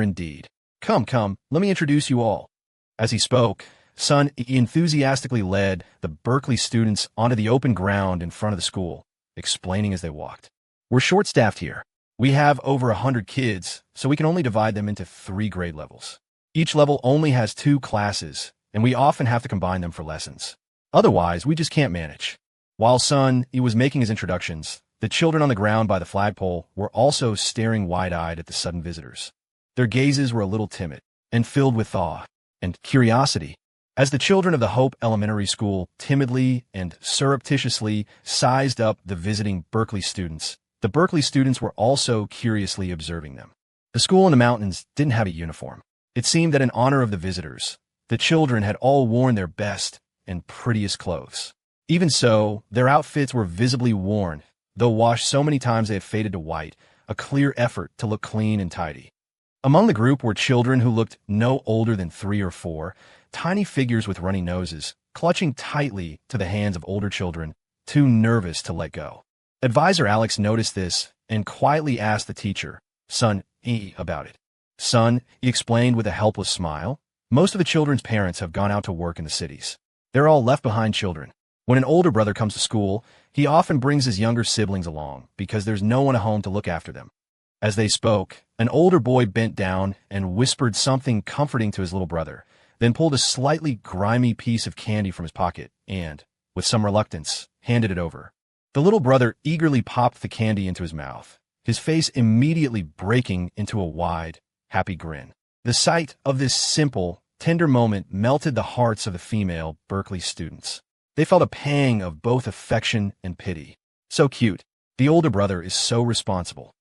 indeed. Come, let me introduce you all." As he spoke, Sun enthusiastically led the Berkeley students onto the open ground in front of the school, explaining as they walked. "We're short-staffed here. We have over 100 kids, so we can only divide them into 3 grade levels. Each level only has 2 classes, and we often have to combine them for lessons. Otherwise, we just can't manage." While Sun was making his introductions, the children on the ground by the flagpole were also staring wide-eyed at the sudden visitors. Their gazes were a little timid and filled with awe and curiosity. As the children of the Hope Elementary School timidly and surreptitiously sized up the visiting Berkeley students, the Berkeley students were also curiously observing them. The school in the mountains didn't have a uniform. It seemed that in honor of the visitors, the children had all worn their best and prettiest clothes. Even so, their outfits were visibly worn, though washed so many times they had faded to white, a clear effort to look clean and tidy. Among the group were children who looked no older than 3 or 4, tiny figures with runny noses, clutching tightly to the hands of older children, too nervous to let go. Advisor Alex noticed this and quietly asked the teacher, Sun E, about it. "Son," he explained with a helpless smile, "most of the children's parents have gone out to work in the cities. They're all left-behind children. When an older brother comes to school, he often brings his younger siblings along because there's no one at home to look after them." As they spoke, an older boy bent down and whispered something comforting to his little brother, then pulled a slightly grimy piece of candy from his pocket and, with some reluctance, handed it over. The little brother eagerly popped the candy into his mouth, his face immediately breaking into a wide, happy grin. The sight of this simple, tender moment melted the hearts of the female Berkeley students. They felt a pang of both affection and pity. So cute. The older brother is so responsible.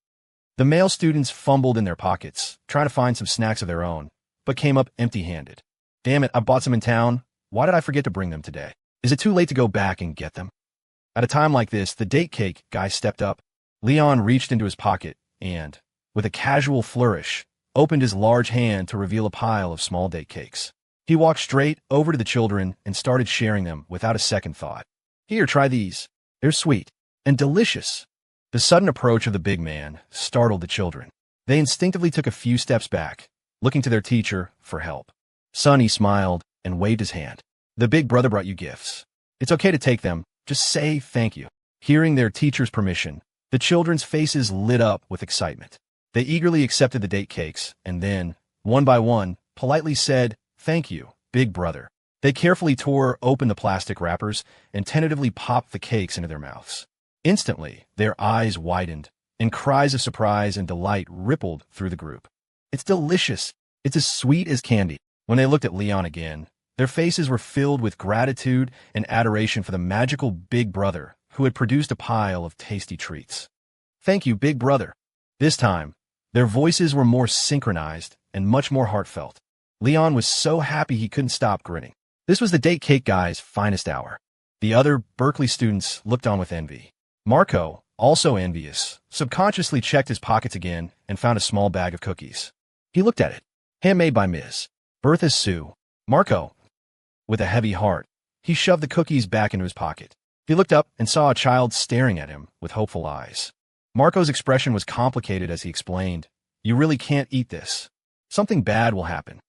The male students fumbled in their pockets, trying to find some snacks of their own, but came up empty-handed. "Damn it, I bought some in town. Why did I forget to bring them today? Is it too late to go back and get them?" At a time like this, the date cake guy stepped up. Leon reached into his pocket and, with a casual flourish, opened his large hand to reveal a pile of small date cakes. He walked straight over to the children and started sharing them without a second thought. Here, try these. They're sweet and delicious. The sudden approach of the big man startled the children. They instinctively took a few steps back, looking to their teacher for help. Sonny smiled and waved his hand. The big brother brought you gifts. It's okay to take them. Just say thank you. Hearing their teacher's permission, the children's faces lit up with excitement. They eagerly accepted the date cakes and then, one by one, politely said, "Thank you, big brother." They carefully tore open the plastic wrappers and tentatively popped the cakes into their mouths. Instantly, their eyes widened, and cries of surprise and delight rippled through the group. It's delicious. It's as sweet as candy. When they looked at Leon again, their faces were filled with gratitude and adoration for the magical big brother who had produced a pile of tasty treats. Thank you, big brother. This time, their voices were more synchronized and much more heartfelt. Leon was so happy he couldn't stop grinning. This was the date cake guy's finest hour. The other Berkeley students looked on with envy. Marco, also envious, subconsciously checked his pockets again and found a small bag of cookies. He looked at it. Handmade by Ms. Bertha Sue. Marco, with a heavy heart, he shoved the cookies back into his pocket. He looked up and saw a child staring at him with hopeful eyes. Marco's expression was complicated as he explained, "You really can't eat this. Something bad will happen."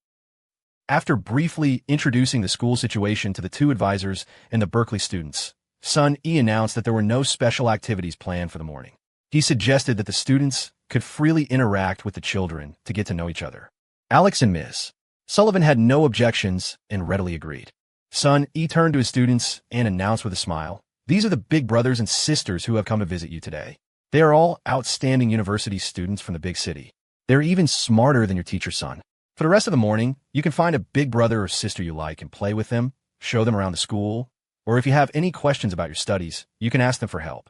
After briefly introducing the school situation to the two advisors and the Berkeley students, Son E announced that there were no special activities planned for the morning. He suggested that the students could freely interact with the children to get to know each other. Alex and Ms. Sullivan had no objections and readily agreed. Son E turned to his students and announced with a smile, "These are the big brothers and sisters who have come to visit you today. They are all outstanding university students from the big city. They're even smarter than your teacher, Son. For the rest of the morning, you can find a big brother or sister you like and play with them, show them around the school, or if you have any questions about your studies, you can ask them for help."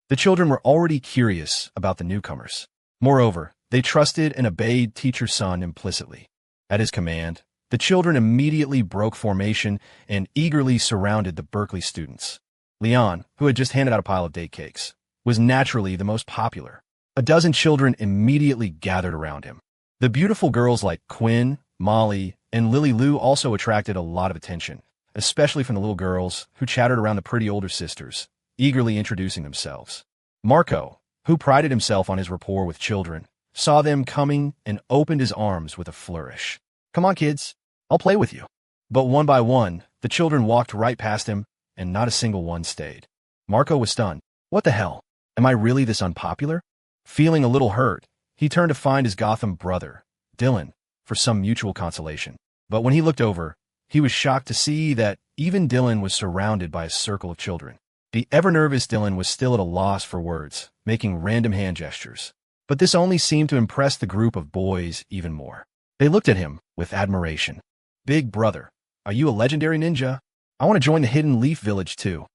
The children were already curious about the newcomers. Moreover, they trusted and obeyed teacher Son implicitly. At his command, the children immediately broke formation and eagerly surrounded the Berkeley students. Leon, who had just handed out a pile of date cakes, was naturally the most popular. A dozen children immediately gathered around him. The beautiful girls like Quinn, Molly, and Lily Lou also attracted a lot of attention, especially from the little girls who chattered around the pretty older sisters, eagerly introducing themselves. Marco, who prided himself on his rapport with children, saw them coming and opened his arms with a flourish. "Come on, kids, I'll play with you." But one by one, the children walked right past him, and not a single one stayed. Marco was stunned. What the hell? Am I really this unpopular? Feeling a little hurt, he turned to find his Gotham brother, Dylan, for some mutual consolation. But when he looked over, he was shocked to see that even Dylan was surrounded by a circle of children. The ever-nervous Dylan was still at a loss for words, making random hand gestures. But this only seemed to impress the group of boys even more. They looked at him with admiration. "Big brother, are you a legendary ninja? I want to join the Hidden Leaf Village too."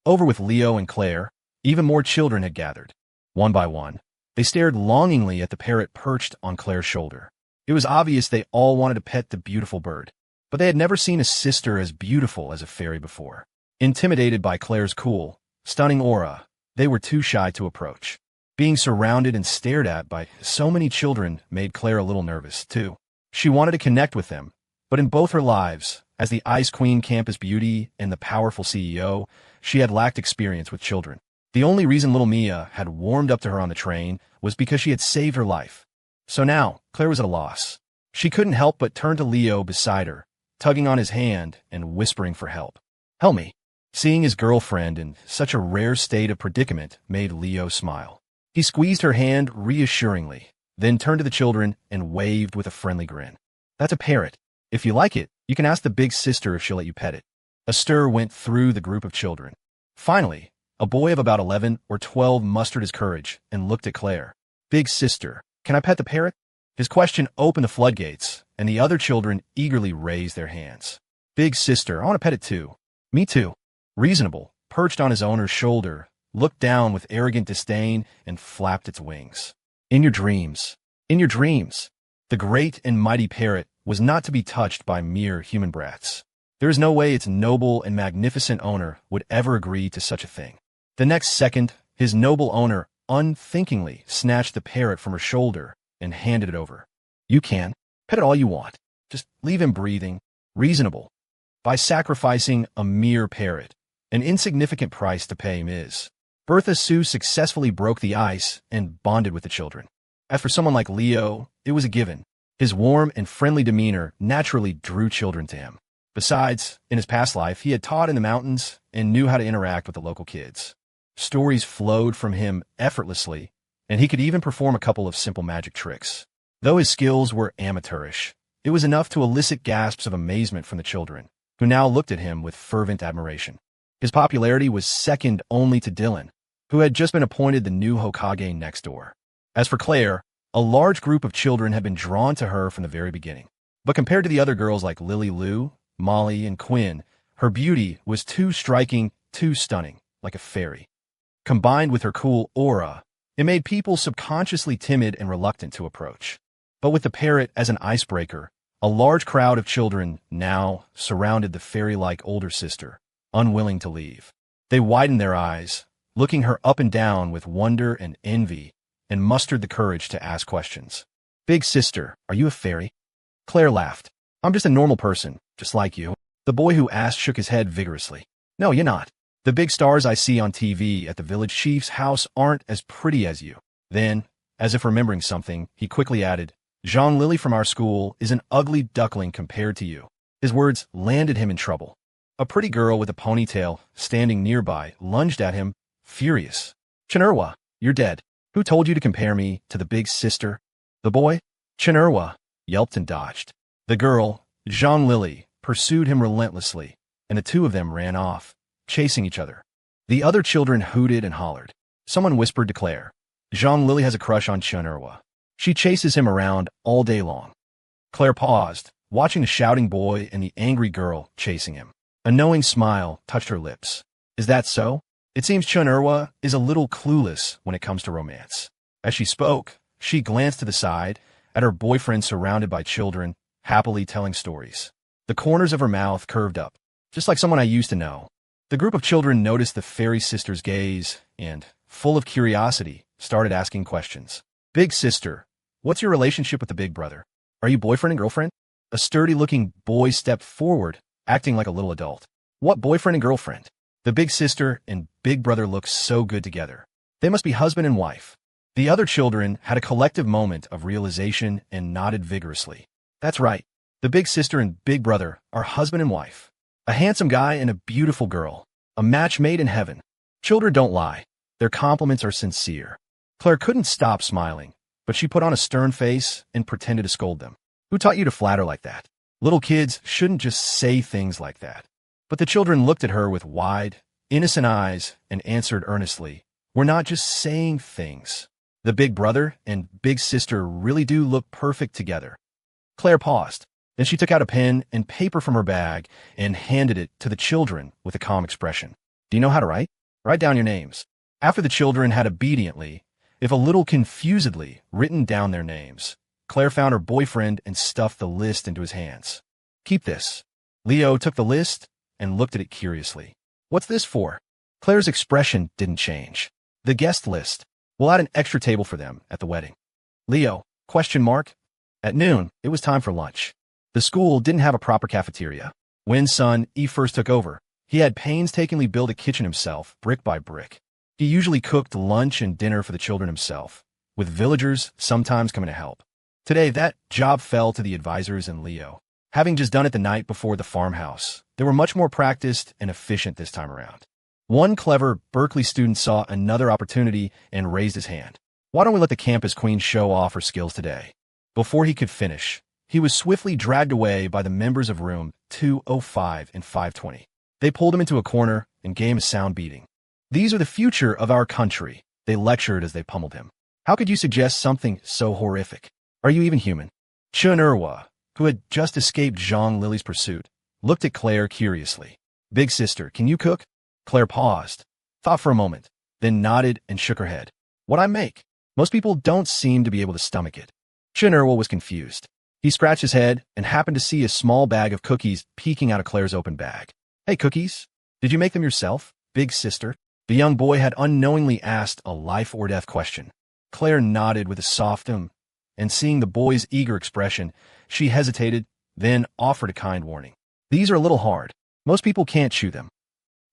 Over with Leo and Claire, even more children had gathered. One by one, they stared longingly at the parrot perched on Claire's shoulder. It was obvious they all wanted to pet the beautiful bird, but they had never seen a sister as beautiful as a fairy before. Intimidated by Claire's cool, stunning aura, they were too shy to approach. Being surrounded and stared at by so many children made Claire a little nervous, too. She wanted to connect with them, but in both her lives, as the Ice Queen campus beauty and the powerful CEO, she had lacked experience with children. The only reason little Mia had warmed up to her on the train was because she had saved her life. So now, Claire was at a loss. She couldn't help but turn to Leo beside her, tugging on his hand and whispering for help. "Help me." Seeing his girlfriend in such a rare state of predicament made Leo smile. He squeezed her hand reassuringly, then turned to the children and waved with a friendly grin. "That's a parrot. If you like it, you can ask the big sister if she'll let you pet it." A stir went through the group of children. Finally, a boy of about 11 or 12 mustered his courage and looked at Claire. "Big sister, can I pet the parrot?" His question opened the floodgates, and the other children eagerly raised their hands. "Big sister, I want to pet it too." "Me too." Reasonable, perched on his owner's shoulder, looked down with arrogant disdain and flapped its wings. "In your dreams. In your dreams." The great and mighty parrot was not to be touched by mere human brats. There is no way its noble and magnificent owner would ever agree to such a thing. The next second, his noble owner unthinkingly snatched the parrot from her shoulder and handed it over. You can. Pet it all you want. Just leave him breathing. Reasonable. By sacrificing a mere parrot, an insignificant price to pay Ms. Bertha Sue successfully broke the ice and bonded with the children. As for someone like Leo, it was a given. His warm and friendly demeanor naturally drew children to him. Besides, in his past life, he had taught in the mountains and knew how to interact with the local kids. Stories flowed from him effortlessly, and he could even perform a couple of simple magic tricks. Though his skills were amateurish, it was enough to elicit gasps of amazement from the children, who now looked at him with fervent admiration. His popularity was second only to Dylan, who had just been appointed the new Hokage next door. As for Claire, a large group of children had been drawn to her from the very beginning. But compared to the other girls like Lily Lou, Molly, and Quinn, her beauty was too striking, too stunning, like a fairy. Combined with her cool aura, it made people subconsciously timid and reluctant to approach. But with the parrot as an icebreaker, a large crowd of children now surrounded the fairy-like older sister, unwilling to leave. They widened their eyes, looking her up and down with wonder and envy, and mustered the courage to ask questions. Big sister, are you a fairy? Claire laughed. I'm just a normal person, just like you. The boy who asked shook his head vigorously. No, you're not. The big stars I see on TV at the village chief's house aren't as pretty as you. Then, as if remembering something, he quickly added, Jean Lily from our school is an ugly duckling compared to you. His words landed him in trouble. A pretty girl with a ponytail, standing nearby, lunged at him, furious. Chinurwa, you're dead. Who told you to compare me to the big sister? The boy, Chinurwa, yelped and dodged. The girl, Jean Lily, pursued him relentlessly, and the two of them ran off, chasing each other. The other children hooted and hollered. Someone whispered to Claire, Jean Lily has a crush on Chinurwa. She chases him around all day long. Claire paused, watching the shouting boy and the angry girl chasing him. A knowing smile touched her lips. Is that so? It seems Chinurwa is a little clueless when it comes to romance. As she spoke, she glanced to the side, at her boyfriend surrounded by children, happily telling stories. The corners of her mouth curved up, just like someone I used to know. The group of children noticed the fairy sister's gaze and, full of curiosity, started asking questions. Big sister, what's your relationship with the big brother? Are you boyfriend and girlfriend? A sturdy-looking boy stepped forward, acting like a little adult. What boyfriend and girlfriend? The big sister and big brother looked so good together. They must be husband and wife. The other children had a collective moment of realization and nodded vigorously. That's right. The big sister and big brother are husband and wife. A handsome guy and a beautiful girl. A match made in heaven. Children don't lie. Their compliments are sincere. Claire couldn't stop smiling, but she put on a stern face and pretended to scold them. Who taught you to flatter like that? Little kids shouldn't just say things like that. But the children looked at her with wide, innocent eyes and answered earnestly, we're not just saying things. The big brother and big sister really do look perfect together. Claire paused. Then she took out a pen and paper from her bag and handed it to the children with a calm expression. Do you know how to write? Write down your names. After the children had obediently, if a little confusedly, written down their names, Claire found her boyfriend and stuffed the list into his hands. Keep this. Leo took the list and looked at it curiously. What's this for? Claire's expression didn't change. The guest list. We'll add an extra table for them at the wedding. Leo, question mark. At noon, it was time for lunch. The school didn't have a proper cafeteria. When son E first took over, he had painstakingly built a kitchen himself, brick by brick. He usually cooked lunch and dinner for the children himself, with villagers sometimes coming to help. Today, that job fell to the advisors and Leo. Having just done it the night before the farmhouse, they were much more practiced and efficient this time around. One clever Berkeley student saw another opportunity and raised his hand. Why don't we let the campus queen show off her skills today? Before he could finish, he was swiftly dragged away by the members of room 205 and 520. They pulled him into a corner and gave him a sound beating. These are the future of our country, they lectured as they pummeled him. How could you suggest something so horrific? Are you even human? Chunurwa, who had just escaped Jean Lily's pursuit, looked at Claire curiously. Big sister, can you cook? Claire paused, thought for a moment, then nodded and shook her head. What I make? Most people don't seem to be able to stomach it. Chunurwa was confused. He scratched his head and happened to see a small bag of cookies peeking out of Claire's open bag. Hey, cookies. Did you make them yourself, big sister? The young boy had unknowingly asked a life-or-death question. Claire nodded with a soft and seeing the boy's eager expression, she hesitated, then offered a kind warning. These are a little hard. Most people can't chew them.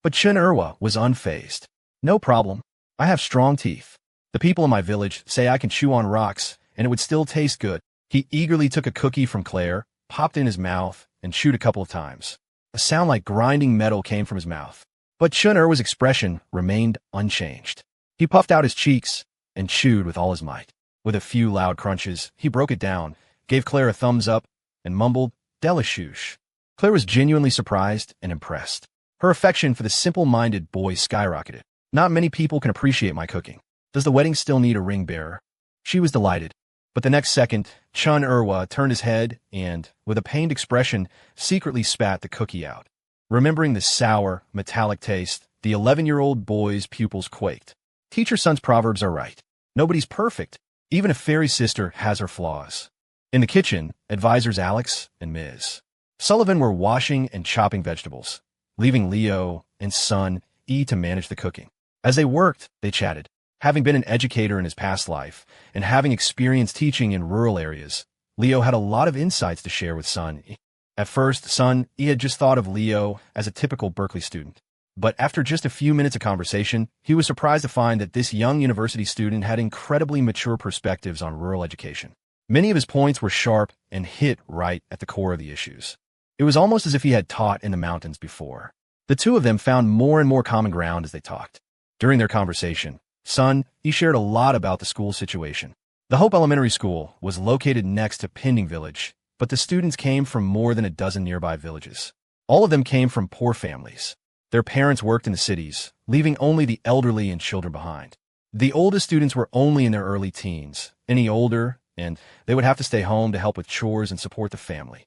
But Chun Erwa was unfazed. No problem. I have strong teeth. The people in my village say I can chew on rocks, and it would still taste good. He eagerly took a cookie from Claire, popped it in his mouth, and chewed a couple of times. A sound like grinding metal came from his mouth. But Chun Erwa's expression remained unchanged. He puffed out his cheeks and chewed with all his might. With a few loud crunches, he broke it down, gave Claire a thumbs up, and mumbled, "Delicious." Claire was genuinely surprised and impressed. Her affection for the simple-minded boy skyrocketed. Not many people can appreciate my cooking. Does the wedding still need a ring bearer? She was delighted. But the next second, Chun Erwa turned his head and, with a pained expression, secretly spat the cookie out. Remembering the sour, metallic taste, the 11-year-old boy's pupils quaked. Teacher Sun's proverbs are right. Nobody's perfect. Even a fairy sister has her flaws. In the kitchen, advisors Alex and Ms. Sullivan were washing and chopping vegetables, leaving Leo and Sun E to manage the cooking. As they worked, they chatted. Having been an educator in his past life and having experience teaching in rural areas, Leo had a lot of insights to share with Sun E. At first, Sun E had just thought of Leo as a typical Berkeley student. But after just a few minutes of conversation, he was surprised to find that this young university student had incredibly mature perspectives on rural education. Many of his points were sharp and hit right at the core of the issues. It was almost as if he had taught in the mountains before. The two of them found more and more common ground as they talked. During their conversation, Sun E shared a lot about the school situation. The Hope Elementary School was located next to Pending Village, but the students came from more than a dozen nearby villages. All of them came from poor families. Their parents worked in the cities, leaving only the elderly and children behind. The oldest students were only in their early teens, any older, and they would have to stay home to help with chores and support the family.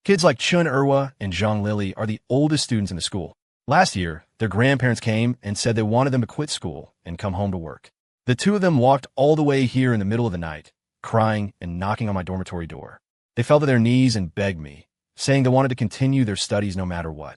Kids like Chun Erwa and Zhang Lily are the oldest students in the school. Last year, their grandparents came and said they wanted them to quit school and come home to work. The two of them walked all the way here in the middle of the night, crying and knocking on my dormitory door. They fell to their knees and begged me, saying they wanted to continue their studies no matter what.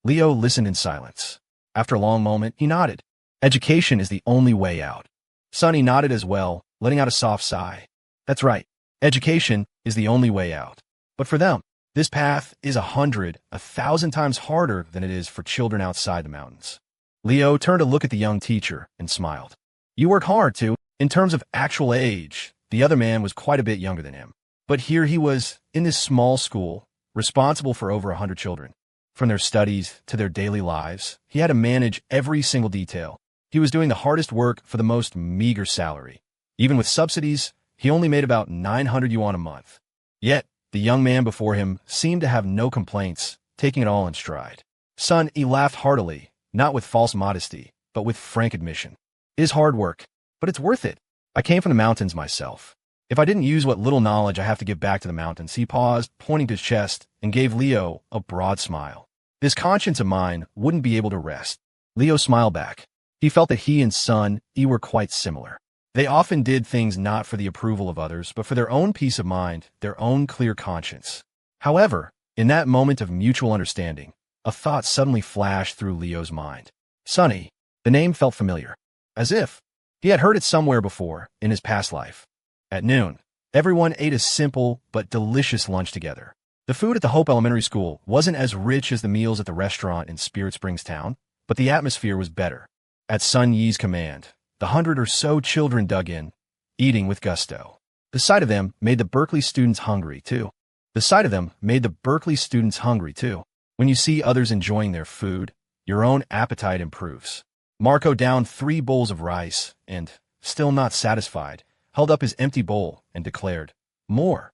Leo listened in silence. After a long moment, he nodded. Education is the only way out. Sunny nodded as well, letting out a soft sigh. That's right. Education is the only way out. But for them, this path is 1,000 times harder than it is for children outside the mountains. Leo turned to look at the young teacher and smiled. You work hard, too. In terms of actual age, the other man was quite a bit younger than him. But here he was, in this small school, responsible for over 100 children. From their studies to their daily lives, he had to manage every single detail. He was doing the hardest work for the most meager salary. Even with subsidies, he only made about 900 yuan a month. Yet, the young man before him seemed to have no complaints, taking it all in stride. Sun E laughed heartily, not with false modesty, but with frank admission. It is hard work, but it's worth it. I came from the mountains myself. If I didn't use what little knowledge I have to give back to the mountains, he paused, pointing to his chest, and gave Leo a broad smile. This conscience of mine wouldn't be able to rest. Leo smiled back. He felt that he and Sun E were quite similar. They often did things not for the approval of others, but for their own peace of mind, their own clear conscience. However, in that moment of mutual understanding, a thought suddenly flashed through Leo's mind. Sunny, the name felt familiar, as if he had heard it somewhere before in his past life. At noon, everyone ate a simple but delicious lunch together. The food at the Hope Elementary School wasn't as rich as the meals at the restaurant in Spirit Springs Town, but the atmosphere was better. At Sun Yi's command, the 100 or so children dug in, eating with gusto. The sight of them made the Berkeley students hungry, too. When you see others enjoying their food, your own appetite improves. Marco downed 3 bowls of rice and, still not satisfied, held up his empty bowl and declared, "More."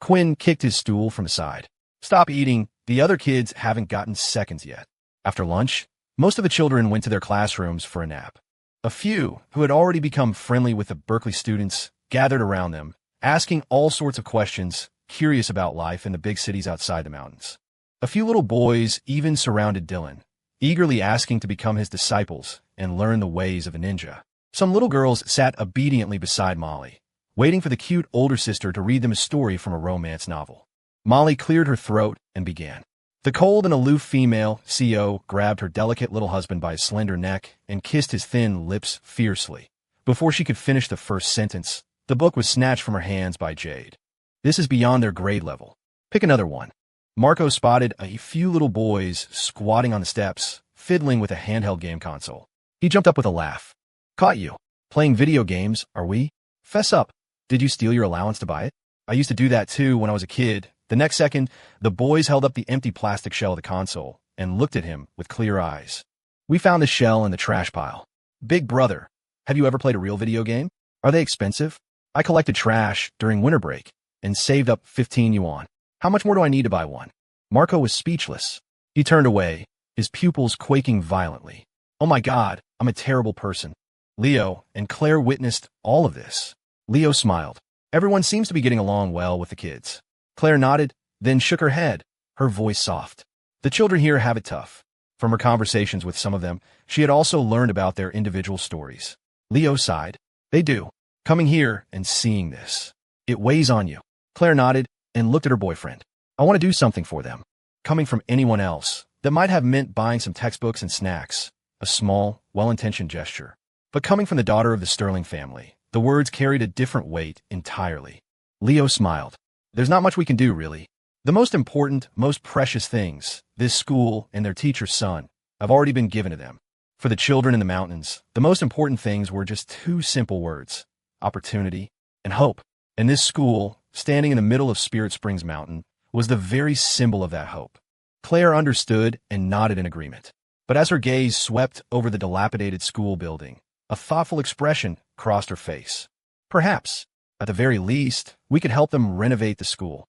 Quinn kicked his stool from the side. "Stop eating. The other kids haven't gotten seconds yet." After lunch, most of the children went to their classrooms for a nap. A few, who had already become friendly with the Berkeley students, gathered around them, asking all sorts of questions, curious about life in the big cities outside the mountains. A few little boys even surrounded Dylan, eagerly asking to become his disciples and learn the ways of a ninja. Some little girls sat obediently beside Molly, waiting for the cute older sister to read them a story from a romance novel. Molly cleared her throat and began. The cold and aloof female, CO, grabbed her delicate little husband by his slender neck and kissed his thin lips fiercely. Before she could finish the first sentence, the book was snatched from her hands by Jade. This is beyond their grade level. Pick another one. Marco spotted a few little boys squatting on the steps, fiddling with a handheld game console. He jumped up with a laugh. Caught you. Playing video games, are we? Fess up. Did you steal your allowance to buy it? I used to do that too when I was a kid. The next second, the boys held up the empty plastic shell of the console and looked at him with clear eyes. We found the shell in the trash pile. Big brother, have you ever played a real video game? Are they expensive? I collected trash during winter break and saved up 15 yuan. How much more do I need to buy one? Marco was speechless. He turned away, his pupils quaking violently. Oh my God, I'm a terrible person. Leo and Claire witnessed all of this. Leo smiled. Everyone seems to be getting along well with the kids. Claire nodded, then shook her head, her voice soft. The children here have it tough. From her conversations with some of them, she had also learned about their individual stories. Leo sighed. They do. Coming here and seeing this. It weighs on you. Claire nodded and looked at her boyfriend. I want to do something for them. Coming from anyone else, that might have meant buying some textbooks and snacks. A small, well-intentioned gesture. But coming from the daughter of the Sterling family, the words carried a different weight entirely. Leo smiled. There's not much we can do, really. The most important, most precious things, this school and their teacher's son, have already been given to them. For the children in the mountains, the most important things were just two simple words: opportunity and hope. And this school, standing in the middle of Spirit Springs Mountain, was the very symbol of that hope. Claire understood and nodded in agreement. But as her gaze swept over the dilapidated school building, a thoughtful expression crossed her face. Perhaps, at the very least, we could help them renovate the school.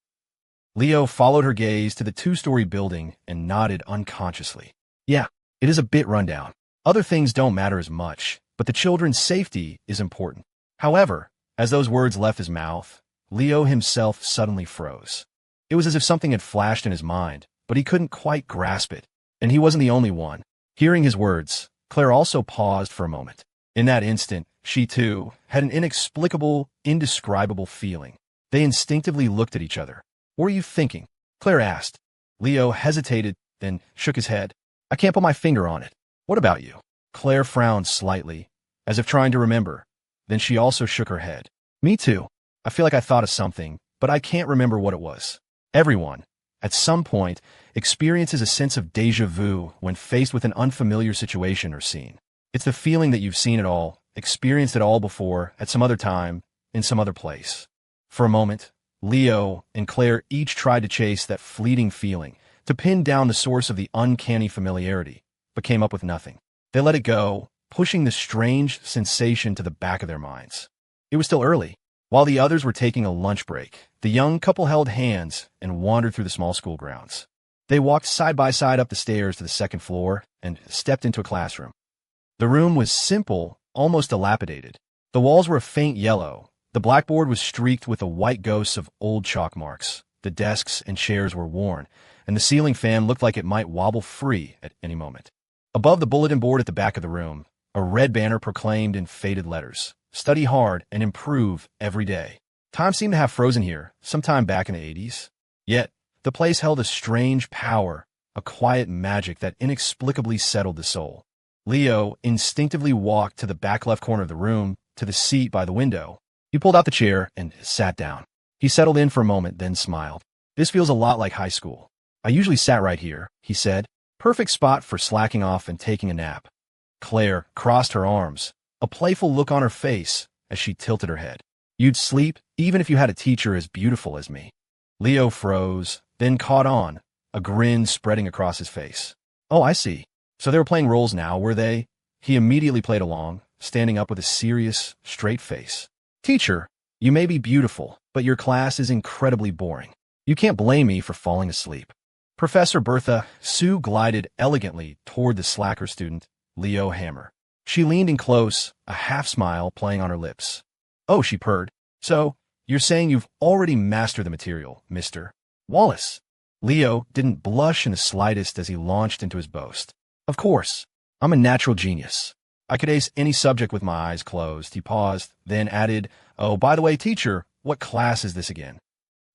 Leo followed her gaze to the two-story building and nodded unconsciously. Yeah, it is a bit rundown. Other things don't matter as much, but the children's safety is important. However, as those words left his mouth, Leo himself suddenly froze. It was as if something had flashed in his mind, but he couldn't quite grasp it. And he wasn't the only one. Hearing his words, Claire also paused for a moment. In that instant, she too had an inexplicable, indescribable feeling. They instinctively looked at each other. What are you thinking? Claire asked. Leo hesitated, then shook his head. I can't put my finger on it. What about you? Claire frowned slightly, as if trying to remember. Then she also shook her head. Me too. I feel like I thought of something, but I can't remember what it was. Everyone, at some point, experiences a sense of déjà vu when faced with an unfamiliar situation or scene. It's the feeling that you've seen it all, experienced it all before, at some other time, in some other place. For a moment, Leo and Claire each tried to chase that fleeting feeling, to pin down the source of the uncanny familiarity, but came up with nothing. They let it go, pushing the strange sensation to the back of their minds. It was still early. While the others were taking a lunch break, the young couple held hands and wandered through the small school grounds. They walked side by side up the stairs to the second floor and stepped into a classroom. The room was simple, almost dilapidated. The walls were a faint yellow. The blackboard was streaked with the white ghosts of old chalk marks. The desks and chairs were worn, and the ceiling fan looked like it might wobble free at any moment. Above the bulletin board at the back of the room, a red banner proclaimed in faded letters, "Study hard and improve every day." Time seemed to have frozen here, sometime back in the 80s. Yet, the place held a strange power, a quiet magic that inexplicably settled the soul. Leo instinctively walked to the back left corner of the room, to the seat by the window. He pulled out the chair and sat down. He settled in for a moment, then smiled. This feels a lot like high school. I usually sat right here, he said. Perfect spot for slacking off and taking a nap. Claire crossed her arms, a playful look on her face as she tilted her head. You'd sleep even if you had a teacher as beautiful as me. Leo froze, then caught on, a grin spreading across his face. Oh, I see. So they were playing roles now, were they? He immediately played along, standing up with a serious, straight face. Teacher, you may be beautiful, but your class is incredibly boring. You can't blame me for falling asleep. Professor Bertha Sue glided elegantly toward the slacker student, Leo Hammer. She leaned in close, a half-smile playing on her lips. Oh, she purred. So, you're saying you've already mastered the material, Mr. Wallace. Leo didn't blush in the slightest as he launched into his boast. Of course, I'm a natural genius. I could ace any subject with my eyes closed. He paused, then added, Oh, by the way, teacher, what class is this again?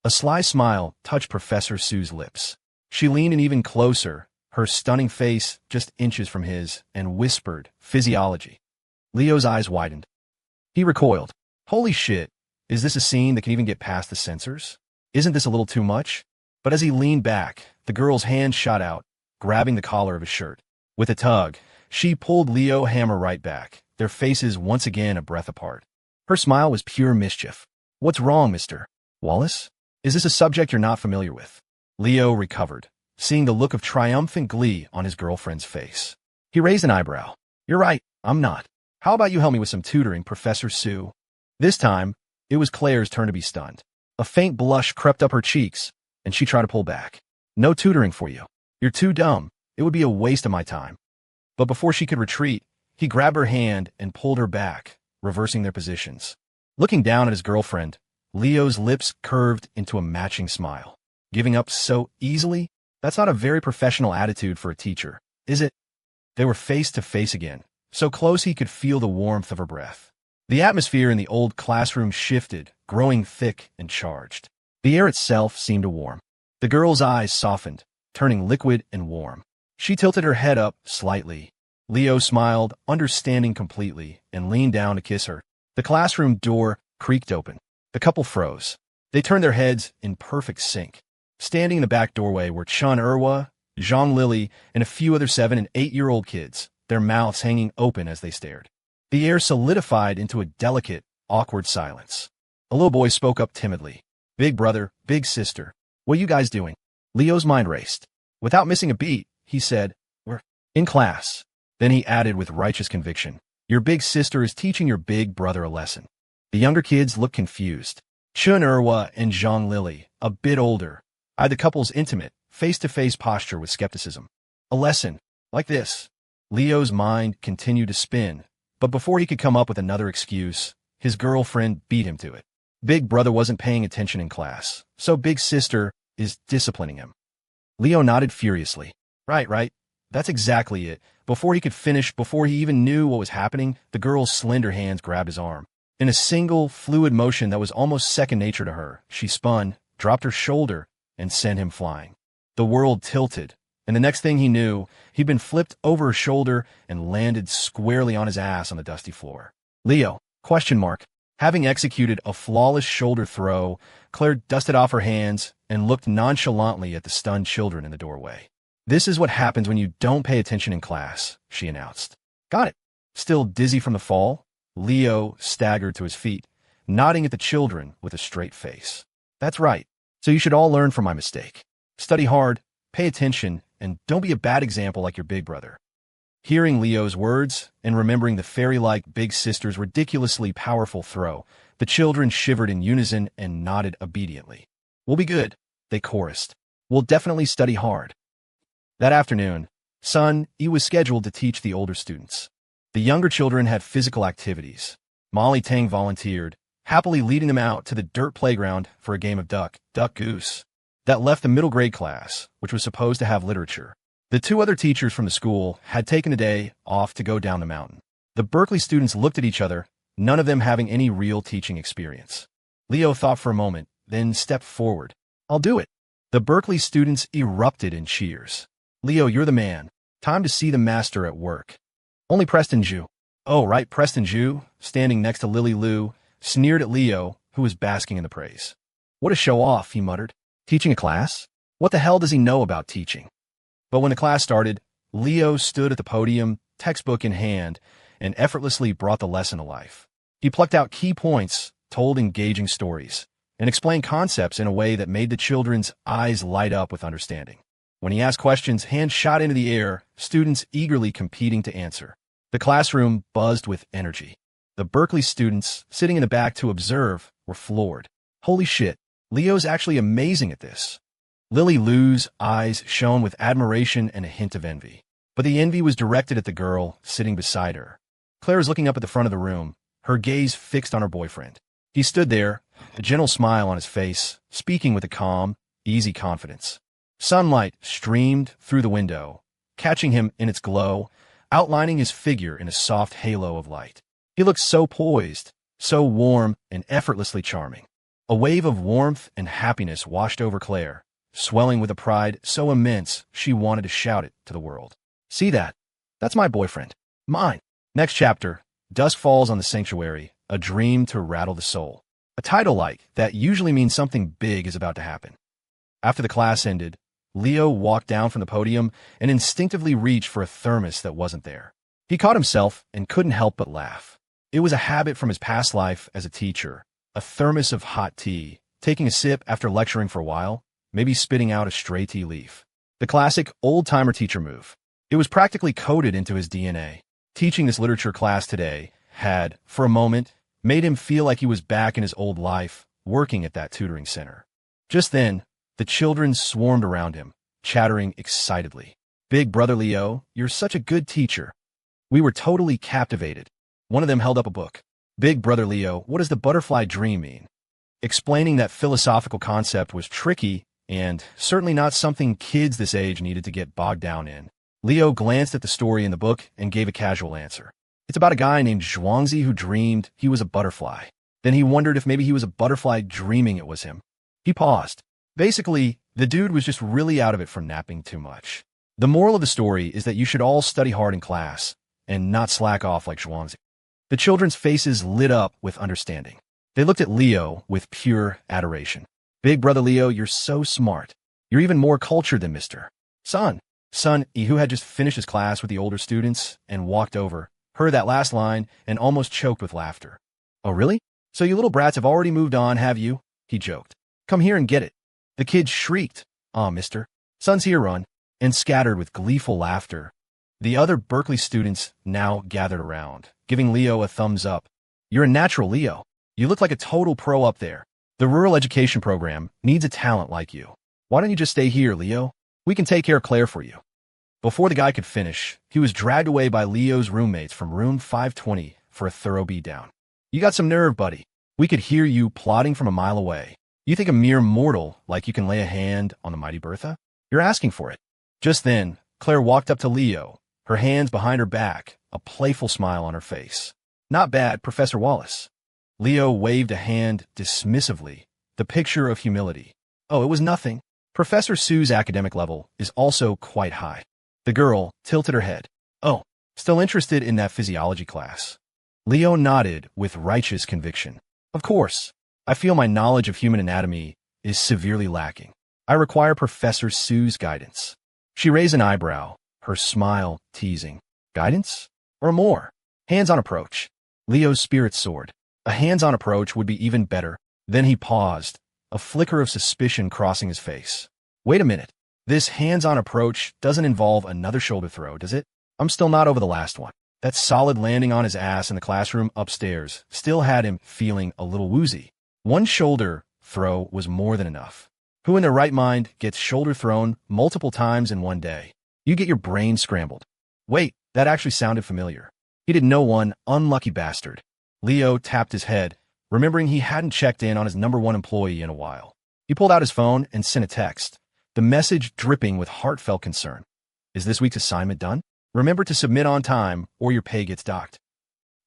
A sly smile touched Professor Sue's lips. She leaned in even closer, her stunning face just inches from his, and whispered, "Physiology." Leo's eyes widened. He recoiled. Holy shit, is this a scene that can even get past the censors? Isn't this a little too much? But as he leaned back, the girl's hand shot out, grabbing the collar of his shirt. With a tug, she pulled Leo Hammer right back, their faces once again a breath apart. Her smile was pure mischief. "What's wrong, Mr. Wallace? Is this a subject you're not familiar with?" Leo recovered, seeing the look of triumphant glee on his girlfriend's face. He raised an eyebrow. "You're right, I'm not. How about you help me with some tutoring, Professor Sue?" This time, it was Claire's turn to be stunned. A faint blush crept up her cheeks, and she tried to pull back. "No tutoring for you. You're too dumb. It would be a waste of my time." But before she could retreat, he grabbed her hand and pulled her back, reversing their positions. Looking down at his girlfriend, Leo's lips curved into a matching smile. Giving up so easily? That's not a very professional attitude for a teacher, is it? They were face to face again, so close he could feel the warmth of her breath. The atmosphere in the old classroom shifted, growing thick and charged. The air itself seemed to warm. The girl's eyes softened, turning liquid and warm. She tilted her head up slightly. Leo smiled, understanding completely, and leaned down to kiss her. The classroom door creaked open. The couple froze. They turned their heads in perfect sync. Standing in the back doorway were Chun Erwa, Zhang Lily, and a few other 7- and 8-year-old kids, their mouths hanging open as they stared. The air solidified into a delicate, awkward silence. A little boy spoke up timidly. "Big brother, big sister, what you guys doing?" Leo's mind raced. Without missing a beat, he said, "We're in class." Then he added with righteous conviction, "Your big sister is teaching your big brother a lesson." The younger kids looked confused. Chun Erwa and Zhang Lily, a bit older, eyed the couple's intimate, face-to-face posture with skepticism. A lesson? Like this? Leo's mind continued to spin, but before he could come up with another excuse, his girlfriend beat him to it. Big brother wasn't paying attention in class, so big sister is disciplining him. Leo nodded furiously. Right. That's exactly it. Before he could finish, before he even knew what was happening, the girl's slender hands grabbed his arm. In a single, fluid motion that was almost second nature to her, she spun, dropped her shoulder, and sent him flying. The world tilted, and the next thing he knew, he'd been flipped over her shoulder and landed squarely on his ass on the dusty floor. Leo, ? Having executed a flawless shoulder throw, Claire dusted off her hands and looked nonchalantly at the stunned children in the doorway. "This is what happens when you don't pay attention in class," she announced. "Got it." Still dizzy from the fall, Leo staggered to his feet, nodding at the children with a straight face. "That's right. So you should all learn from my mistake. Study hard, pay attention, and don't be a bad example like your big brother." Hearing Leo's words and remembering the fairy-like big sister's ridiculously powerful throw, the children shivered in unison and nodded obediently. "We'll be good," they chorused. "We'll definitely study hard." That afternoon, Sun Yi was scheduled to teach the older students. The younger children had physical activities. Molly Tang volunteered, happily leading them out to the dirt playground for a game of duck, goose. That left the middle grade class, which was supposed to have literature. The 2 other teachers from the school had taken the day off to go down the mountain. The Berkeley students looked at each other, none of them having any real teaching experience. Leo thought for a moment, then stepped forward. "I'll do it." The Berkeley students erupted in cheers. "Leo, you're the man. Time to see the master at work." Only Preston Zhu. Oh, right, Preston Zhu, standing next to Lily Liu, sneered at Leo, who was basking in the praise. "What a show-off," he muttered. "Teaching a class? What the hell does he know about teaching?" But when the class started, Leo stood at the podium, textbook in hand, and effortlessly brought the lesson to life. He plucked out key points, told engaging stories, and explained concepts in a way that made the children's eyes light up with understanding. When he asked questions, hands shot into the air, students eagerly competing to answer. The classroom buzzed with energy. The Berkeley students, sitting in the back to observe, were floored. "Holy shit, Leo's actually amazing at this." Lily Liu's eyes shone with admiration and a hint of envy. But the envy was directed at the girl sitting beside her. Claire was looking up at the front of the room, her gaze fixed on her boyfriend. He stood there, a gentle smile on his face, speaking with a calm, easy confidence. Sunlight streamed through the window, catching him in its glow, outlining his figure in a soft halo of light. He looked so poised, so warm and effortlessly charming. A wave of warmth and happiness washed over Claire, swelling with a pride so immense she wanted to shout it to the world. See that? That's my boyfriend. Mine. Next chapter, Dusk Falls on the Sanctuary, a dream to rattle the soul. A title like that usually means something big is about to happen. After the class ended, Leo walked down from the podium and instinctively reached for a thermos that wasn't there. He caught himself and couldn't help but laugh. It was a habit from his past life as a teacher, a thermos of hot tea, taking a sip after lecturing for a while, maybe spitting out a stray tea leaf. The classic old-timer teacher move. It was practically coded into his DNA. Teaching this literature class today had, for a moment, made him feel like he was back in his old life, working at that tutoring center. Just then, the children swarmed around him, chattering excitedly. "Big brother Leo, you're such a good teacher." We were totally captivated. One of them held up a book. "Big brother Leo, what does the butterfly dream mean?" Explaining that philosophical concept was tricky and certainly not something kids this age needed to get bogged down in. Leo glanced at the story in the book and gave a casual answer. It's about a guy named Zhuangzi who dreamed he was a butterfly. Then he wondered if maybe he was a butterfly dreaming it was him. He paused. Basically, the dude was just really out of it from napping too much. The moral of the story is that you should all study hard in class and not slack off like Zhuangzi. The children's faces lit up with understanding. They looked at Leo with pure adoration. "Big brother Leo, you're so smart. You're even more cultured than Mr. Sun." Who had just finished his class with the older students and walked over, heard that last line and almost choked with laughter. "Oh, really? So you little brats have already moved on, have you?" he joked. "Come here and get it." The kids shrieked, "Aw, Mr. Sun's here, run," and scattered with gleeful laughter. The other Berkeley students now gathered around, giving Leo a thumbs up. "You're a natural, Leo. You look like a total pro up there. The rural education program needs a talent like you. Why don't you just stay here, Leo? We can take care of Claire for you." Before the guy could finish, he was dragged away by Leo's roommates from room 520 for a thorough beatdown. "You got some nerve, buddy. We could hear you plotting from a mile away. You think a mere mortal like you can lay a hand on the mighty Bertha? You're asking for it." Just then, Claire walked up to Leo, her hands behind her back, a playful smile on her face. "Not bad, Professor Wallace." Leo waved a hand dismissively, the picture of humility. "Oh, it was nothing. Professor Sue's academic level is also quite high." The girl tilted her head. "Oh, still interested in that physiology class?" Leo nodded with righteous conviction. "Of course. I feel my knowledge of human anatomy is severely lacking. I require Professor Sue's guidance." She raised an eyebrow, her smile teasing. "Guidance? Or more? Hands-on approach." Leo's spirits soared. A hands-on approach would be even better. Then he paused, a flicker of suspicion crossing his face. "Wait a minute. This hands-on approach doesn't involve another shoulder throw, does it? I'm still not over the last one." That solid landing on his ass in the classroom upstairs still had him feeling a little woozy. One shoulder throw was more than enough. Who in their right mind gets shoulder thrown multiple times in one day? You get your brain scrambled. Wait, that actually sounded familiar. He didn't know one, unlucky bastard. Leo tapped his head, remembering he hadn't checked in on his #1 employee in a while. He pulled out his phone and sent a text, the message dripping with heartfelt concern. "Is this week's assignment done? Remember to submit on time or your pay gets docked."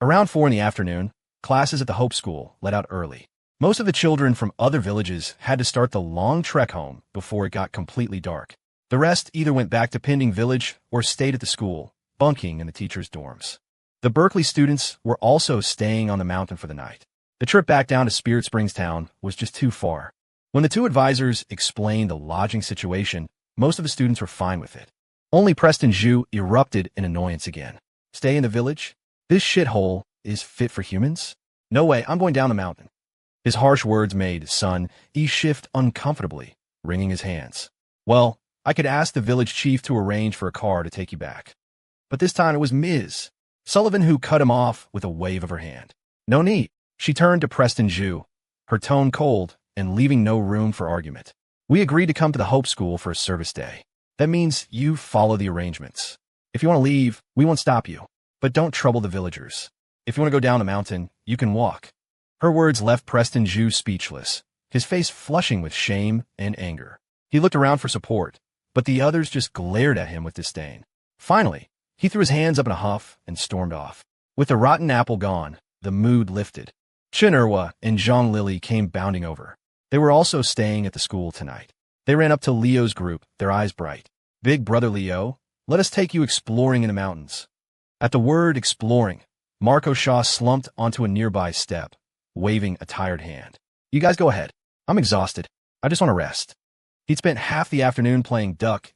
Around 4 in the afternoon, classes at the Hope School let out early. Most of the children from other villages had to start the long trek home before it got completely dark. The rest either went back to Pending Village or stayed at the school, bunking in the teachers' dorms. The Berkeley students were also staying on the mountain for the night. The trip back down to Spirit Springs Town was just too far. When the two advisors explained the lodging situation, most of the students were fine with it. Only Preston Zhu erupted in annoyance again. "Stay in the village? This shithole is fit for humans? No way, I'm going down the mountain." His harsh words made Sun shift uncomfortably, wringing his hands. "Well, I could ask the village chief to arrange for a car to take you back." But this time it was Ms. Sullivan who cut him off with a wave of her hand. "No need." She turned to Preston Zhu, her tone cold and leaving no room for argument. "We agreed to come to the Hope School for a service day. That means you follow the arrangements. If you want to leave, we won't stop you. But don't trouble the villagers. If you want to go down the mountain, you can walk." Her words left Preston Zhu speechless, his face flushing with shame and anger. He looked around for support, but the others just glared at him with disdain. Finally, he threw his hands up in a huff and stormed off. With the rotten apple gone, the mood lifted. Chen Erwa and Zhang Lily came bounding over. They were also staying at the school tonight. They ran up to Leo's group, their eyes bright. "Big brother Leo, let us take you exploring in the mountains." At the word exploring, Marco Shaw slumped onto a nearby step, waving a tired hand. "You guys go ahead. I'm exhausted. I just want to rest." He'd spent half the afternoon playing duck,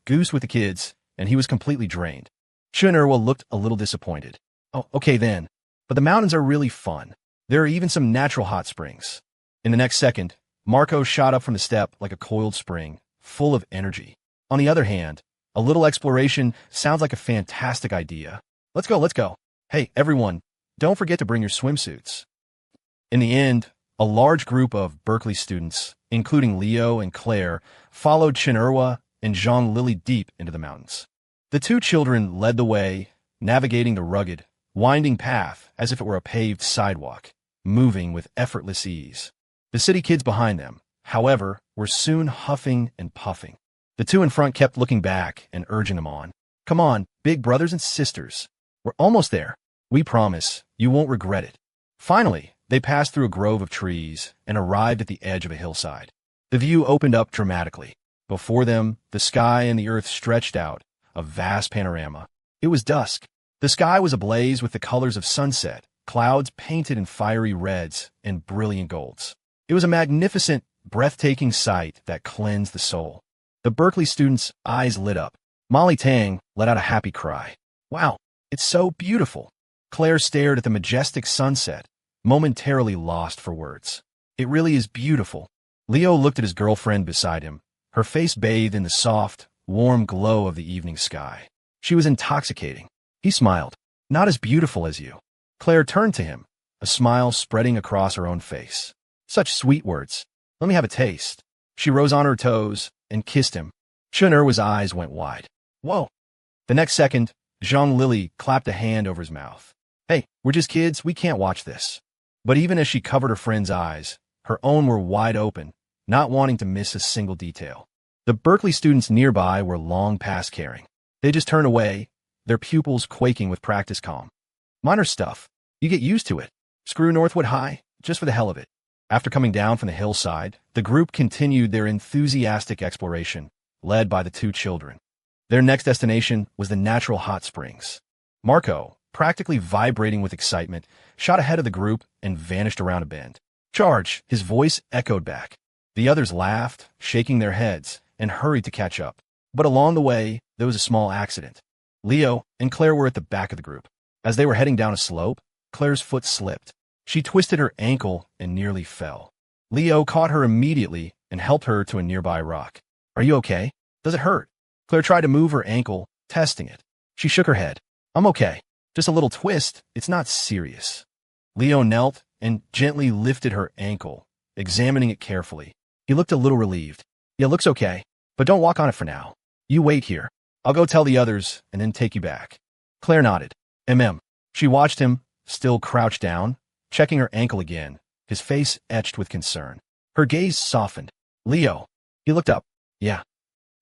goose with the kids, and he was completely drained. Chunirwa looked a little disappointed. "Oh, okay then. But the mountains are really fun. There are even some natural hot springs." In the next second, Marco shot up from the step like a coiled spring, full of energy. On the other hand, a little exploration sounds like a fantastic idea. Let's go. Hey, everyone, don't forget to bring your swimsuits." In the end, a large group of Berkeley students, including Leo and Claire, followed Chunirwa and Zhang Lily deep into the mountains. The two children led the way, navigating the rugged, winding path as if it were a paved sidewalk, moving with effortless ease. The city kids behind them, however, were soon huffing and puffing. The two in front kept looking back and urging them on. "Come on, big brothers and sisters. We're almost there. We promise you won't regret it." Finally, they passed through a grove of trees and arrived at the edge of a hillside. The view opened up dramatically. Before them, the sky and the earth stretched out, a vast panorama. It was dusk. The sky was ablaze with the colors of sunset, clouds painted in fiery reds and brilliant golds. It was a magnificent, breathtaking sight that cleansed the soul. The Berkeley students' eyes lit up. Molly Tang let out a happy cry. "Wow, it's so beautiful." Claire stared at the majestic sunset, momentarily lost for words. "It really is beautiful." Leo looked at his girlfriend beside him, her face bathed in the soft, warm glow of the evening sky. She was intoxicating. He smiled. "Not as beautiful as you." Claire turned to him, a smile spreading across her own face. "Such sweet words. Let me have a taste." She rose on her toes and kissed him. Chunirwa's eyes went wide. "Whoa." The next second, Zhang Lily clapped a hand over his mouth. "Hey, we're just kids. We can't watch this." But even as she covered her friend's eyes, her own were wide open, not wanting to miss a single detail. The Berkeley students nearby were long past caring. They just turned away, their pupils quaking with practice calm. "Minor stuff. You get used to it. Screw Northwood High, just for the hell of it." After coming down from the hillside, the group continued their enthusiastic exploration, led by the two children. Their next destination was the natural hot springs. Marco, practically vibrating with excitement, shot ahead of the group and vanished around a bend. "Charge!" His voice echoed back. The others laughed, shaking their heads, and hurried to catch up. But along the way, there was a small accident. Leo and Claire were at the back of the group. As they were heading down a slope, Claire's foot slipped. She twisted her ankle and nearly fell. Leo caught her immediately and helped her to a nearby rock. "Are you okay? Does it hurt?" Claire tried to move her ankle, testing it. She shook her head. "I'm okay. Just a little twist. It's not serious." Leo knelt and gently lifted her ankle, examining it carefully. He looked a little relieved. "Yeah, looks okay, but don't walk on it for now. You wait here. I'll go tell the others and then take you back." Claire nodded. She watched him, still crouched down, checking her ankle again, his face etched with concern. Her gaze softened. "Leo." He looked up. "Yeah."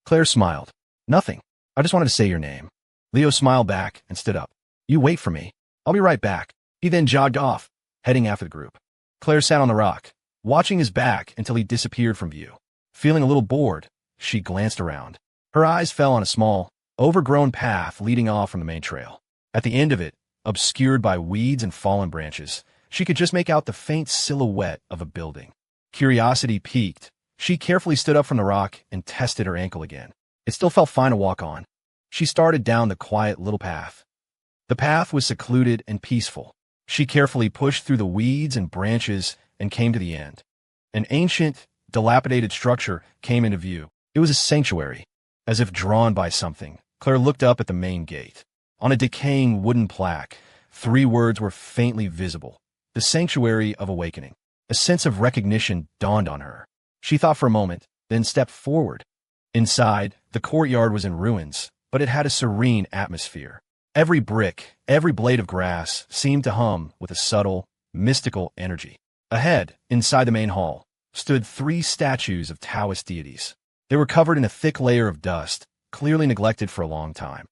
Claire smiled. "Nothing. I just wanted to say your name." Leo smiled back and stood up. "You wait for me. I'll be right back." He then jogged off, heading after the group. Claire sat on the rock, watching his back until he disappeared from view. Feeling a little bored, she glanced around. Her eyes fell on a small, overgrown path leading off from the main trail. At the end of it, obscured by weeds and fallen branches, she could just make out the faint silhouette of a building. Curiosity piqued. She carefully stood up from the rock and tested her ankle again. It still felt fine to walk on. She started down the quiet little path. The path was secluded and peaceful. She carefully pushed through the weeds and branches and came to the end. An ancient, dilapidated structure came into view. It was a sanctuary. As if drawn by something, Claire looked up at the main gate. On a decaying wooden plaque, 3 words were faintly visible. The Sanctuary of Awakening. A sense of recognition dawned on her. She thought for a moment, then stepped forward. Inside, the courtyard was in ruins, but it had a serene atmosphere. Every brick, every blade of grass seemed to hum with a subtle, mystical energy. Ahead, inside the main hall, stood 3 statues of Taoist deities. They were covered in a thick layer of dust, clearly neglected for a long time.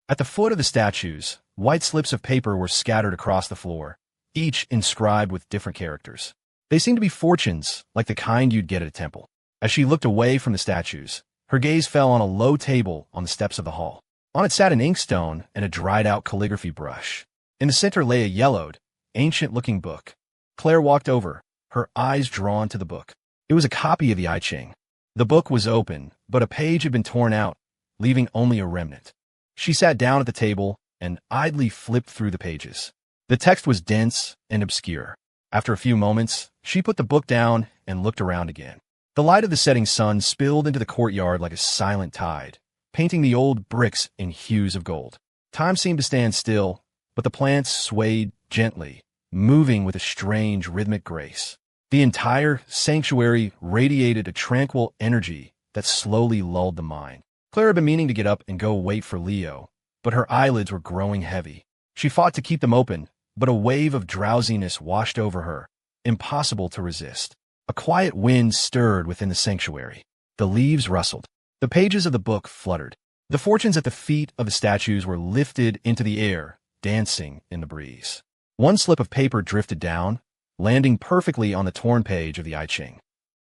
At the foot of the statues, white slips of paper were scattered across the floor, each inscribed with different characters. They seemed to be fortunes, like the kind you'd get at a temple. As she looked away from the statues, her gaze fell on a low table on the steps of the hall. On it sat an inkstone and a dried-out calligraphy brush. In the center lay a yellowed, ancient-looking book. Claire walked over, her eyes drawn to the book. It was a copy of the I Ching. The book was open, but a page had been torn out, leaving only a remnant. She sat down at the table and idly flipped through the pages. The text was dense and obscure. After a few moments, she put the book down and looked around again. The light of the setting sun spilled into the courtyard like a silent tide, painting the old bricks in hues of gold. Time seemed to stand still, but the plants swayed gently, moving with a strange rhythmic grace. The entire sanctuary radiated a tranquil energy that slowly lulled the mind. Claire had been meaning to get up and go wait for Leo, but her eyelids were growing heavy. She fought to keep them open, but a wave of drowsiness washed over her, impossible to resist. A quiet wind stirred within the sanctuary. The leaves rustled. The pages of the book fluttered. The fortunes at the feet of the statues were lifted into the air, dancing in the breeze. One slip of paper drifted down, landing perfectly on the torn page of the I Ching.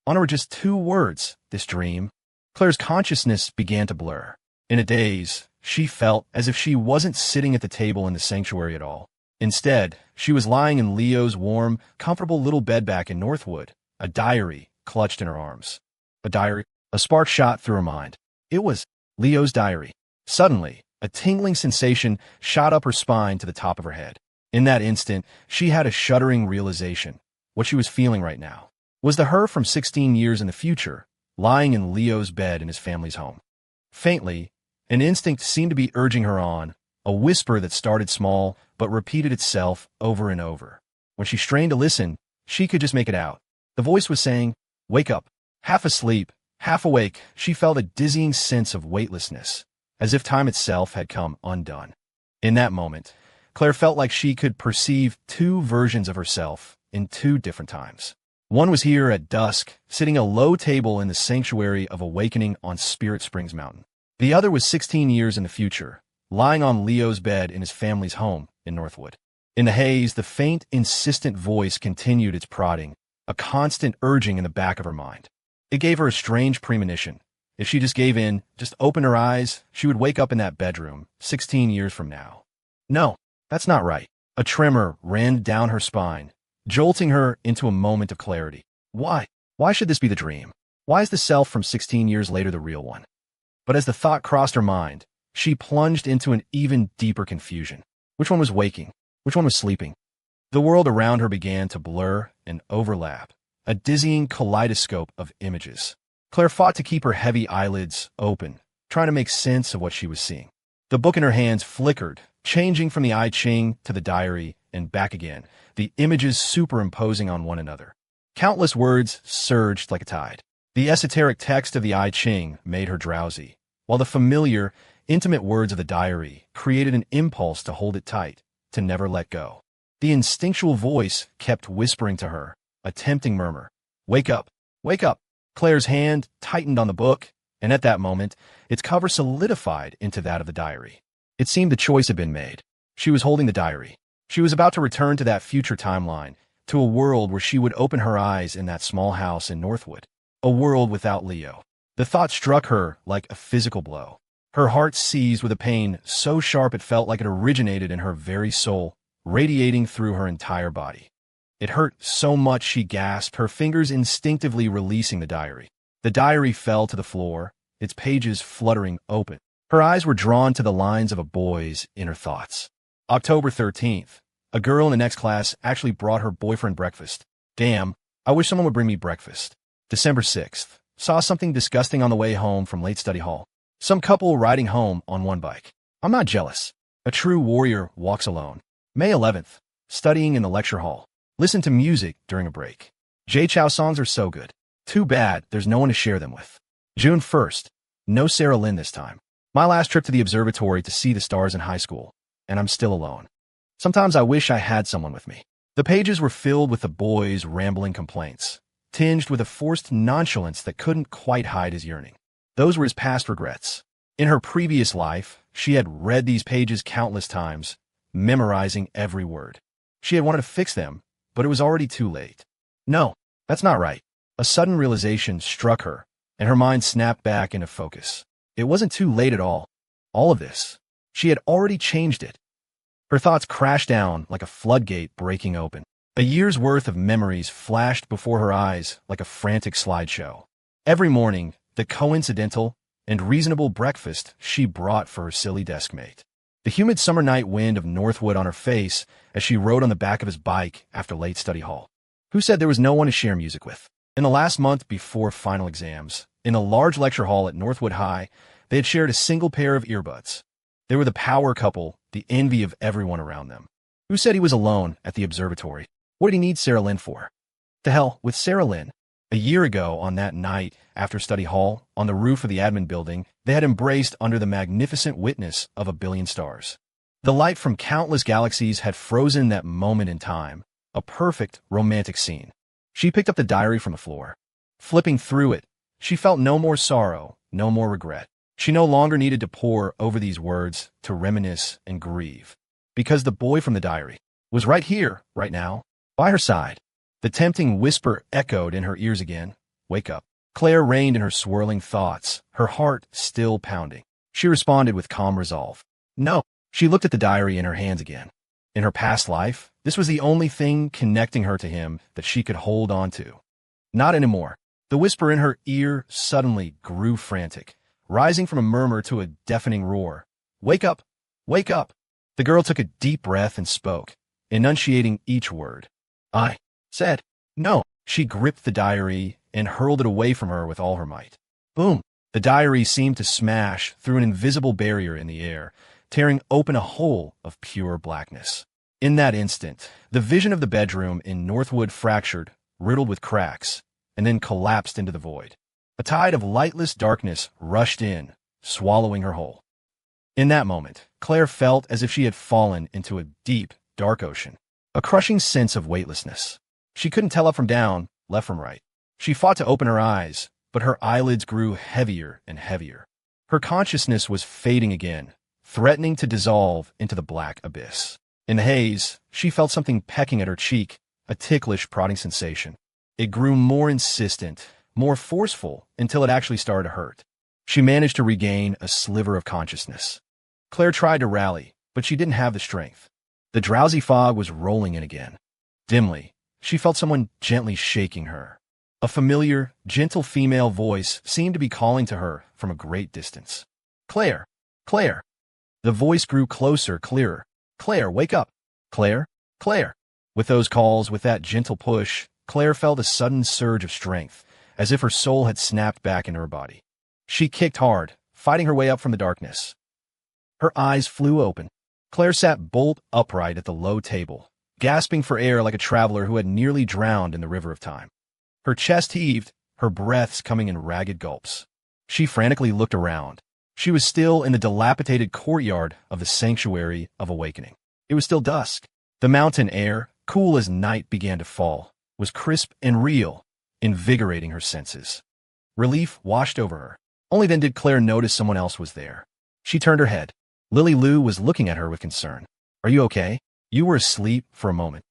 On it were just 2 words, this dream. Claire's consciousness began to blur. In a daze, she felt as if she wasn't sitting at the table in the sanctuary at all. Instead, she was lying in Leo's warm, comfortable little bed back in Northwood, a diary clutched in her arms. A diary? A spark shot through her mind. It was Leo's diary. Suddenly, a tingling sensation shot up her spine to the top of her head. In that instant, she had a shuddering realization. What she was feeling right now was the her from 16 years in the future, lying in Leo's bed in his family's home. Faintly, an instinct seemed to be urging her on, a whisper that started small but repeated itself over and over. When she strained to listen, she could just make it out. The voice was saying, "Wake up." Half asleep, half awake, she felt a dizzying sense of weightlessness, as if time itself had come undone. In that moment, Claire felt like she could perceive 2 versions of herself in 2 different times. One was here at dusk, sitting at a low table in the sanctuary of awakening on Spirit Springs Mountain. The other was 16 years in the future, lying on Leo's bed in his family's home in Northwood. In the haze, the faint, insistent voice continued its prodding, a constant urging in the back of her mind. It gave her a strange premonition. If she just gave in, just opened her eyes, she would wake up in that bedroom, 16 years from now. No, that's not right. A tremor ran down her spine, jolting her into a moment of clarity. Why? Why should this be the dream? Why is the self from 16 years later the real one? But as the thought crossed her mind, she plunged into an even deeper confusion. Which one was waking? Which one was sleeping? The world around her began to blur and overlap, a dizzying kaleidoscope of images. Claire fought to keep her heavy eyelids open, trying to make sense of what she was seeing. The book in her hands flickered, changing from the I Ching to the diary and back again, the images superimposing on one another. Countless words surged like a tide. The esoteric text of the I Ching made her drowsy, while the familiar, intimate words of the diary created an impulse to hold it tight, to never let go. The instinctual voice kept whispering to her, a tempting murmur. "Wake up! Wake up!" Claire's hand tightened on the book, and at that moment, its cover solidified into that of the diary. It seemed the choice had been made. She was holding the diary. She was about to return to that future timeline, to a world where she would open her eyes in that small house in Northwood. A world without Leo. The thought struck her like a physical blow. Her heart seized with a pain so sharp it felt like it originated in her very soul, radiating through her entire body. It hurt so much she gasped, her fingers instinctively releasing the diary. The diary fell to the floor, its pages fluttering open. Her eyes were drawn to the lines of a boy's inner thoughts. October 13th. A girl in the next class actually brought her boyfriend breakfast. Damn, I wish someone would bring me breakfast. December 6th. Saw something disgusting on the way home from late study hall. Some couple riding home on one bike. I'm not jealous. A true warrior walks alone. May 11th. Studying in the lecture hall. Listen to music during a break. Jay Chou songs are so good. Too bad there's no one to share them with. June 1st. No Sarah Lynn this time. My last trip to the observatory to see the stars in high school, and I'm still alone. Sometimes I wish I had someone with me. The pages were filled with the boy's rambling complaints, tinged with a forced nonchalance that couldn't quite hide his yearning. Those were his past regrets. In her previous life, she had read these pages countless times, memorizing every word. She had wanted to fix them, but it was already too late. No, that's not right. A sudden realization struck her, and her mind snapped back into focus. It wasn't too late at all. All of this. She had already changed it. Her thoughts crashed down like a floodgate breaking open. A year's worth of memories flashed before her eyes like a frantic slideshow. Every morning, the coincidental and reasonable breakfast she brought for her silly deskmate. The humid summer night wind of Northwood on her face as she rode on the back of his bike after late study hall. Who said there was no one to share music with? In the last month before final exams, in a large lecture hall at Northwood High, they had shared a single pair of earbuds. They were the power couple, the envy of everyone around them. Who said he was alone at the observatory? What did he need Sarah Lynn for? To hell with Sarah Lynn. A year ago, on that night after study hall, on the roof of the admin building, they had embraced under the magnificent witness of a billion stars. The light from countless galaxies had frozen that moment in time, a perfect romantic scene. She picked up the diary from the floor. Flipping through it, she felt no more sorrow, no more regret. She no longer needed to pore over these words to reminisce and grieve, because the boy from the diary was right here, right now, by her side. The tempting whisper echoed in her ears again. Wake up. Claire reined in her swirling thoughts, her heart still pounding. She responded with calm resolve. No. She looked at the diary in her hands again. In her past life, this was the only thing connecting her to him that she could hold on to. Not anymore. The whisper in her ear suddenly grew frantic, rising from a murmur to a deafening roar. Wake up! Wake up! The girl took a deep breath and spoke, enunciating each word. I said, no. She gripped the diary and hurled it away from her with all her might. Boom! The diary seemed to smash through an invisible barrier in the air, tearing open a hole of pure blackness. In that instant, the vision of the bedroom in Northwood fractured, riddled with cracks, and then collapsed into the void. A tide of lightless darkness rushed in, swallowing her whole. In that moment, Claire felt as if she had fallen into a deep, dark ocean, a crushing sense of weightlessness. She couldn't tell up from down, left from right. She fought to open her eyes, but her eyelids grew heavier and heavier. Her consciousness was fading again, threatening to dissolve into the black abyss. In the haze, she felt something pecking at her cheek, a ticklish, prodding sensation. It grew more insistent, more forceful, until it actually started to hurt. She managed to regain a sliver of consciousness. Claire tried to rally, but she didn't have the strength. The drowsy fog was rolling in again. Dimly, she felt someone gently shaking her. A familiar, gentle female voice seemed to be calling to her from a great distance. Claire! Claire! The voice grew closer, clearer. Claire, wake up! Claire! Claire! With those calls, with that gentle push, Claire felt a sudden surge of strength, as if her soul had snapped back into her body. She kicked hard, fighting her way up from the darkness. Her eyes flew open. Claire sat bolt upright at the low table, gasping for air like a traveler who had nearly drowned in the river of time. Her chest heaved, her breaths coming in ragged gulps. She frantically looked around. She was still in the dilapidated courtyard of the Sanctuary of Awakening. It was still dusk. The mountain air, cool as night began to fall, was crisp and real, invigorating her senses. Relief washed over her. Only then did Claire notice someone else was there. She turned her head. Lily Lou was looking at her with concern. Are you okay? You were asleep for a moment.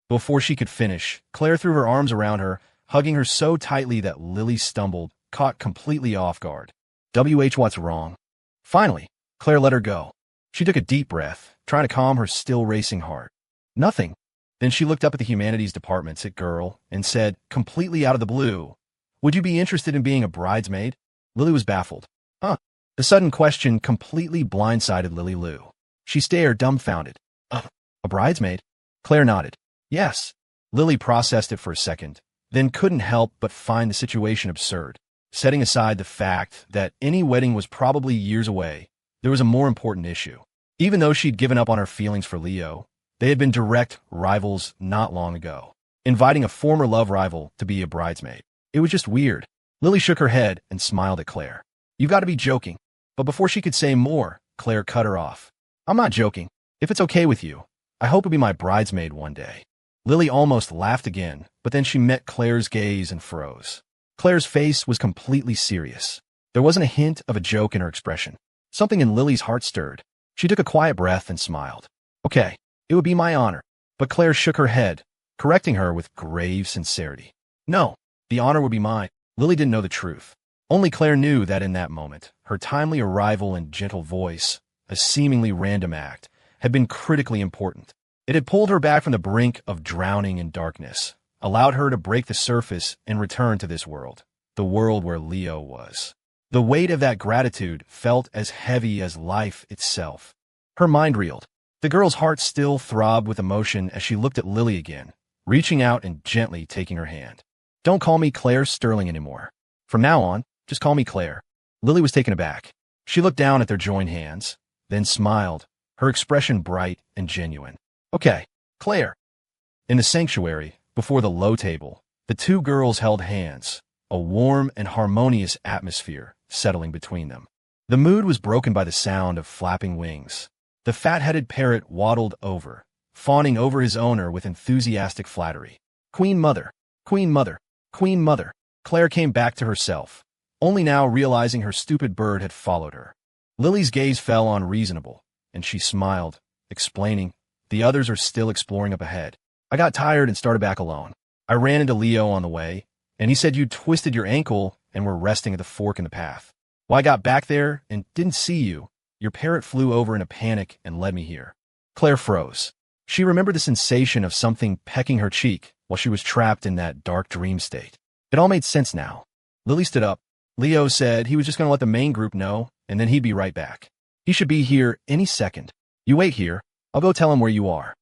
Before she could finish, Claire threw her arms around her, hugging her so tightly that Lily stumbled, caught completely off guard. What's wrong? Finally, Claire let her go. She took a deep breath, trying to calm her still racing heart. Nothing. Then she looked up at the humanities department's girl and said, completely out of the blue, would you be interested in being a bridesmaid? Lily was baffled. Huh? The sudden question completely blindsided Lily Lou. She stared dumbfounded. A bridesmaid? Claire nodded. Yes. Lily processed it for a second, then couldn't help but find the situation absurd. Setting aside the fact that any wedding was probably years away, there was a more important issue. Even though she'd given up on her feelings for Leo, they had been direct rivals not long ago. Inviting a former love rival to be a bridesmaid. It was just weird. Lily shook her head and smiled at Claire. You've got to be joking. But before she could say more, Claire cut her off. I'm not joking. If it's okay with you, I hope you'll be my bridesmaid one day. Lily almost laughed again, but then she met Claire's gaze and froze. Claire's face was completely serious. There wasn't a hint of a joke in her expression. Something in Lily's heart stirred. She took a quiet breath and smiled. Okay, it would be my honor. But Claire shook her head, correcting her with grave sincerity. No, The honor would be mine. Lily didn't know the truth. Only Claire knew that in that moment, her timely arrival and gentle voice, a seemingly random act, had been critically important. It had pulled her back from the brink of drowning in darkness, allowed her to break the surface and return to this world, the world where Leo was. The weight of that gratitude felt as heavy as life itself. Her mind reeled. The girl's heart still throbbed with emotion as she looked at Lily again, reaching out and gently taking her hand. Don't call me Claire Sterling anymore. From now on, just call me Claire. Lily was taken aback. She looked down at their joined hands, then smiled, her expression bright and genuine. Okay, Claire. In the sanctuary, before the low table, the two girls held hands, a warm and harmonious atmosphere settling between them. The mood was broken by the sound of flapping wings. The fat-headed parrot waddled over, fawning over his owner with enthusiastic flattery. Queen Mother, Queen Mother, Queen Mother. Claire came back to herself, only now realizing her stupid bird had followed her. Lily's gaze fell on Reasonable, and she smiled, explaining, the others are still exploring up ahead. I got tired and started back alone. I ran into Leo on the way, and he said you twisted your ankle and were resting at the fork in the path. Well, I got back there and didn't see you. Your parrot flew over in a panic and led me here. Claire froze. She remembered the sensation of something pecking her cheek while she was trapped in that dark dream state. It all made sense now. Lily stood up. Leo said he was just going to let the main group know, and then he'd be right back. He should be here any second. You wait here. I'll go tell him where you are.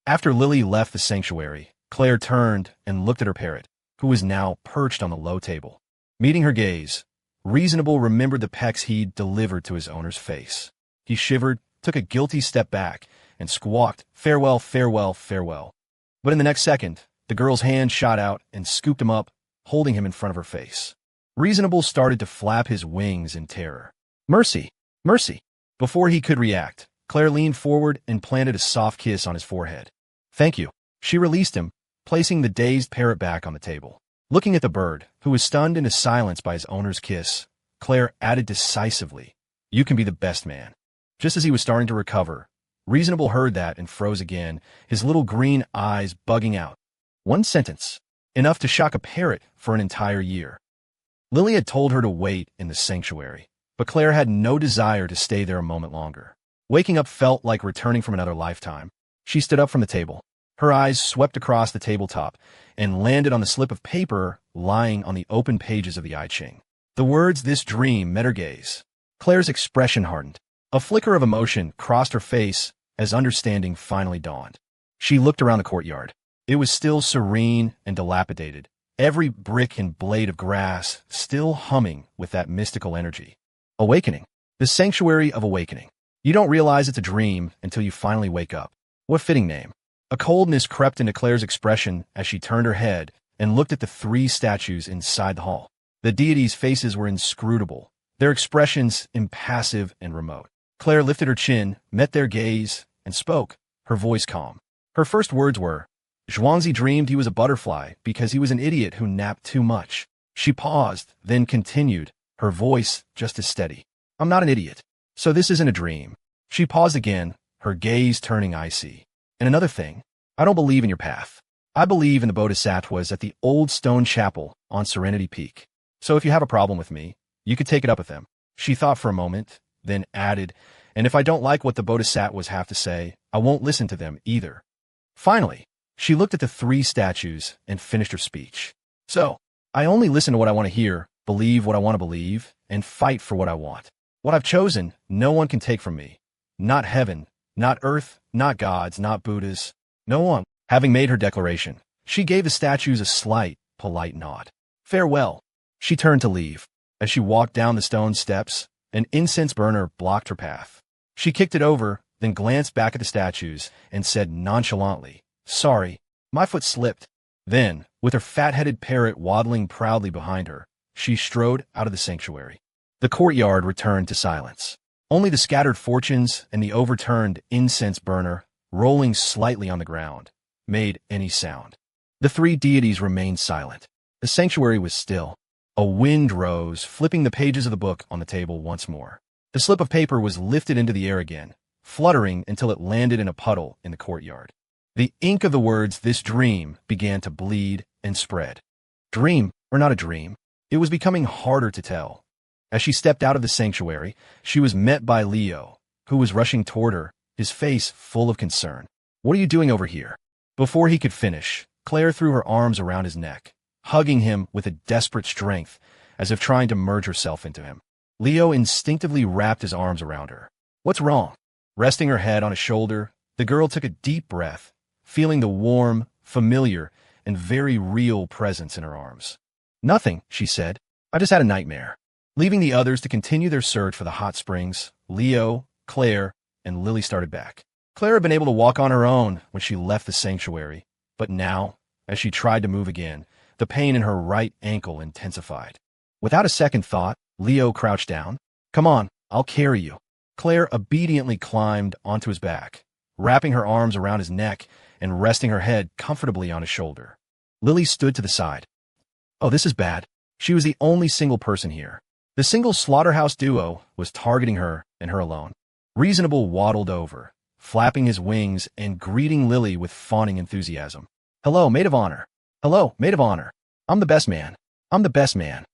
After Lily left the sanctuary, Claire turned and looked at her parrot, who was now perched on the low table. Meeting her gaze, Reasonable remembered the pecks he'd delivered to his owner's face. He shivered, took a guilty step back, and squawked, farewell, farewell, farewell. But in the next second, the girl's hand shot out and scooped him up, holding him in front of her face. Reasonable started to flap his wings in terror. Mercy! Mercy! Before he could react, Claire leaned forward and planted a soft kiss on his forehead. Thank you. She released him, placing the dazed parrot back on the table. Looking at the bird, who was stunned into silence by his owner's kiss, Claire added decisively, You can be the best man. Just as he was starting to recover, Reasonable heard that and froze again, his little green eyes bugging out. One sentence. Enough to shock a parrot for an entire year. Lily had told her to wait in the sanctuary, but Claire had no desire to stay there a moment longer. Waking up felt like returning from another lifetime. She stood up from the table. Her eyes swept across the tabletop and landed on the slip of paper lying on the open pages of the I Ching. The words "this dream" met her gaze. Claire's expression hardened. A flicker of emotion crossed her face as understanding finally dawned. She looked around the courtyard. It was still serene and dilapidated, every brick and blade of grass still humming with that mystical energy. Awakening. The Sanctuary of Awakening. You don't realize it's a dream until you finally wake up. What fitting name. A coldness crept into Claire's expression as she turned her head and looked at the three statues inside the hall. The deities' faces were inscrutable, their expressions impassive and remote. Claire lifted her chin, met their gaze, and spoke, her voice calm. Her first words were, Zhuangzi dreamed he was a butterfly because he was an idiot who napped too much. She paused, then continued, her voice just as steady. I'm not an idiot. So this isn't a dream. She paused again, her gaze turning icy. And another thing, I don't believe in your path. I believe in the bodhisattvas at the old stone chapel on Serenity Peak. So if you have a problem with me, you could take it up with them. She thought for a moment, then added, and if I don't like what the bodhisattvas have to say, I won't listen to them either. Finally, she looked at the three statues and finished her speech. So, I only listen to what I want to hear, believe what I want to believe, and fight for what I want. What I've chosen, no one can take from me. Not heaven, not earth, not gods, not Buddhas. No one. Having made her declaration, she gave the statues a slight, polite nod. Farewell. She turned to leave. As she walked down the stone steps, an incense burner blocked her path. She kicked it over, then glanced back at the statues and said nonchalantly, Sorry, my foot slipped. Then, with her fat-headed parrot waddling proudly behind her, she strode out of the sanctuary. The courtyard returned to silence. Only the scattered fortunes and the overturned incense burner, rolling slightly on the ground, made any sound. The three deities remained silent. The sanctuary was still. A wind rose, flipping the pages of the book on the table once more. The slip of paper was lifted into the air again, fluttering until it landed in a puddle in the courtyard. The ink of the words "this dream" began to bleed and spread. Dream, or not a dream? It was becoming harder to tell. As she stepped out of the sanctuary, she was met by Leo, who was rushing toward her, his face full of concern. "What are you doing over here?" Before he could finish, Claire threw her arms around his neck, hugging him with a desperate strength, as if trying to merge herself into him. Leo instinctively wrapped his arms around her. "What's wrong?" Resting her head on his shoulder, the girl took a deep breath, feeling the warm, familiar, and very real presence in her arms. "Nothing," she said. "I just had a nightmare." Leaving the others to continue their search for the hot springs, Leo, Claire, and Lily started back. Claire had been able to walk on her own when she left the sanctuary, but now, as she tried to move again, the pain in her right ankle intensified. Without a second thought, Leo crouched down. "Come on, I'll carry you." Claire obediently climbed onto his back, wrapping her arms around his neck and resting her head comfortably on his shoulder. Lily stood to the side. Oh, this is bad. She was the only single person here. The single slaughterhouse duo was targeting her and her alone. Reasonable waddled over, flapping his wings and greeting Lily with fawning enthusiasm. "Hello, maid of honor. Hello, maid of honor. I'm the best man. I'm the best man."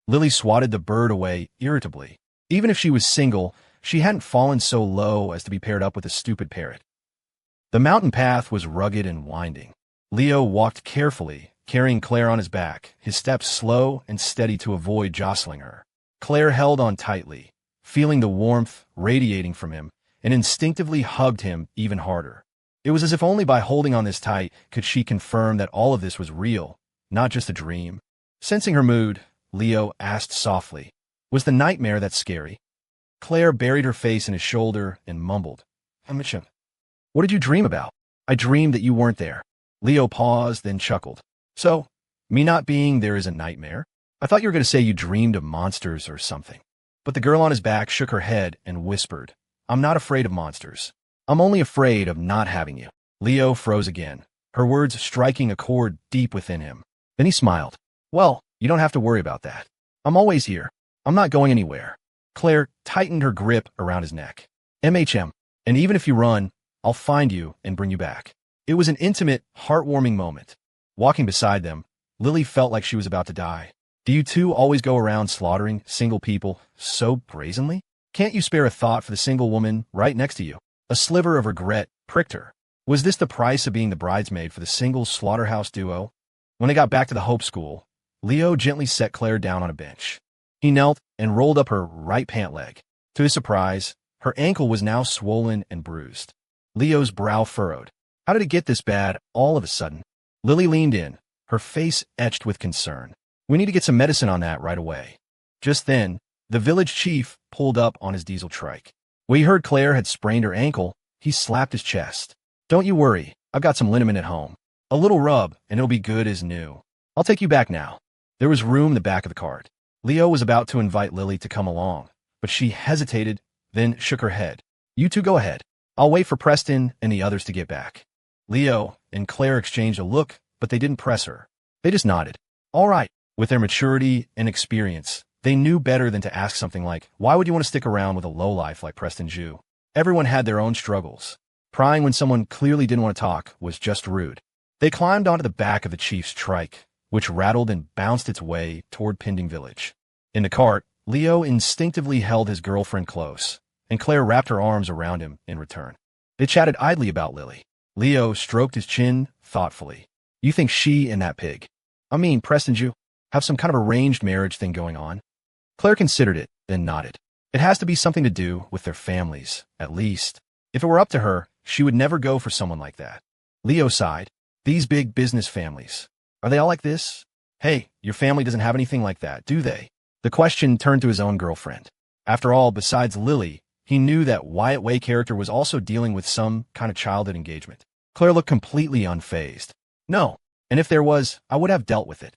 Lily swatted the bird away irritably. Even if she was single, she hadn't fallen so low as to be paired up with a stupid parrot. The mountain path was rugged and winding. Leo walked carefully, carrying Claire on his back, his steps slow and steady to avoid jostling her. Claire held on tightly, feeling the warmth radiating from him, and instinctively hugged him even harder. It was as if only by holding on this tight could she confirm that all of this was real, not just a dream. Sensing her mood, Leo asked softly, "Was the nightmare that scary?" Claire buried her face in his shoulder and mumbled, "What did you dream about?" "I dreamed that you weren't there." Leo paused, then chuckled. "So, me not being there is a nightmare? I thought you were going to say you dreamed of monsters or something." But the girl on his back shook her head and whispered, "I'm not afraid of monsters. I'm only afraid of not having you." Leo froze again, her words striking a chord deep within him. Then he smiled. "Well, you don't have to worry about that. I'm always here. I'm not going anywhere." Claire tightened her grip around his neck. And even if you run, I'll find you and bring you back." It was an intimate, heartwarming moment. Walking beside them, Lily felt like she was about to die. "Do you two always go around slaughtering single people so brazenly? Can't you spare a thought for the single woman right next to you?" A sliver of regret pricked her. Was this the price of being the bridesmaid for the single slaughterhouse duo? When they got back to the Hope School, Leo gently set Claire down on a bench. He knelt and rolled up her right pant leg. To his surprise, her ankle was now swollen and bruised. Leo's brow furrowed. How did it get this bad all of a sudden? Lily leaned in, her face etched with concern. "We need to get some medicine on that right away." Just then, the village chief pulled up on his diesel trike. When he heard Claire had sprained her ankle, he slapped his chest. "Don't you worry, I've got some liniment at home. A little rub, and it'll be good as new. I'll take you back now." There was room in the back of the cart. Leo was about to invite Lily to come along, but she hesitated, then shook her head. "You two go ahead. I'll wait for Preston and the others to get back." Leo and Claire exchanged a look, but they didn't press her. They just nodded. All right. With their maturity and experience, they knew better than to ask something like, "Why would you want to stick around with a lowlife like Preston Jew?" Everyone had their own struggles. Prying when someone clearly didn't want to talk was just rude. They climbed onto the back of the chief's trike, which rattled and bounced its way toward Pending Village. In the cart, Leo instinctively held his girlfriend close, and Claire wrapped her arms around him in return. They chatted idly about Lily. Leo stroked his chin thoughtfully. "You think she and that pig, Preston Jew, have some kind of arranged marriage thing going on?" Claire considered it, then nodded. "It has to be something to do with their families, at least. If it were up to her, she would never go for someone like that." Leo sighed. "These big business families, are they all like this? Hey, your family doesn't have anything like that, do they?" The question turned to his own girlfriend. After all, besides Lily, he knew that Wyatt Way character was also dealing with some kind of childhood engagement. Claire looked completely unfazed. "No, and if there was, I would have dealt with it."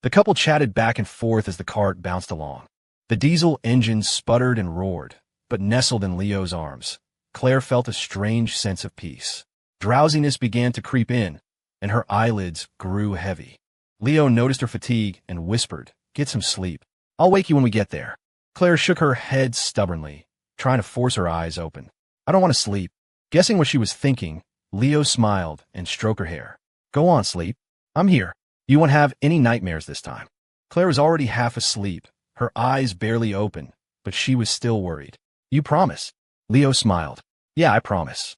The couple chatted back and forth as the cart bounced along. The diesel engine sputtered and roared, but nestled in Leo's arms, Claire felt a strange sense of peace. Drowsiness began to creep in, and her eyelids grew heavy. Leo noticed her fatigue and whispered, "Get some sleep. I'll wake you when we get there." Claire shook her head stubbornly, trying to force her eyes open. "I don't want to sleep." Guessing what she was thinking, Leo smiled and stroked her hair. "Go on, sleep. I'm here." You won't have any nightmares this time. Claire was already half asleep, her eyes barely open, but she was still worried. You promise? Leo smiled. Yeah, I promise.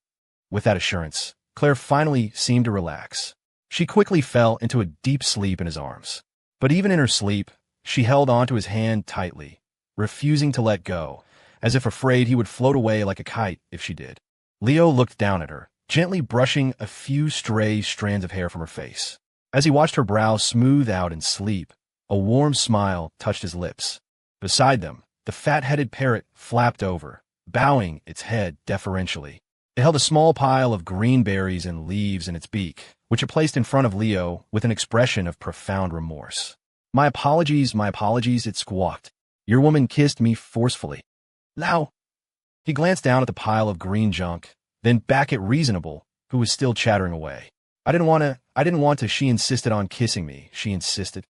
With that assurance, Claire finally seemed to relax. She quickly fell into a deep sleep in his arms. But even in her sleep, she held onto his hand tightly, refusing to let go, as if afraid he would float away like a kite if she did. Leo looked down at her, gently brushing a few stray strands of hair from her face. As he watched her brow smooth out in sleep, a warm smile touched his lips. Beside them, the fat-headed parrot flapped over, bowing its head deferentially. It held a small pile of green berries and leaves in its beak, which it placed in front of Leo with an expression of profound remorse. My apologies, it squawked. Your woman kissed me forcefully. Now. He glanced down at the pile of green junk, then back at Reasonable, who was still chattering away. I didn't want to, she insisted on kissing me, she insisted.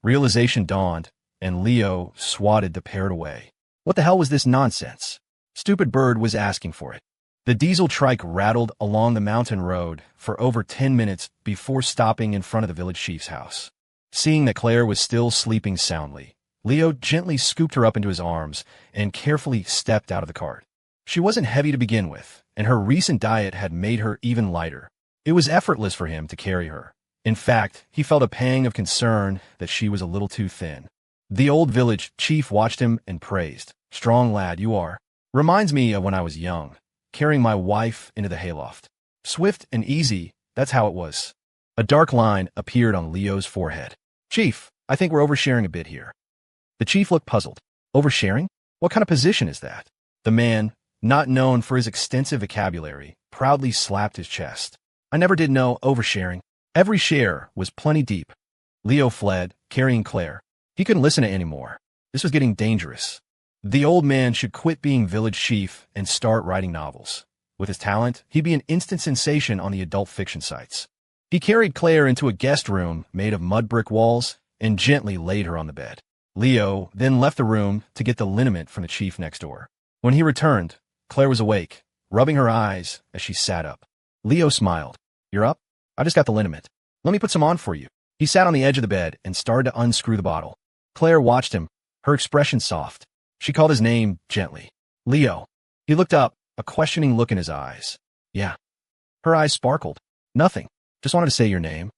Realization dawned, and Leo swatted the parrot away. What the hell was this nonsense? Stupid bird was asking for it. The diesel trike rattled along the mountain road for over 10 minutes before stopping in front of the village chief's house. Seeing that Claire was still sleeping soundly, Leo gently scooped her up into his arms and carefully stepped out of the cart. She wasn't heavy to begin with, and her recent diet had made her even lighter. It was effortless for him to carry her. In fact, he felt a pang of concern that she was a little too thin. The old village chief watched him and praised. Strong lad you are. Reminds me of when I was young, carrying my wife into the hayloft. Swift and easy, that's how it was. A dark line appeared on Leo's forehead. Chief, I think we're oversharing a bit here. The chief looked puzzled. Oversharing? What kind of position is that? The man, not known for his extensive vocabulary, proudly slapped his chest. I never did know oversharing. Every share was plenty deep. Leo fled, carrying Claire. He couldn't listen to anymore. This was getting dangerous. The old man should quit being village chief and start writing novels. With his talent, he'd be an instant sensation on the adult fiction sites. He carried Claire into a guest room made of mud brick walls and gently laid her on the bed. Leo then left the room to get the liniment from the chief next door. When he returned, Claire was awake, rubbing her eyes as she sat up. Leo smiled. You're up? I just got the liniment. Let me put some on for you. He sat on the edge of the bed and started to unscrew the bottle. Claire watched him, her expression soft. She called his name gently. Leo. He looked up, a questioning look in his eyes. Yeah. Her eyes sparkled. Nothing. Just wanted to say your name.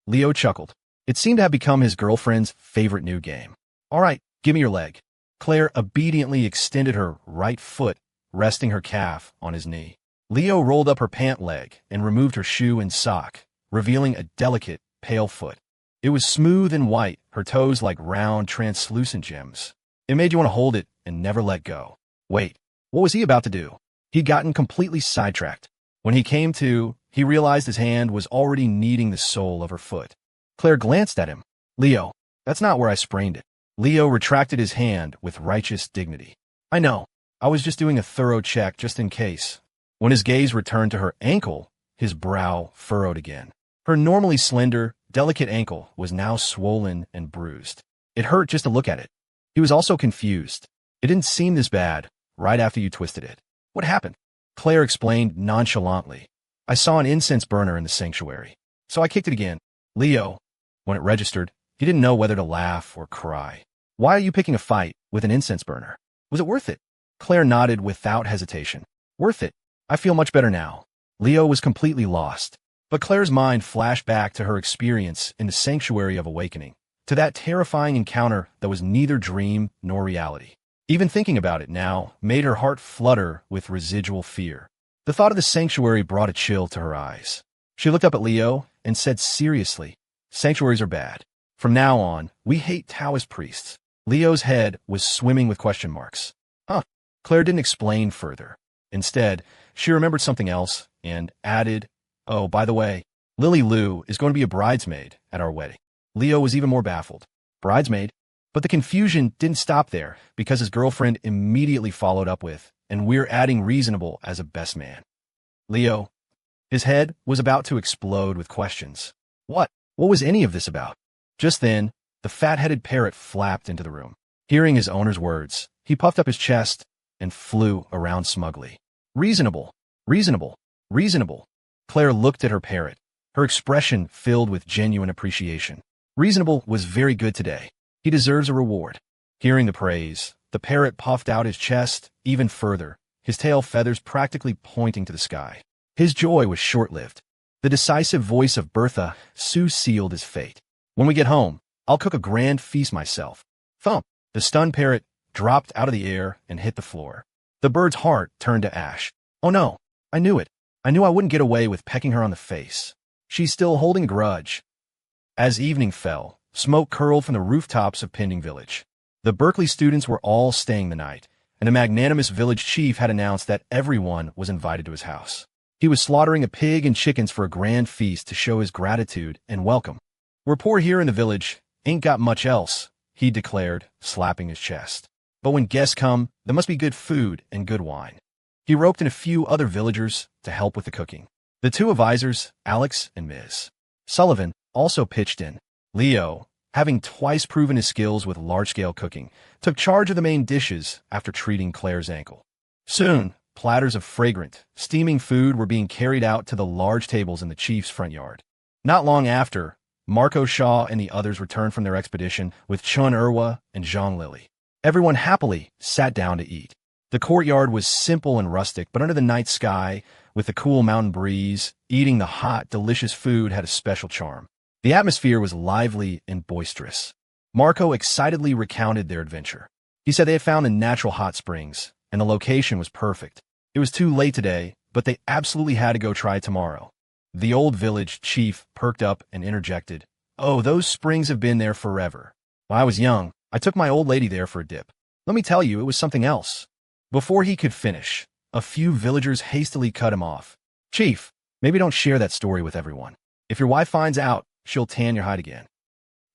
Leo chuckled. It seemed to have become his girlfriend's favorite new game. All right, give me your leg. Claire obediently extended her right foot, resting her calf on his knee. Leo rolled up her pant leg and removed her shoe and sock, revealing a delicate, pale foot. It was smooth and white, her toes like round, translucent gems. It made you want to hold it and never let go. Wait, what was he about to do? He'd gotten completely sidetracked. When he came to, he realized his hand was already kneading the sole of her foot. Claire glanced at him. Leo, that's not where I sprained it. Leo retracted his hand with righteous dignity. I know. I was just doing a thorough check just in case. When his gaze returned to her ankle, his brow furrowed again. Her normally slender, delicate ankle was now swollen and bruised. It hurt just to look at it. He was also confused. It didn't seem this bad right after you twisted it. What happened? Claire explained nonchalantly. I saw an incense burner in the sanctuary, so I kicked it again. Leo, when it registered, he didn't know whether to laugh or cry. Why are you picking a fight with an incense burner? Was it worth it? Claire nodded without hesitation. Worth it. I feel much better now. Leo was completely lost. But Claire's mind flashed back to her experience in the Sanctuary of Awakening, to that terrifying encounter that was neither dream nor reality. Even thinking about it now made her heart flutter with residual fear. The thought of the sanctuary brought a chill to her eyes. She looked up at Leo and said seriously, Sanctuaries are bad. From now on, we hate Taoist priests. Leo's head was swimming with question marks. Huh. Claire didn't explain further. Instead, she remembered something else and added, oh, by the way, Lily Lou is going to be a bridesmaid at our wedding. Leo was even more baffled. Bridesmaid? But the confusion didn't stop there because his girlfriend immediately followed up with, and we're adding Reasonable as a best man. Leo, his head was about to explode with questions. What? What was any of this about? Just then, the fat-headed parrot flapped into the room. Hearing his owner's words, he puffed up his chest and flew around smugly. Reasonable, reasonable, reasonable. Claire looked at her parrot, her expression filled with genuine appreciation. Reasonable was very good today. He deserves a reward. Hearing the praise, the parrot puffed out his chest even further, his tail feathers practically pointing to the sky. His joy was short-lived. The decisive voice of Bertha soon sealed his fate. When we get home, I'll cook a grand feast myself. Thump! The stunned parrot dropped out of the air and hit the floor. The bird's heart turned to ash. Oh no, I knew it. I knew I wouldn't get away with pecking her on the face. She's still holding a grudge. As evening fell, smoke curled from the rooftops of Pending Village. The Berkeley students were all staying the night, and a magnanimous village chief had announced that everyone was invited to his house. He was slaughtering a pig and chickens for a grand feast to show his gratitude and welcome. We're poor here in the village, ain't got much else, he declared, slapping his chest. But when guests come, there must be good food and good wine. He roped in a few other villagers to help with the cooking. The two advisors, Alex and Ms. Sullivan, also pitched in. Leo, having twice proven his skills with large-scale cooking, took charge of the main dishes after treating Claire's ankle. Soon, platters of fragrant, steaming food were being carried out to the large tables in the chief's front yard. Not long after, Marco Shaw and the others returned from their expedition with Chun Irwa and Zhang Lily. Everyone happily sat down to eat. The courtyard was simple and rustic, but under the night sky, with the cool mountain breeze, eating the hot, delicious food had a special charm. The atmosphere was lively and boisterous. Marco excitedly recounted their adventure. He said they had found the natural hot springs, and the location was perfect. It was too late today, but they absolutely had to go try it tomorrow. The old village chief perked up and interjected, "Oh, those springs have been there forever. When I was young, I took my old lady there for a dip. Let me tell you, it was something else." Before he could finish, a few villagers hastily cut him off. "Chief, maybe don't share that story with everyone. If your wife finds out, she'll tan your hide again."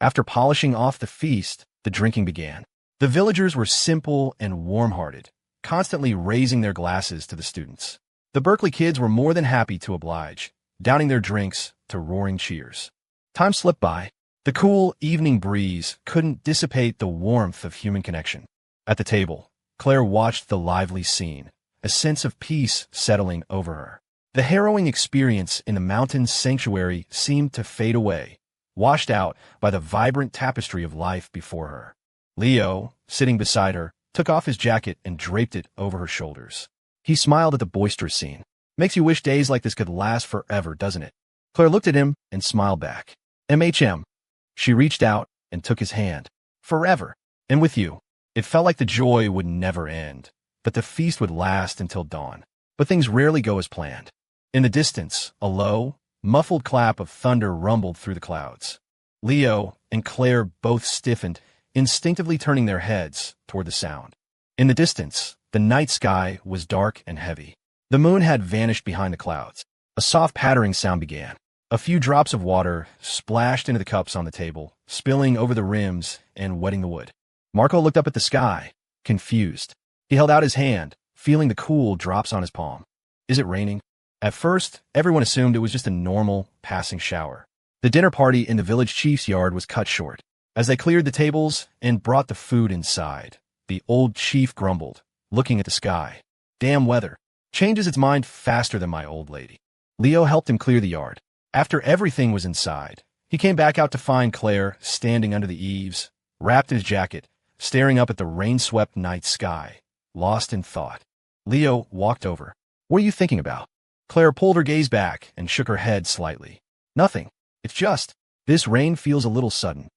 After polishing off the feast, the drinking began. The villagers were simple and warm-hearted, constantly raising their glasses to the students. The Berkeley kids were more than happy to oblige, downing their drinks to roaring cheers. Time slipped by. The cool evening breeze couldn't dissipate the warmth of human connection. At the table, Claire watched the lively scene, a sense of peace settling over her. The harrowing experience in the mountain sanctuary seemed to fade away, washed out by the vibrant tapestry of life before her. Leo, sitting beside her, took off his jacket and draped it over her shoulders. He smiled at the boisterous scene. "Makes you wish days like this could last forever, doesn't it?" Claire looked at him and smiled back. "MHM." She reached out and took his hand. "Forever. And with you." It felt like the joy would never end, that the feast would last until dawn. But things rarely go as planned. In the distance, a low, muffled clap of thunder rumbled through the clouds. Leo and Claire both stiffened, instinctively turning their heads toward the sound. In the distance, the night sky was dark and heavy. The moon had vanished behind the clouds. A soft pattering sound began. A few drops of water splashed into the cups on the table, spilling over the rims and wetting the wood. Marco looked up at the sky, confused. He held out his hand, feeling the cool drops on his palm. "Is it raining?" At first, everyone assumed it was just a normal, passing shower. The dinner party in the village chief's yard was cut short. As they cleared the tables and brought the food inside, the old chief grumbled, looking at the sky. "Damn weather. Changes its mind faster than my old lady." Leo helped him clear the yard. After everything was inside, he came back out to find Claire standing under the eaves, wrapped in his jacket, staring up at the rain-swept night sky, lost in thought. Leo walked over. "What are you thinking about?" Claire pulled her gaze back and shook her head slightly. "Nothing. It's just, this rain feels a little sudden."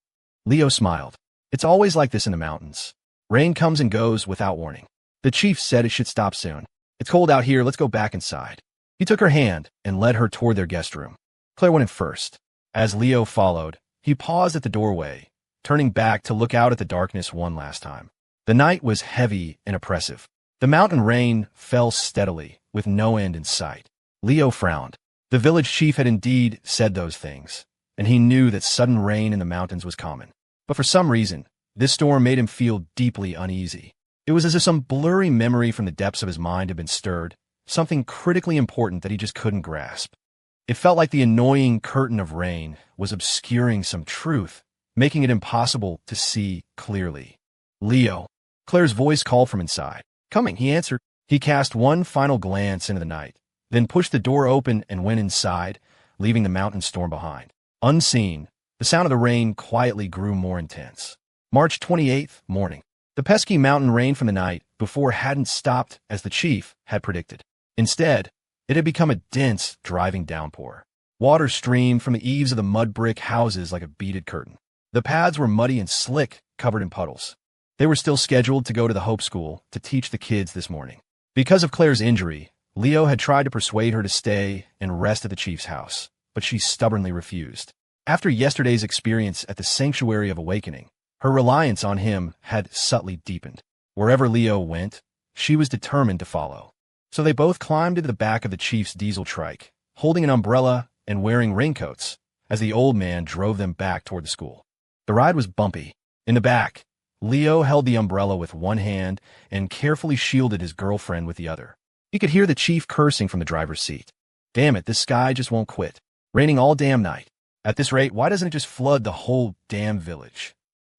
Leo smiled. "It's always like this in the mountains. Rain comes and goes without warning. The chief said it should stop soon. It's cold out here, let's go back inside." He took her hand and led her toward their guest room. Claire went in first. As Leo followed, he paused at the doorway, turning back to look out at the darkness one last time. The night was heavy and oppressive. The mountain rain fell steadily, with no end in sight. Leo frowned. The village chief had indeed said those things, and he knew that sudden rain in the mountains was common. But for some reason, this storm made him feel deeply uneasy. It was as if some blurry memory from the depths of his mind had been stirred, something critically important that he just couldn't grasp. It felt like the annoying curtain of rain was obscuring some truth, making it impossible to see clearly. "Leo." Claire's voice called from inside. "Coming," he answered. He cast one final glance into the night, then pushed the door open and went inside, leaving the mountain storm behind. Unseen, The sound of the rain quietly grew more intense. March 28th, morning. The pesky mountain rain from the night before hadn't stopped as the chief had predicted. Instead, it had become a dense, driving downpour. Water streamed from the eaves of the mud brick houses like a beaded curtain. The paths were muddy and slick, covered in puddles. They were still scheduled to go to the Hope School to teach the kids this morning. Because of Claire's injury, Leo had tried to persuade her to stay and rest at the chief's house, but she stubbornly refused. After yesterday's experience at the Sanctuary of Awakening, her reliance on him had subtly deepened. Wherever Leo went, she was determined to follow. So they both climbed into the back of the chief's diesel trike, holding an umbrella and wearing raincoats, as the old man drove them back toward the school. The ride was bumpy. In the back, Leo held the umbrella with one hand and carefully shielded his girlfriend with the other. He could hear the chief cursing from the driver's seat. Damn it, this sky just won't quit. Raining all damn night. At this rate, why doesn't it just flood the whole damn village?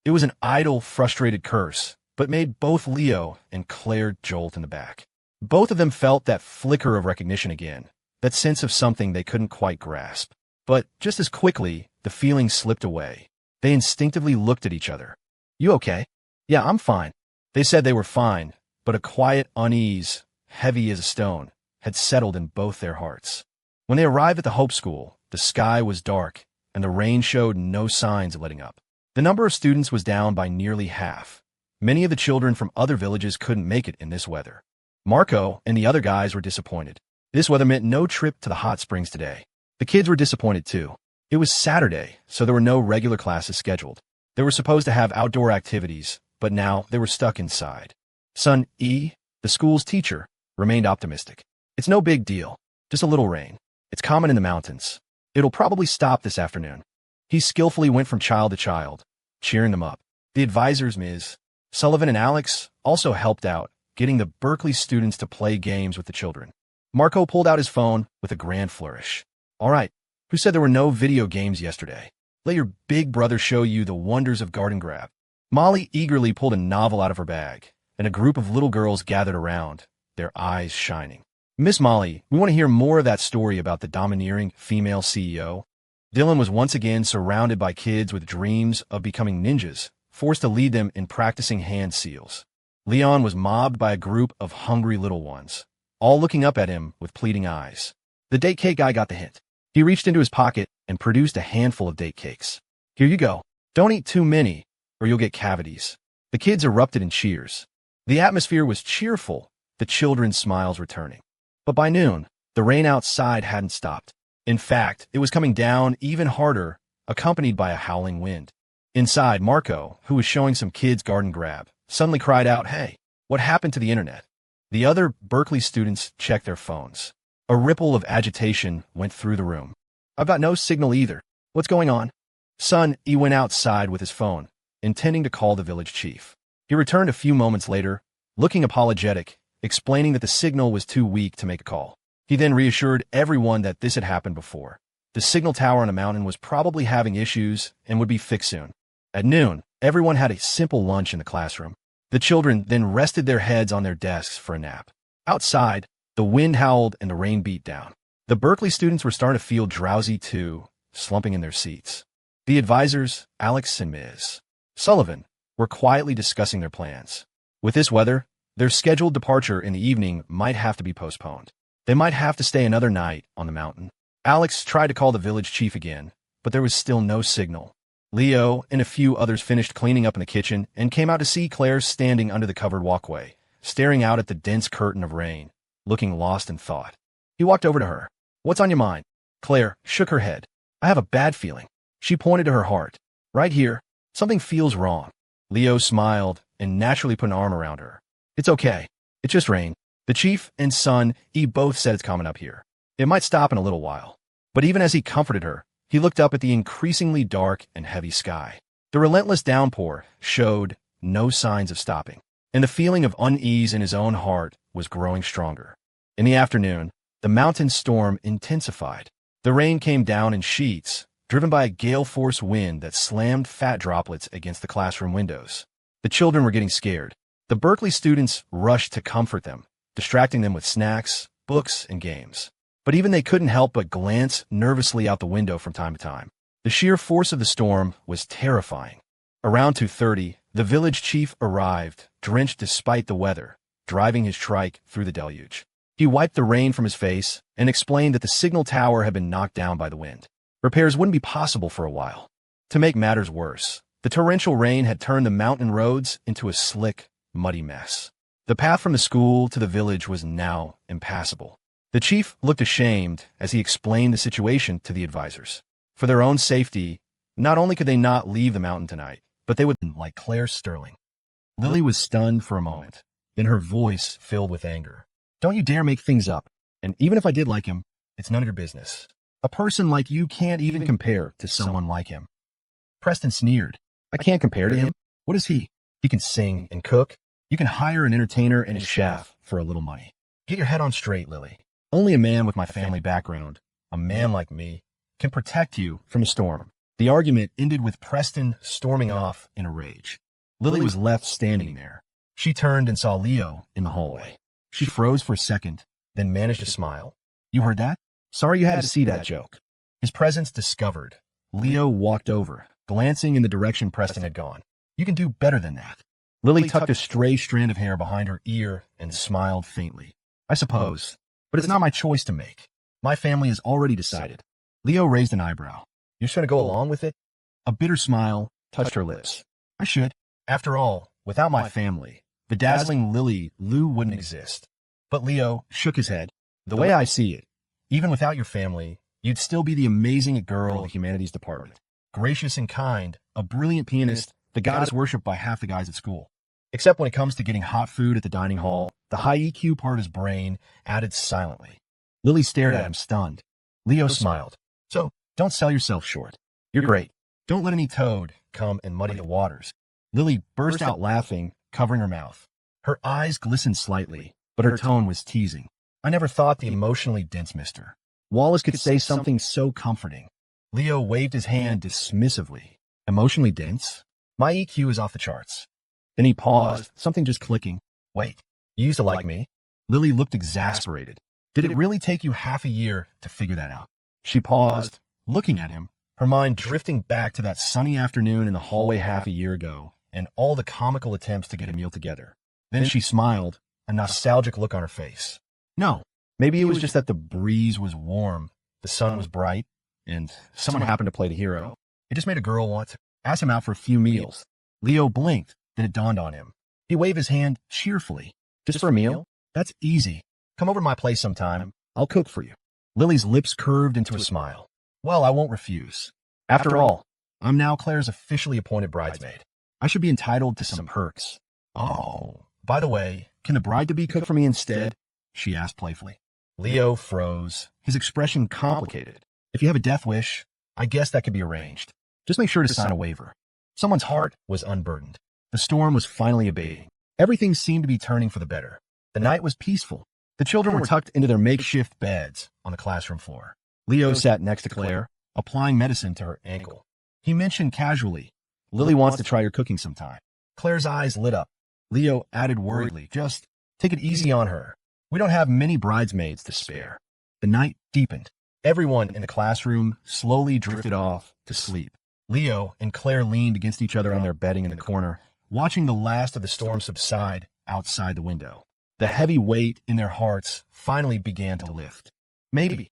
It was an idle, frustrated curse, but made both Leo and Claire jolt in the back. Both of them felt that flicker of recognition again, that sense of something they couldn't quite grasp. But just as quickly, the feeling slipped away. They instinctively looked at each other. You okay? Yeah, I'm fine. They said they were fine, but a quiet unease, heavy as a stone, had settled in both their hearts. When they arrived at the Hope School, the sky was dark, and the rain showed no signs of letting up. The number of students was down by nearly half. Many of the children from other villages couldn't make it in this weather. Marco and the other guys were disappointed. This weather meant no trip to the hot springs today. The kids were disappointed too. It was Saturday, so there were no regular classes scheduled. They were supposed to have outdoor activities, but now they were stuck inside. Son E, the school's teacher, remained optimistic. It's no big deal, just a little rain. It's common in the mountains. It'll probably stop this afternoon. He skillfully went from child to child, cheering them up. The advisors, Ms. Sullivan and Alex, also helped out, getting the Berkeley students to play games with the children. Marco pulled out his phone with a grand flourish. All right, who said there were no video games yesterday? Let your big brother show you the wonders of garden grab. Molly eagerly pulled a novel out of her bag, and a group of little girls gathered around, their eyes shining. Miss Molly, we want to hear more of that story about the domineering female CEO. Dylan was once again surrounded by kids with dreams of becoming ninjas, forced to lead them in practicing hand seals. Leon was mobbed by a group of hungry little ones, all looking up at him with pleading eyes. The date cake guy got the hint. He reached into his pocket and produced a handful of date cakes. Here you go. Don't eat too many, or you'll get cavities. The kids erupted in cheers. The atmosphere was cheerful, the children's smiles returning. But by noon, the rain outside hadn't stopped. In fact, it was coming down even harder, accompanied by a howling wind. Inside, Marco, who was showing some kids garden grab, suddenly cried out, "Hey, what happened to the internet?" The other Berkeley students checked their phones. A ripple of agitation went through the room. I've got no signal either. What's going on? Son, he went outside with his phone, intending to call the village chief. He returned a few moments later, looking apologetic, explaining that the signal was too weak to make a call. He then reassured everyone that this had happened before. The signal tower on a mountain was probably having issues and would be fixed soon. At noon, everyone had a simple lunch in the classroom. The children then rested their heads on their desks for a nap. Outside, the wind howled and the rain beat down. The Berkeley students were starting to feel drowsy too, slumping in their seats. The advisors, Alex and Ms. Sullivan, were quietly discussing their plans. With this weather, their scheduled departure in the evening might have to be postponed. They might have to stay another night on the mountain. Alex tried to call the village chief again, but there was still no signal. Leo and a few others finished cleaning up in the kitchen and came out to see Claire standing under the covered walkway, staring out at the dense curtain of rain, looking lost in thought. He walked over to her. What's on your mind? Claire shook her head. I have a bad feeling. She pointed to her heart. Right here. Something feels wrong. Leo smiled and naturally put an arm around her. It's okay. It's just rain. The chief and son, both said it's coming up here. It might stop in a little while. But even as he comforted her, he looked up at the increasingly dark and heavy sky. The relentless downpour showed no signs of stopping, and the feeling of unease in his own heart was growing stronger. In the afternoon, the mountain storm intensified. The rain came down in sheets, driven by a gale-force wind that slammed fat droplets against the classroom windows. The children were getting scared. The Berkeley students rushed to comfort them, distracting them with snacks, books, and games. But even they couldn't help but glance nervously out the window from time to time. The The sheer force of the storm was terrifying. Around 2:30, the village chief arrived, drenched despite the weather, driving his trike through the deluge. He wiped the rain from his face and explained that the signal tower had been knocked down by the wind. Repairs wouldn't be possible for a while. To make matters worse, the torrential rain had turned the mountain roads into a slick, muddy mess. The path from the school to the village was now impassable. The chief looked ashamed as he explained the situation to the advisors. For their own safety, not only could they not leave the mountain tonight, but they would like Claire Sterling. Lily was stunned for a moment, then her voice filled with anger. Don't you dare make things up. And even if I did like him, it's none of your business. A person like you can't even compare to someone like him. Preston sneered. I can't compare to him. What is he? He can sing and cook. You can hire an entertainer and a chef for a little money. Get your head on straight, Lily. Only a man with my family background, a man like me, can protect you from a storm. The argument ended with Preston storming off in a rage. Lily was left standing there. She turned and saw Leo in the hallway. She froze for a second, then managed to smile. You heard that? Sorry you had to see that joke. His presence discovered. Leo walked over, glancing in the direction Preston had gone. You can do better than that. Lily tucked a stray strand of hair behind her ear and smiled faintly. I suppose, but it's not my choice to make. My family has already decided. Leo raised an eyebrow. You're just going to go along with it? A bitter smile touched her lips. I should. After all, without my family, the dazzling Lou wouldn't exist. But Leo shook his head. The way I see it, even without your family, you'd still be the amazing girl in the humanities department. Gracious and kind, a brilliant pianist, the goddess worshipped by half the guys at school. Except when it comes to getting hot food at the dining hall, the high EQ part of his brain added silently. Lily stared at him, stunned. Leo smiled. So, don't sell yourself short. You're great. Don't let any toad come and muddy the waters. Lily burst out laughing, covering her mouth. Her eyes glistened slightly, but her tone was teasing. I never thought the emotionally dense Mr. Wallace could say something so comforting. Leo waved his hand dismissively. Emotionally dense? My EQ is off the charts. Then he paused, something just clicking. Wait, you used to like me? Lily looked exasperated. Did it really take you half a year to figure that out? She paused, looking at him, her mind drifting back to that sunny afternoon in the hallway half a year ago, and all the comical attempts to get a meal together. Then she smiled, a nostalgic look on her face. No, maybe it was just that the breeze was warm, the sun was bright, and someone happened to play the hero. It just made a girl want to ask him out for a few meals. Leo blinked, then it dawned on him. He waved his hand cheerfully. Just for a meal? That's easy. Come over to my place sometime. I'll cook for you. Lily's lips curved into a smile. Well, I won't refuse. After all, I'm now Claire's officially appointed bridesmaid. I should be entitled to some perks. Oh, by the way, can the bride-to-be cook for me instead? She asked playfully. Leo froze, his expression complicated. If you have a death wish, I guess that could be arranged. Just make sure to sign a waiver. Someone's heart was unburdened. The storm was finally abating. Everything seemed to be turning for the better. The night was peaceful. The children were tucked into their makeshift beds on the classroom floor. Leo sat next to Claire, applying medicine to her ankle. He mentioned casually, Lily wants to try your cooking sometime. Claire's eyes lit up. Leo added worriedly, just take it easy on her. We don't have many bridesmaids to spare. The night deepened. Everyone in the classroom slowly drifted off to sleep. Leo and Claire leaned against each other on their bedding in the corner, watching the last of the storm subside outside the window. The heavy weight in their hearts finally began to lift. Maybe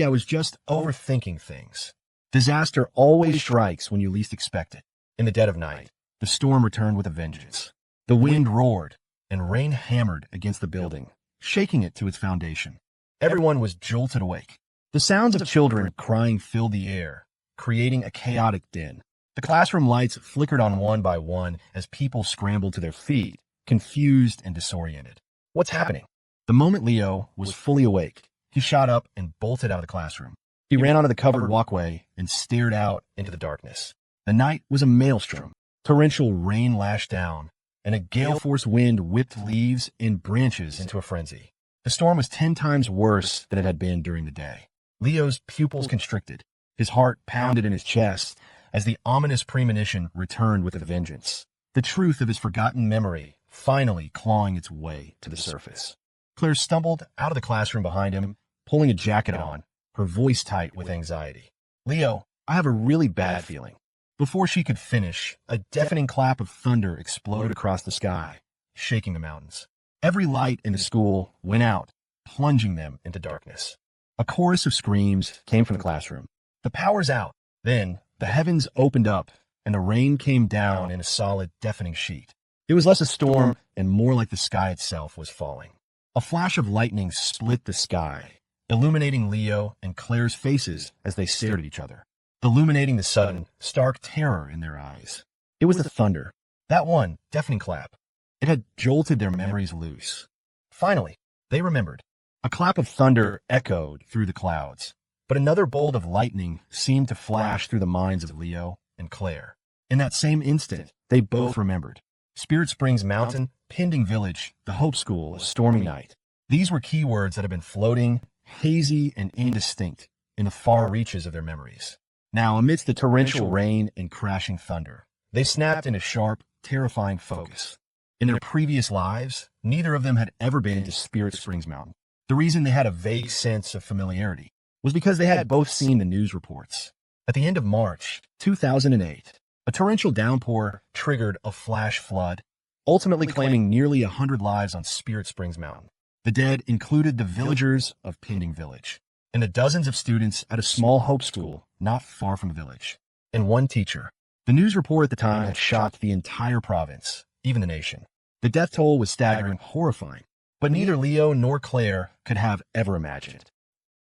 I was just overthinking things. Disaster always strikes when you least expect it. In the dead of night, the storm returned with a vengeance. The wind roared, and rain hammered against the building, shaking it to its foundation. Everyone was jolted awake. The sounds of children crying filled the air, creating a chaotic din. The classroom lights flickered on one by one as people scrambled to their feet, confused and disoriented. What's happening? The moment Leo was fully awake, he shot up and bolted out of the classroom. He ran onto the covered walkway and stared out into the darkness. The night was a maelstrom. Torrential rain lashed down, and a gale-force wind whipped leaves and branches into a frenzy. The storm was 10 times worse than it had been during the day. Leo's pupils constricted. His heart pounded in his chest as the ominous premonition returned with a vengeance. The truth of his forgotten memory finally clawing its way to the surface. Claire stumbled out of the classroom behind him, pulling a jacket on, her voice tight with anxiety. Leo, I have a really bad feeling. Before she could finish, a deafening clap of thunder exploded across the sky, shaking the mountains. Every light in the school went out, plunging them into darkness. A chorus of screams came from the classroom. The power's out. Then, the heavens opened up, and the rain came down in a solid, deafening sheet. It was less a storm and more like the sky itself was falling. A flash of lightning split the sky, illuminating Leo and Claire's faces as they stared at each other, illuminating the sudden, stark terror in their eyes. It was the thunder, that one deafening clap. It had jolted their memories loose. Finally, they remembered. A clap of thunder echoed through the clouds, but another bolt of lightning seemed to flash through the minds of Leo and Claire. In that same instant, they both remembered. Spirit Springs Mountain, Pending Village, the Hope School, a stormy night. These were keywords that had been floating, hazy and indistinct, in the far reaches of their memories. Now, amidst the torrential rain and crashing thunder, they snapped into sharp, terrifying focus. In their previous lives, neither of them had ever been to Spirit Springs Mountain. The reason they had a vague sense of familiarity was because they had both seen the news reports. At the end of March 2008, a torrential downpour triggered a flash flood, ultimately claiming nearly 100 lives on Spirit Springs Mountain. The dead included the villagers of Pending Village and the dozens of students at a small Hope School not far from the village, and one teacher. The news report at the time had shocked the entire province, even the nation. The death toll was staggering, horrifying, but neither Leo nor Claire could have ever imagined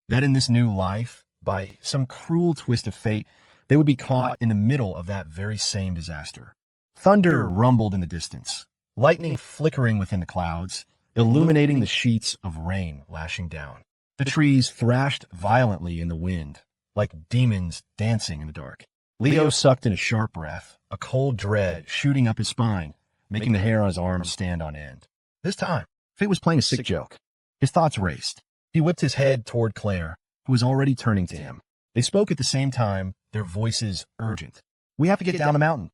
that in this new life, by some cruel twist of fate, they would be caught in the middle of that very same disaster. Thunder rumbled in the distance, lightning flickering within the clouds, illuminating the sheets of rain lashing down. The trees thrashed violently in the wind, like demons dancing in the dark. Leo sucked in a sharp breath, a cold dread shooting up his spine, making the hair on his arms stand on end. This time, fate was playing a sick joke. His thoughts raced. He whipped his head toward Claire, who was already turning to him. They spoke at the same time, their voices urgent. "We have to get down the mountain."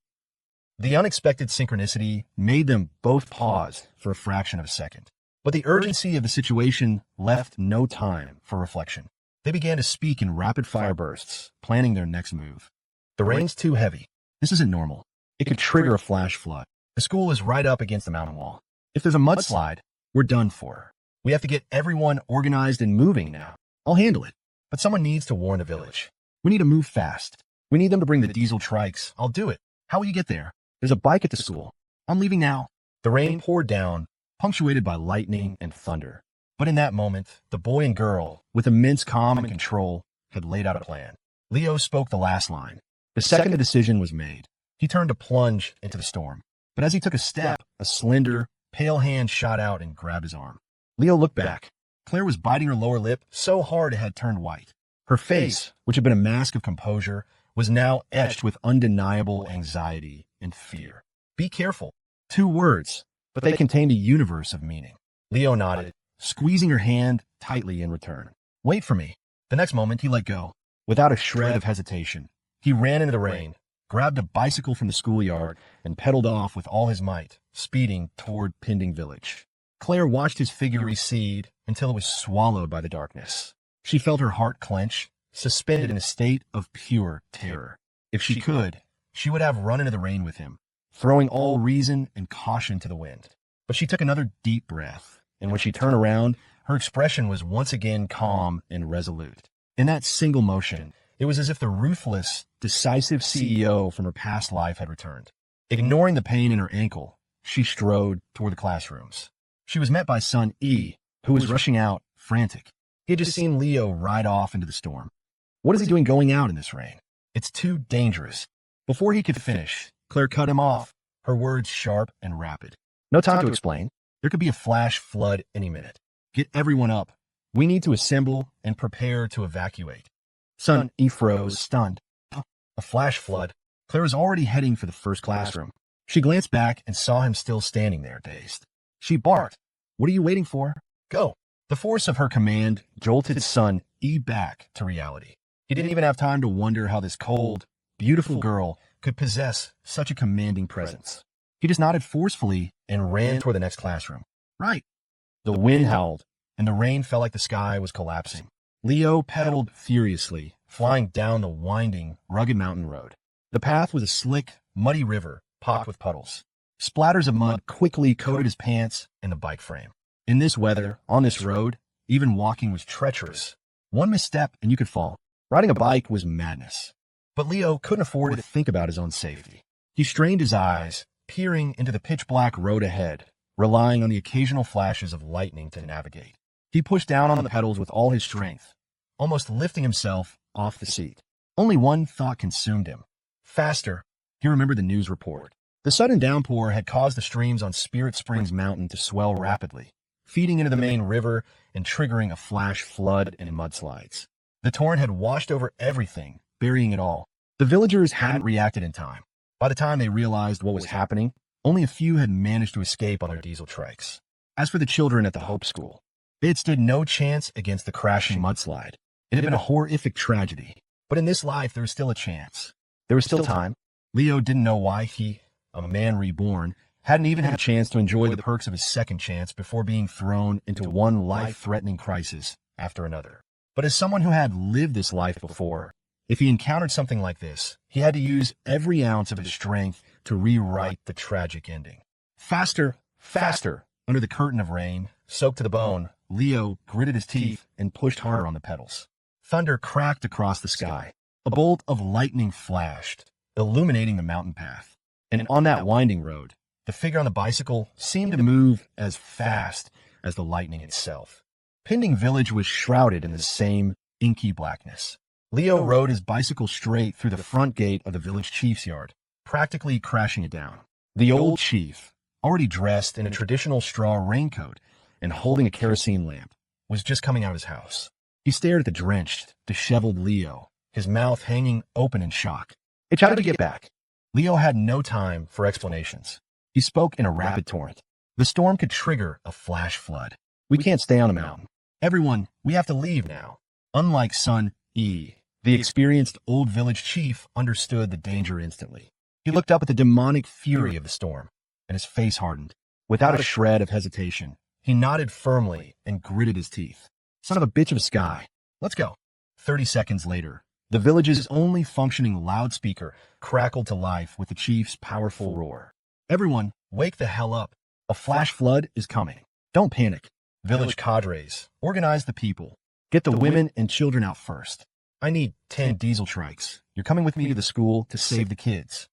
The unexpected synchronicity made them both pause for a fraction of a second. But the urgency of the situation left no time for reflection. They began to speak in rapid-fire bursts, planning their next move. "The rain's too heavy. This isn't normal. It could trigger a flash flood. The school is right up against the mountain wall. If there's a mudslide, we're done for. We have to get everyone organized and moving now. I'll handle it. But someone needs to warn the village. We need to move fast. We need them to bring the diesel trikes. I'll do it. How will you get there? There's a bike at the school. I'm leaving now." The rain poured down, punctuated by lightning and thunder. But in that moment, the boy and girl, with immense calm and control, had laid out a plan. Leo spoke the last line. The second the decision was made, he turned to plunge into the storm. But as he took a step, a slender, pale hand shot out and grabbed his arm. Leo looked back. Claire was biting her lower lip so hard it had turned white. Her face, which had been a mask of composure, was now etched with undeniable anxiety and fear. "Be careful." 2 words, but they contained a universe of meaning. Leo nodded, squeezing her hand tightly in return. "Wait for me." The next moment, he let go. Without a shred of hesitation, he ran into the rain, grabbed a bicycle from the schoolyard, and pedaled off with all his might, speeding toward Pending Village. Claire watched his figure recede until it was swallowed by the darkness. She felt her heart clench, suspended in a state of pure terror. If she could, she would have run into the rain with him, throwing all reason and caution to the wind. But she took another deep breath, and when she turned around, her expression was once again calm and resolute. In that single motion, it was as if the ruthless, decisive CEO from her past life had returned. Ignoring the pain in her ankle, she strode toward the classrooms. She was met by son E, who was rushing out, frantic. He had just seen Leo ride off into the storm. "What is he doing going out in this rain? It's too dangerous." Before he could finish, Claire cut him off, her words sharp and rapid. "No time to explain. There could be a flash flood any minute. Get everyone up. We need to assemble and prepare to evacuate." Son E froze, stunned. A flash flood? Claire was already heading for the first classroom. She glanced back and saw him still standing there, dazed. She barked, "What are you waiting for? Go." The force of her command jolted son E back to reality. He didn't even have time to wonder how this cold, beautiful girl could possess such a commanding presence. He just nodded forcefully and ran toward the next classroom. "Right." The wind howled, and the rain felt like the sky was collapsing. Leo pedaled furiously, flying down the winding, rugged mountain road. The path was a slick, muddy river, pocked with puddles. Splatters of mud quickly coated his pants and the bike frame. In this weather, on this road, even walking was treacherous. One misstep and you could fall. Riding a bike was madness. But Leo couldn't afford to think about his own safety. He strained his eyes, peering into the pitch-black road ahead, relying on the occasional flashes of lightning to navigate. He pushed down on the pedals with all his strength, almost lifting himself off the seat. Only one thought consumed him. Faster. He remembered the news report. The sudden downpour had caused the streams on Spirit Springs Mountain to swell rapidly, feeding into the main river and triggering a flash flood and mudslides. The torrent had washed over everything, burying it all. The villagers hadn't reacted in time. By the time they realized what was happening, only a few had managed to escape on their diesel trikes. As for the children at the Hope School, they had stood no chance against the crashing mudslide. It had been a horrific tragedy, but in this life there was still a chance. There was still time. Leo didn't know why he, a man reborn, hadn't even had a chance to enjoy the perks of his second chance before being thrown into one life-threatening crisis after another. But as someone who had lived this life before, if he encountered something like this, he had to use every ounce of his strength to rewrite the tragic ending. Faster, faster! Under the curtain of rain, soaked to the bone, Leo gritted his teeth and pushed harder on the pedals. Thunder cracked across the sky. A bolt of lightning flashed, illuminating the mountain path. And on that winding road, the figure on the bicycle seemed to move as fast as the lightning itself. Pending Village was shrouded in the same inky blackness. Leo rode his bicycle straight through the front gate of the village chief's yard, practically crashing it down. The old chief, already dressed in a traditional straw raincoat and holding a kerosene lamp, was just coming out of his house. He stared at the drenched, disheveled Leo, his mouth hanging open in shock. "It's how did you get back?" Leo had no time for explanations. He spoke in a rapid torrent. The storm could trigger a flash flood. "We can't stay on the mountain. Everyone, we have to leave now." Unlike son E, the experienced old village chief understood the danger instantly. He looked up at the demonic fury of the storm, and his face hardened. Without a shred of hesitation, he nodded firmly and gritted his teeth. "Son of a bitch of a sky. Let's go." 30 seconds later, the village's only functioning loudspeaker crackled to life with the chief's powerful roar. "Everyone, wake the hell up. A flash flood is coming. Don't panic. Village cadres, organize the people. Get the women and children out first. I need 10 diesel trikes. You're coming with me to the school to save the kids."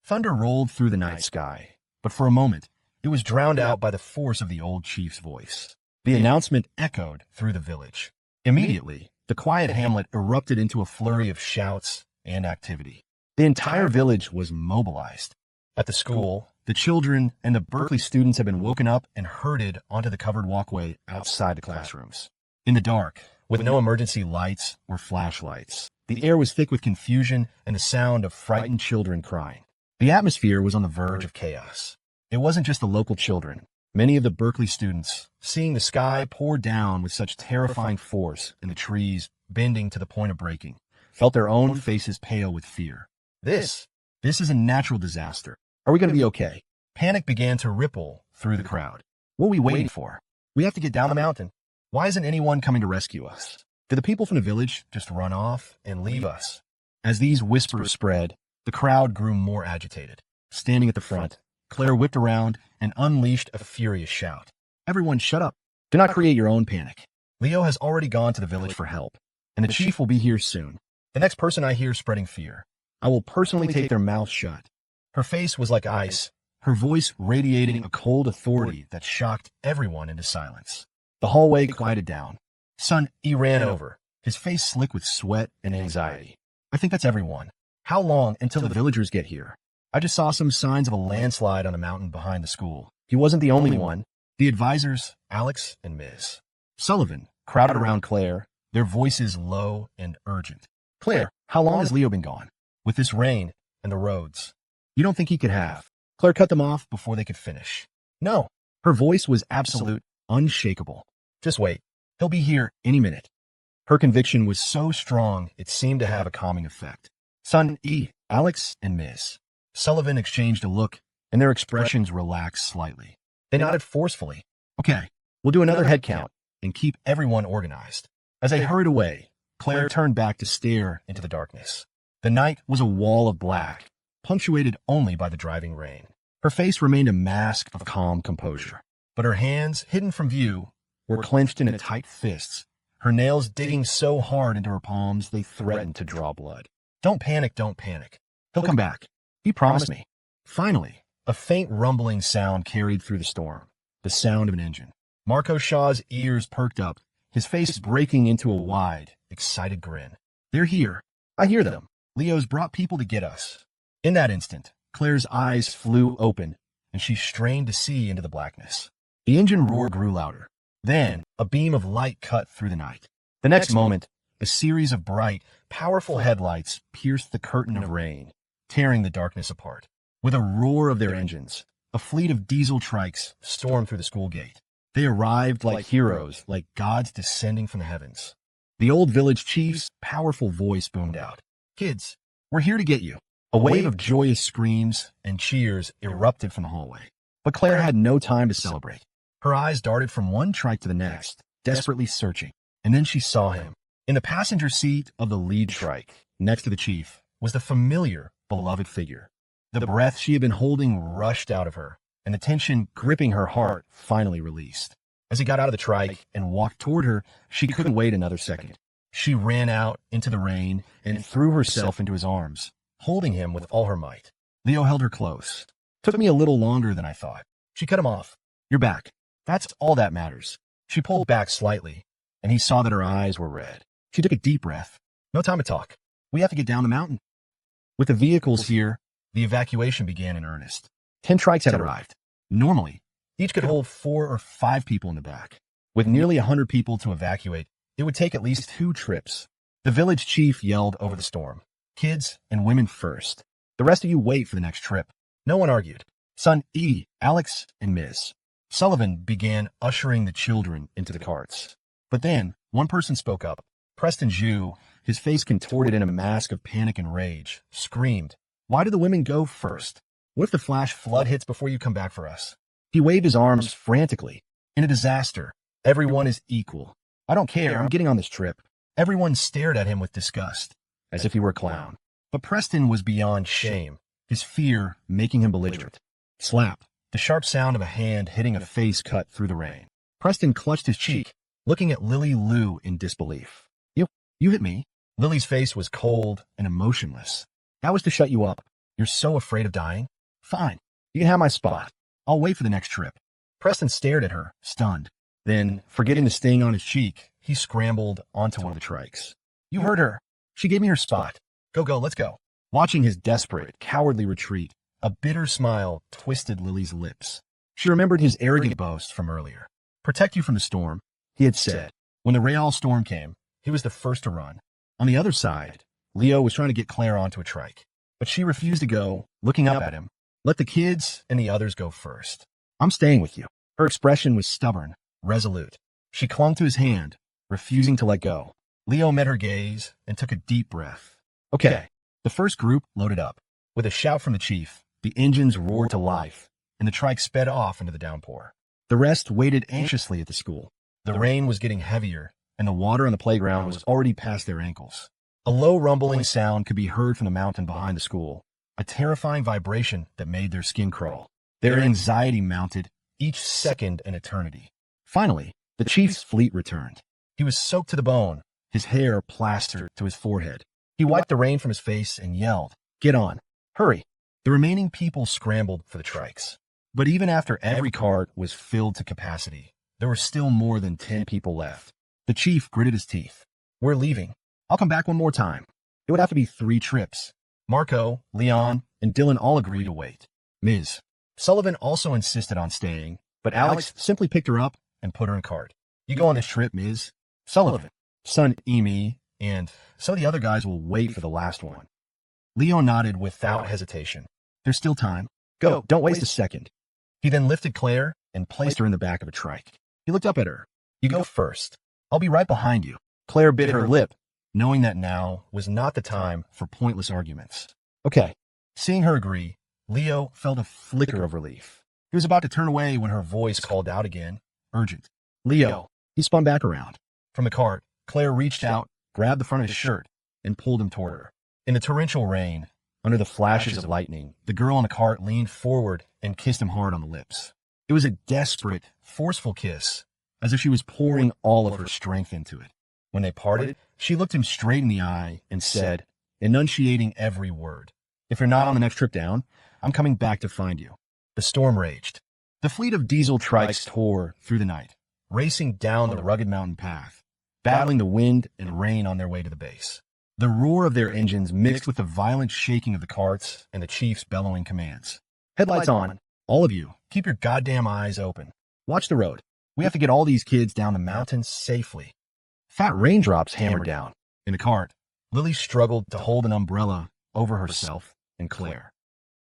Thunder rolled through the night sky, but for a moment, it was drowned out by the force of the old chief's voice. The announcement echoed through the village. Immediately, the quiet hamlet erupted into a flurry of shouts and activity. The entire village was mobilized. At the school, the children and the Berkeley students had been woken up and herded onto the covered walkway outside the classrooms. In the dark, with no emergency lights or flashlights, the air was thick with confusion and the sound of frightened children crying. The atmosphere was on the verge of chaos. It wasn't just the local children. Many of the Berkeley students, seeing the sky pour down with such terrifying force and the trees bending to the point of breaking, felt their own faces pale with fear. This is a natural disaster. Are we going to be okay? Panic began to ripple through the crowd. What are we waiting for? We have to get down the mountain. Why isn't anyone coming to rescue us? Did the people from the village just run off and leave us? As these whispers spread, the crowd grew more agitated. Standing at the front, Claire whipped around and unleashed a furious shout. "Everyone shut up. Do not create your own panic. Leo has already gone to the village for help, and the chief will be here soon. The next person I hear spreading fear, I will personally take their mouth shut." Her face was like ice, her voice radiating a cold authority that shocked everyone into silence. The hallway quieted down. Son E ran over, his face slick with sweat and anxiety. "I think that's everyone. How long until the villagers get here? I just saw some signs of a landslide on the mountain behind the school." He wasn't the only one. The advisors, Alex and Ms. Sullivan, crowded around Claire, their voices low and urgent. "Claire, how long has Leo been gone? With this rain and the roads. You don't think he could have?" Claire cut them off before they could finish. "No." Her voice was absolute, unshakable. "Just wait. He'll be here any minute." Her conviction was so strong it seemed to have a calming effect. Son E, Alex, and Ms. Sullivan exchanged a look, and their expressions relaxed slightly. They nodded forcefully. "Okay, we'll do another head count and keep everyone organized. As they hurried away, Claire turned back to stare into the darkness. The night was a wall of black, punctuated only by the driving rain. Her face remained a mask of calm composure, but her hands, hidden from view, were clenched in tight fists, her nails digging so hard into her palms they threatened to draw blood. Don't panic, don't panic. He'll come back. He promised me. Finally, a faint rumbling sound carried through the storm, the sound of an engine. Marco Shaw's ears perked up, his face breaking into a wide, excited grin. They're here. I hear them. Leo's brought people to get us. In that instant, Claire's eyes flew open, and she strained to see into the blackness. The engine roar grew louder. Then, a beam of light cut through the night. The next moment, a series of bright, powerful headlights pierced the curtain of rain, tearing the darkness apart. With a roar of their engines, a fleet of diesel trikes stormed through the school gate. They arrived like heroes, like gods descending from the heavens. The old village chief's powerful voice boomed out. Kids, we're here to get you. A wave of joyous screams and cheers erupted from the hallway. But Claire had no time to celebrate. Her eyes darted from one trike to the next, desperately searching. And then she saw him. In the passenger seat of the lead trike, next to the chief, was the familiar, beloved figure. The breath she had been holding rushed out of her, and the tension gripping her heart finally released. As he got out of the trike and walked toward her, she couldn't wait another second. She ran out into the rain and threw herself into his arms, holding him with all her might. Leo held her close. Took me a little longer than I thought. She cut him off. You're back. That's all that matters. She pulled back slightly, and he saw that her eyes were red. She took a deep breath. No time to talk. We have to get down the mountain. With the vehicles here, the evacuation began in earnest. 10 trikes had arrived. Normally, each could hold 4 or 5 people in the back. With nearly 100 people to evacuate, it would take at least 2 trips. The village chief yelled over the storm. Kids and women first. The rest of you wait for the next trip. No one argued. Son E, Alex, and Ms. Sullivan began ushering the children into the carts. But then, one person spoke up. Preston Zhu, his face contorted in a mask of panic and rage, screamed, "Why do the women go first? What if the flash flood hits before you come back for us?" He waved his arms frantically. In a disaster, everyone is equal. I don't care, I'm getting on this trip. Everyone stared at him with disgust, as if he were a clown. But Preston was beyond shame, his fear making him belligerent. Slap, the sharp sound of a hand hitting a face cut through the rain. Preston clutched his cheek, looking at Lily Lou in disbelief. You hit me. Lily's face was cold and emotionless. That was to shut you up. You're so afraid of dying? Fine. You can have my spot. I'll wait for the next trip. Preston stared at her, stunned. Then, forgetting the sting on his cheek, he scrambled onto one of the trikes. You heard her. She gave me her spot. Go, let's go. Watching his desperate, cowardly retreat, a bitter smile twisted Lily's lips. She remembered his arrogant boast from earlier. Protect you from the storm, he had said. When the Real storm came, he was the first to run. On the other side, Leo was trying to get Claire onto a trike, but she refused to go, looking up at him. Let the kids and the others go first. I'm staying with you. Her expression was stubborn, resolute. She clung to his hand, refusing to let go. Leo met her gaze and took a deep breath. Okay. The first group loaded up. With a shout from the chief, the engines roared to life, and the trike sped off into the downpour. The rest waited anxiously at the school. The rain was getting heavier, and the water on the playground was already past their ankles. A low rumbling sound could be heard from the mountain behind the school, a terrifying vibration that made their skin crawl. Their anxiety mounted, each second an eternity. Finally, the chief's fleet returned. He was soaked to the bone, his hair plastered to his forehead. He wiped the rain from his face and yelled, "Get on! Hurry!" The remaining people scrambled for the trikes. But even after every cart was filled to capacity, there were still more than 10 people left. The chief gritted his teeth. We're leaving. I'll come back one more time. It would have to be 3 trips. Marco, Leon, and Dylan all agreed to wait. Ms. Sullivan also insisted on staying, but Alex simply picked her up and put her in cart. You go on this trip, Ms. Sullivan, son Amy, and some of the other guys will wait for the last one. Leo nodded without hesitation. There's still time. Go, don't waste a second. He then lifted Claire and placed her in the back of a trike. He looked up at her. You go first. I'll be right behind you. Claire bit her lip, knowing that now was not the time for pointless arguments. Okay. Seeing her agree, Leo felt a flicker of relief. He was about to turn away when her voice called out again, urgent. Leo. He spun back around. From the cart, Claire reached out, grabbed the front of his shirt, and pulled him toward her. In the torrential rain, under the flashes of lightning, the girl in the cart leaned forward and kissed him hard on the lips. It was a desperate, forceful kiss, as if she was pouring all of her strength into it. When they parted, she looked him straight in the eye and said, enunciating every word, "If you're not on the next trip down, I'm coming back to find you." The storm raged. The fleet of diesel trikes tore through the night, racing down the rugged mountain path, battling the wind and rain on their way to the base. The roar of their engines mixed with the violent shaking of the carts and the chief's bellowing commands. "Headlights on. All of you, keep your goddamn eyes open. Watch the road. We have to get all these kids down the mountain safely." Fat raindrops hammered down. In the cart, Lily struggled to hold an umbrella over herself and Claire.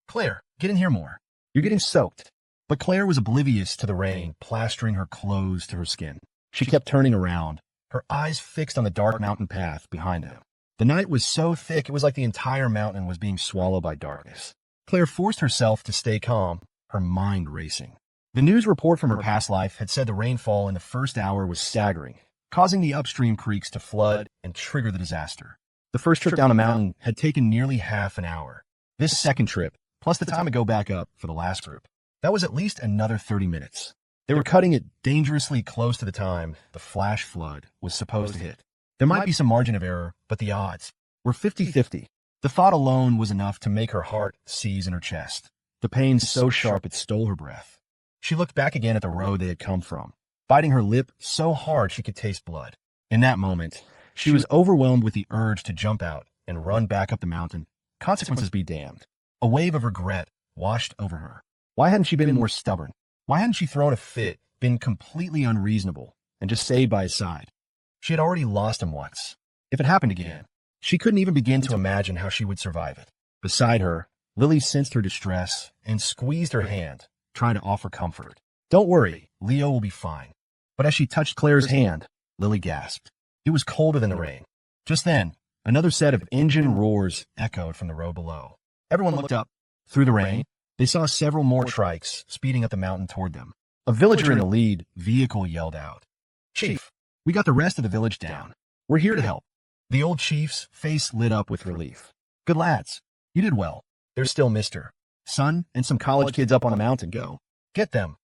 "Claire, get in here more. You're getting soaked." But Claire was oblivious to the rain plastering her clothes to her skin. She kept turning around, her eyes fixed on the dark mountain path behind them. The night was so thick it was like the entire mountain was being swallowed by darkness. Claire forced herself to stay calm, her mind racing. The news report from her past life had said the rainfall in the first hour was staggering, causing the upstream creeks to flood and trigger the disaster. The first trip down the mountain had taken nearly half an hour. This second trip, plus the time to go back up for the last group, that was at least another 30 minutes. They were cutting it dangerously close to the time the flash flood was supposed to hit. There might be some margin of error, but the odds were 50-50. The thought alone was enough to make her heart seize in her chest. The pain so sharp it stole her breath. She looked back again at the road they had come from, biting her lip so hard she could taste blood. In that moment, she was overwhelmed with the urge to jump out and run back up the mountain. Consequences be damned. A wave of regret washed over her. Why hadn't she been more stubborn? Why hadn't she thrown a fit, been completely unreasonable, and just stayed by his side? She had already lost him once. If it happened again, she couldn't even begin to imagine how she would survive it. Beside her, Lily sensed her distress and squeezed her hand, trying to offer comfort. "Don't worry, Leo will be fine." But as she touched Claire's hand, Lily gasped. It was colder than the rain. Just then, another set of engine roars echoed from the road below. Everyone looked up. Through the rain, they saw several more trikes speeding up the mountain toward them. A villager in the lead vehicle yelled out, "Chief, we got the rest of the village down. We're here to help." The old chief's face lit up with relief. "Good lads. You did well. There's still Mr. Son and some college kids up on the mountain. Go. Get them."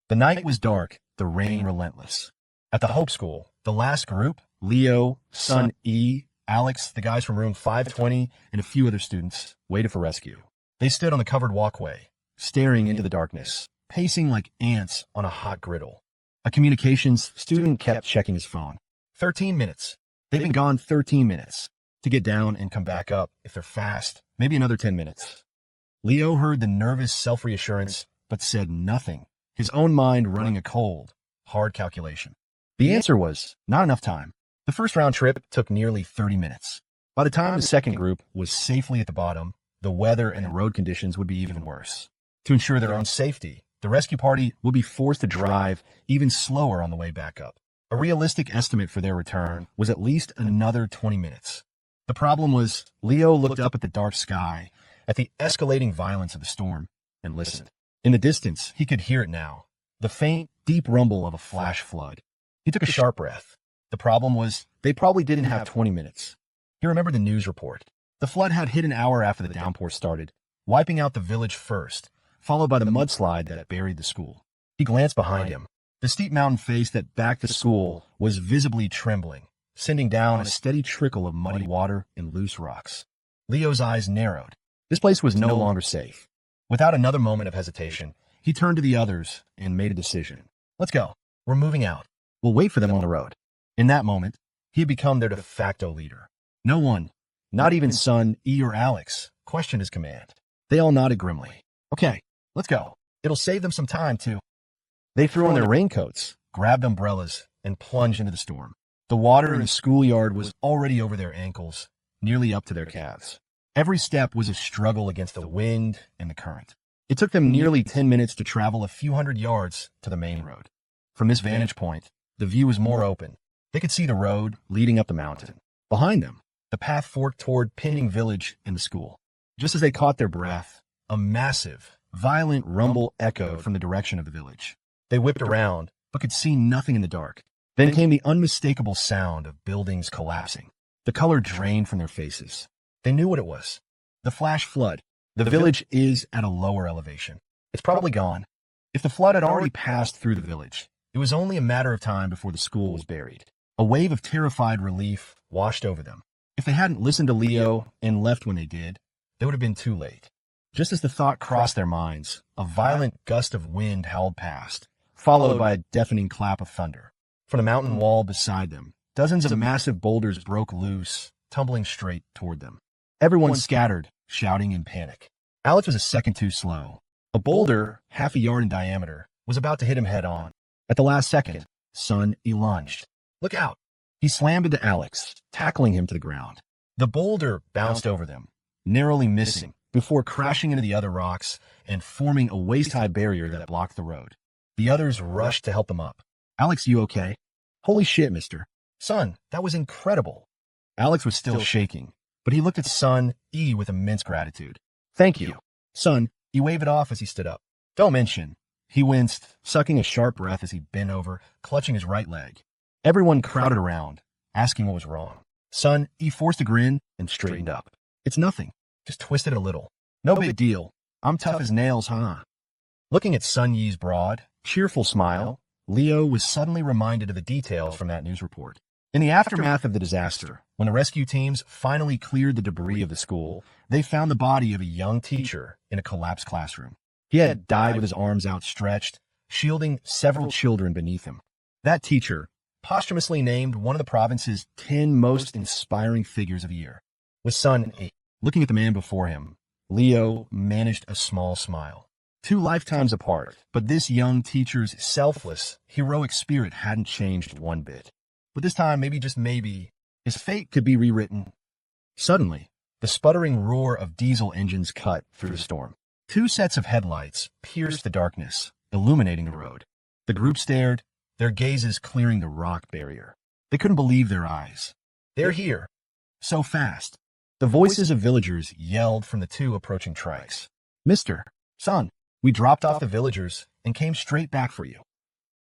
The night was dark, the rain relentless. At the Hope School, the last group, Leo, Son E, Alex, the guys from room 520, and a few other students, waited for rescue. They stood on the covered walkway, staring into the darkness, pacing like ants on a hot griddle. A communications student kept checking his phone. 13 minutes. They've been gone 13 minutes. To get down and come back up, if they're fast, maybe another 10 minutes. Leo heard the nervous self-reassurance, but said nothing, his own mind running a cold, hard calculation. The answer was not enough time. The first round trip took nearly 30 minutes. By the time the second group was safely at the bottom, the weather and the road conditions would be even worse. To ensure their own safety, the rescue party would be forced to drive even slower on the way back up. A realistic estimate for their return was at least another 20 minutes. The problem was, Leo looked up at the dark sky, at the escalating violence of the storm, and listened. In the distance, he could hear it now, the faint, deep rumble of a flash flood. He took a sharp breath. The problem was, they probably didn't have 20 minutes. He remembered the news report. The flood had hit an hour after the downpour started, wiping out the village first, followed by the mudslide that buried the school. He glanced behind him. The steep mountain face that backed the school was visibly trembling, sending down a steady trickle of muddy water and loose rocks. Leo's eyes narrowed. This place was no longer safe. Without another moment of hesitation, he turned to the others and made a decision. "Let's go. We're moving out. We'll wait for them on the road." In that moment, he had become their de facto leader. No one, not even Son, E, or Alex, questioned his command. They all nodded grimly. "Okay, let's go. It'll save them some time, too." They threw on their raincoats, grabbed umbrellas, and plunged into the storm. The water in the schoolyard was already over their ankles, nearly up to their calves. Every step was a struggle against the wind and the current. It took them nearly 10 minutes to travel a few hundred yards to the main road. From this vantage point, the view was more open. They could see the road leading up the mountain. Behind them, the path forked toward Pending Village and the school. Just as they caught their breath, a massive, violent rumble echoed from the direction of the village. They whipped around, but could see nothing in the dark. Then came the unmistakable sound of buildings collapsing. The color drained from their faces. They knew what it was. The flash flood. The village is at a lower elevation. It's probably gone. If the flood had already passed through the village, it was only a matter of time before the school was buried. A wave of terrified relief washed over them. If they hadn't listened to Leo and left when they did, they would have been too late. Just as the thought crossed their minds, a violent gust of wind howled past, followed by a deafening clap of thunder. From the mountain wall beside them, dozens of massive boulders broke loose, tumbling straight toward them. Everyone scattered, shouting in panic. Alex was a second too slow. A boulder, half a yard in diameter, was about to hit him head on. At the last second, Sun lunged. "Look out!" He slammed into Alex, tackling him to the ground. The boulder bounced over them, narrowly missing, before crashing into the other rocks and forming a waist-high barrier that blocked the road. The others rushed to help him up. "Alex, you okay?" "Holy shit, mister." "Son, that was incredible." Alex was still shaking, but he looked at Son E with immense gratitude. "Thank you." Son E waved it off as he stood up. "Don't mention." He winced, sucking a sharp breath as he bent over, clutching his right leg. Everyone crowded around, asking what was wrong. Son E forced a grin and straightened up. "It's nothing. Just twisted it a little. No big deal. I'm tough as nails, huh?" Looking at Sun Yi's broad, cheerful smile, Leo was suddenly reminded of the details from that news report. In the aftermath of the disaster, when the rescue teams finally cleared the debris of the school, they found the body of a young teacher in a collapsed classroom. He had died with his arms outstretched, shielding several children beneath him. That teacher, posthumously named one of the province's 10 most inspiring figures of the year, was Sun E. Looking at the man before him, Leo managed a small smile. 2 lifetimes apart, but this young teacher's selfless, heroic spirit hadn't changed one bit. But this time, maybe just maybe, his fate could be rewritten. Suddenly, the sputtering roar of diesel engines cut through the storm. 2 sets of headlights pierced the darkness, illuminating the road. The group stared, their gazes clearing the rock barrier. They couldn't believe their eyes. "They're here. So fast." The voices of villagers yelled from the 2 approaching trikes. "Mister, son, we dropped off the villagers and came straight back for you."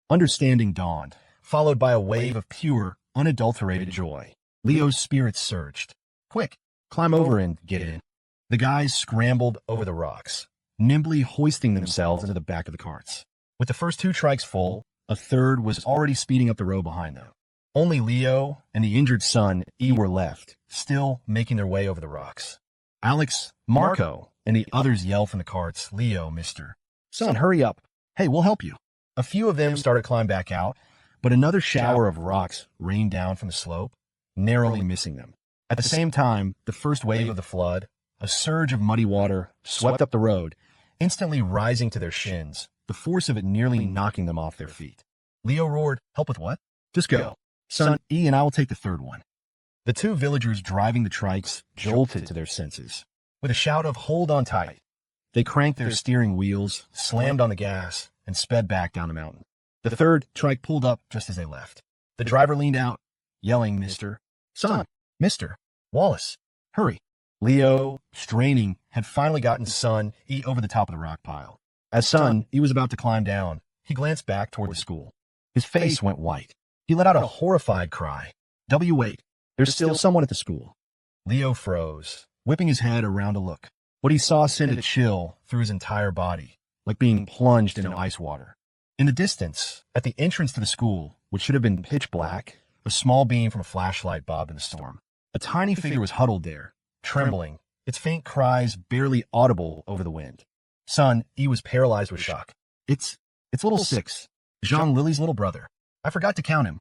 Understanding dawned, followed by a wave of pure, unadulterated joy. Leo's spirits surged. "Quick, climb over and get in." The guys scrambled over the rocks, nimbly hoisting themselves into the back of the carts. With the first 2 trikes full, a third was already speeding up the road behind them. Only Leo and the injured son E were left, still making their way over the rocks. Alex, Marco, and the others yelled from the carts, "Leo, mister. Son, hurry up. Hey, we'll help you." A few of them started to climb back out, but another shower of rocks rained down from the slope, narrowly missing them. At the same time, the first wave of the flood, a surge of muddy water, swept up the road, instantly rising to their shins, the force of it nearly knocking them off their feet. Leo roared, "Help with what?" "Just go. Son E and I will take the third one." The 2 villagers driving the trikes jolted to their senses. With a shout of "Hold on tight," they cranked their steering wheels, slammed on the gas, and sped back down the mountain. The 3rd trike pulled up just as they left. The driver leaned out, yelling, "Mister, son, mister, Wallace, hurry." Leo, straining, had finally gotten Son E over the top of the rock pile. As Son E was about to climb down, he glanced back toward the school. His face went white. He let out a horrified cry. Wait, there's still someone at the school." Leo froze, whipping his head around to look. What he saw sent a chill through his entire body, like being plunged into ice water. In the distance, at the entrance to the school, which should have been pitch black, a small beam from a flashlight bobbed in the storm. A tiny figure was huddled there, trembling, its faint cries barely audible over the wind. Son E was paralyzed with shock. It's little Six, Jean Lily's little brother. I forgot to count him."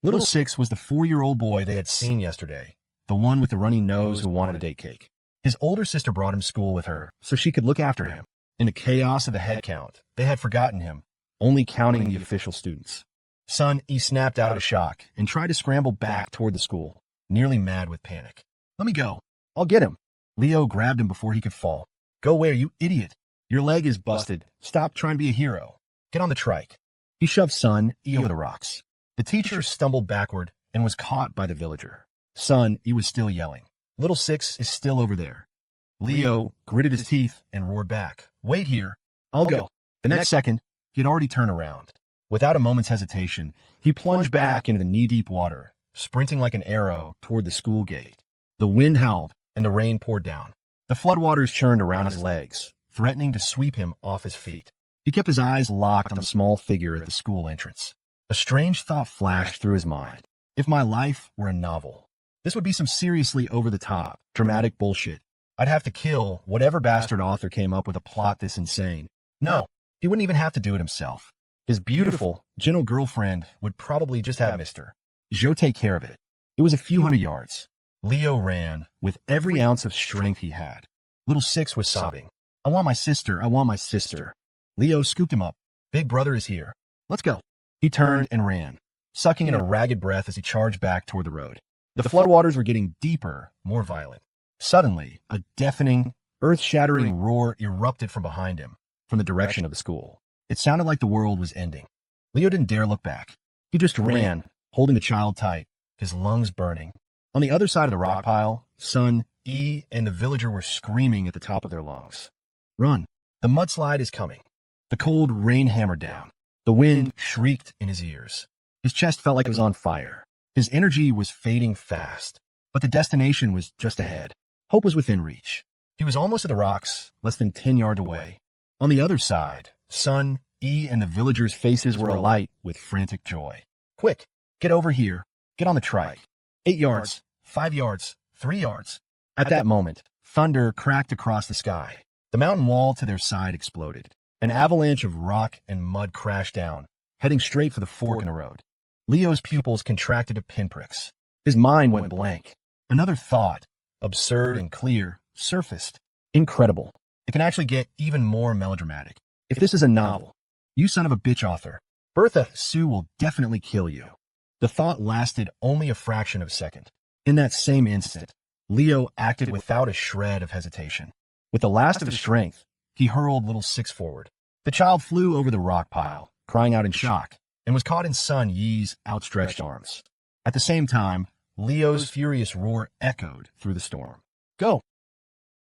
Little Six was the 4-year-old boy they had seen yesterday, the one with the runny nose who wanted a date cake. His older sister brought him to school with her so she could look after him. In the chaos of the head count, they had forgotten him, only counting the official students. Son E snapped out of shock and tried to scramble back toward the school, nearly mad with panic. "Let me go. I'll get him." Leo grabbed him before he could fall. "Go where, you idiot? Your leg is busted. Stop trying to be a hero. Get on the trike." He shoved Son E over the rocks. The teacher stumbled backward and was caught by the villager. Son E was still yelling. "Little Six is still over there." Leo gritted his teeth and roared back. "Wait here. I'll go." The next second, he had already turned around. Without a moment's hesitation, he plunged back into the knee-deep water, sprinting like an arrow toward the school gate. The wind howled, and the rain poured down. The floodwaters churned around his legs, threatening to sweep him off his feet. He kept his eyes locked on the small figure at the school entrance. A strange thought flashed through his mind. If my life were a novel, this would be some seriously over-the-top, dramatic bullshit. I'd have to kill whatever bastard author came up with a plot this insane. No, he wouldn't even have to do it himself. His beautiful, gentle girlfriend would probably just have Mr. Joe take care of it. It was a few hundred yards. Leo ran with every ounce of strength he had. Little Six was sobbing. I want my sister, I want my sister. Leo scooped him up. Big brother is here. Let's go. He turned and ran, sucking in a ragged breath as he charged back toward the road. The floodwaters were getting deeper, more violent. Suddenly, a deafening, earth-shattering roar erupted from behind him, from the direction of the school. It sounded like the world was ending. Leo didn't dare look back. He just ran, holding the child tight, his lungs burning. On the other side of the rock pile, Sun, E, and the villager were screaming at the top of their lungs. Run. The mudslide is coming. The cold rain hammered down. The wind shrieked in his ears. His chest felt like it was on fire. His energy was fading fast, but the destination was just ahead. Hope was within reach. He was almost at the rocks, less than 10 yards away. On the other side, Sun, E, and the villagers' faces were alight with frantic joy. Quick, get over here. Get on the trike. 8 yards, 5 yards, 3 yards. At that moment, thunder cracked across the sky. The mountain wall to their side exploded. An avalanche of rock and mud crashed down, heading straight for the fork in the road. Leo's pupils contracted to pinpricks. His mind went blank. Another thought, absurd and clear, surfaced. Incredible. It can actually get even more melodramatic. If this is a novel, you son of a bitch author, Bertha Sue will definitely kill you. The thought lasted only a fraction of a second. In that same instant, Leo acted without a shred of hesitation. With the last of his strength, he hurled little Six forward. The child flew over the rock pile, crying out in shock, and was caught in Sun Yi's outstretched arms. At the same time, Leo's furious roar echoed through the storm. Go!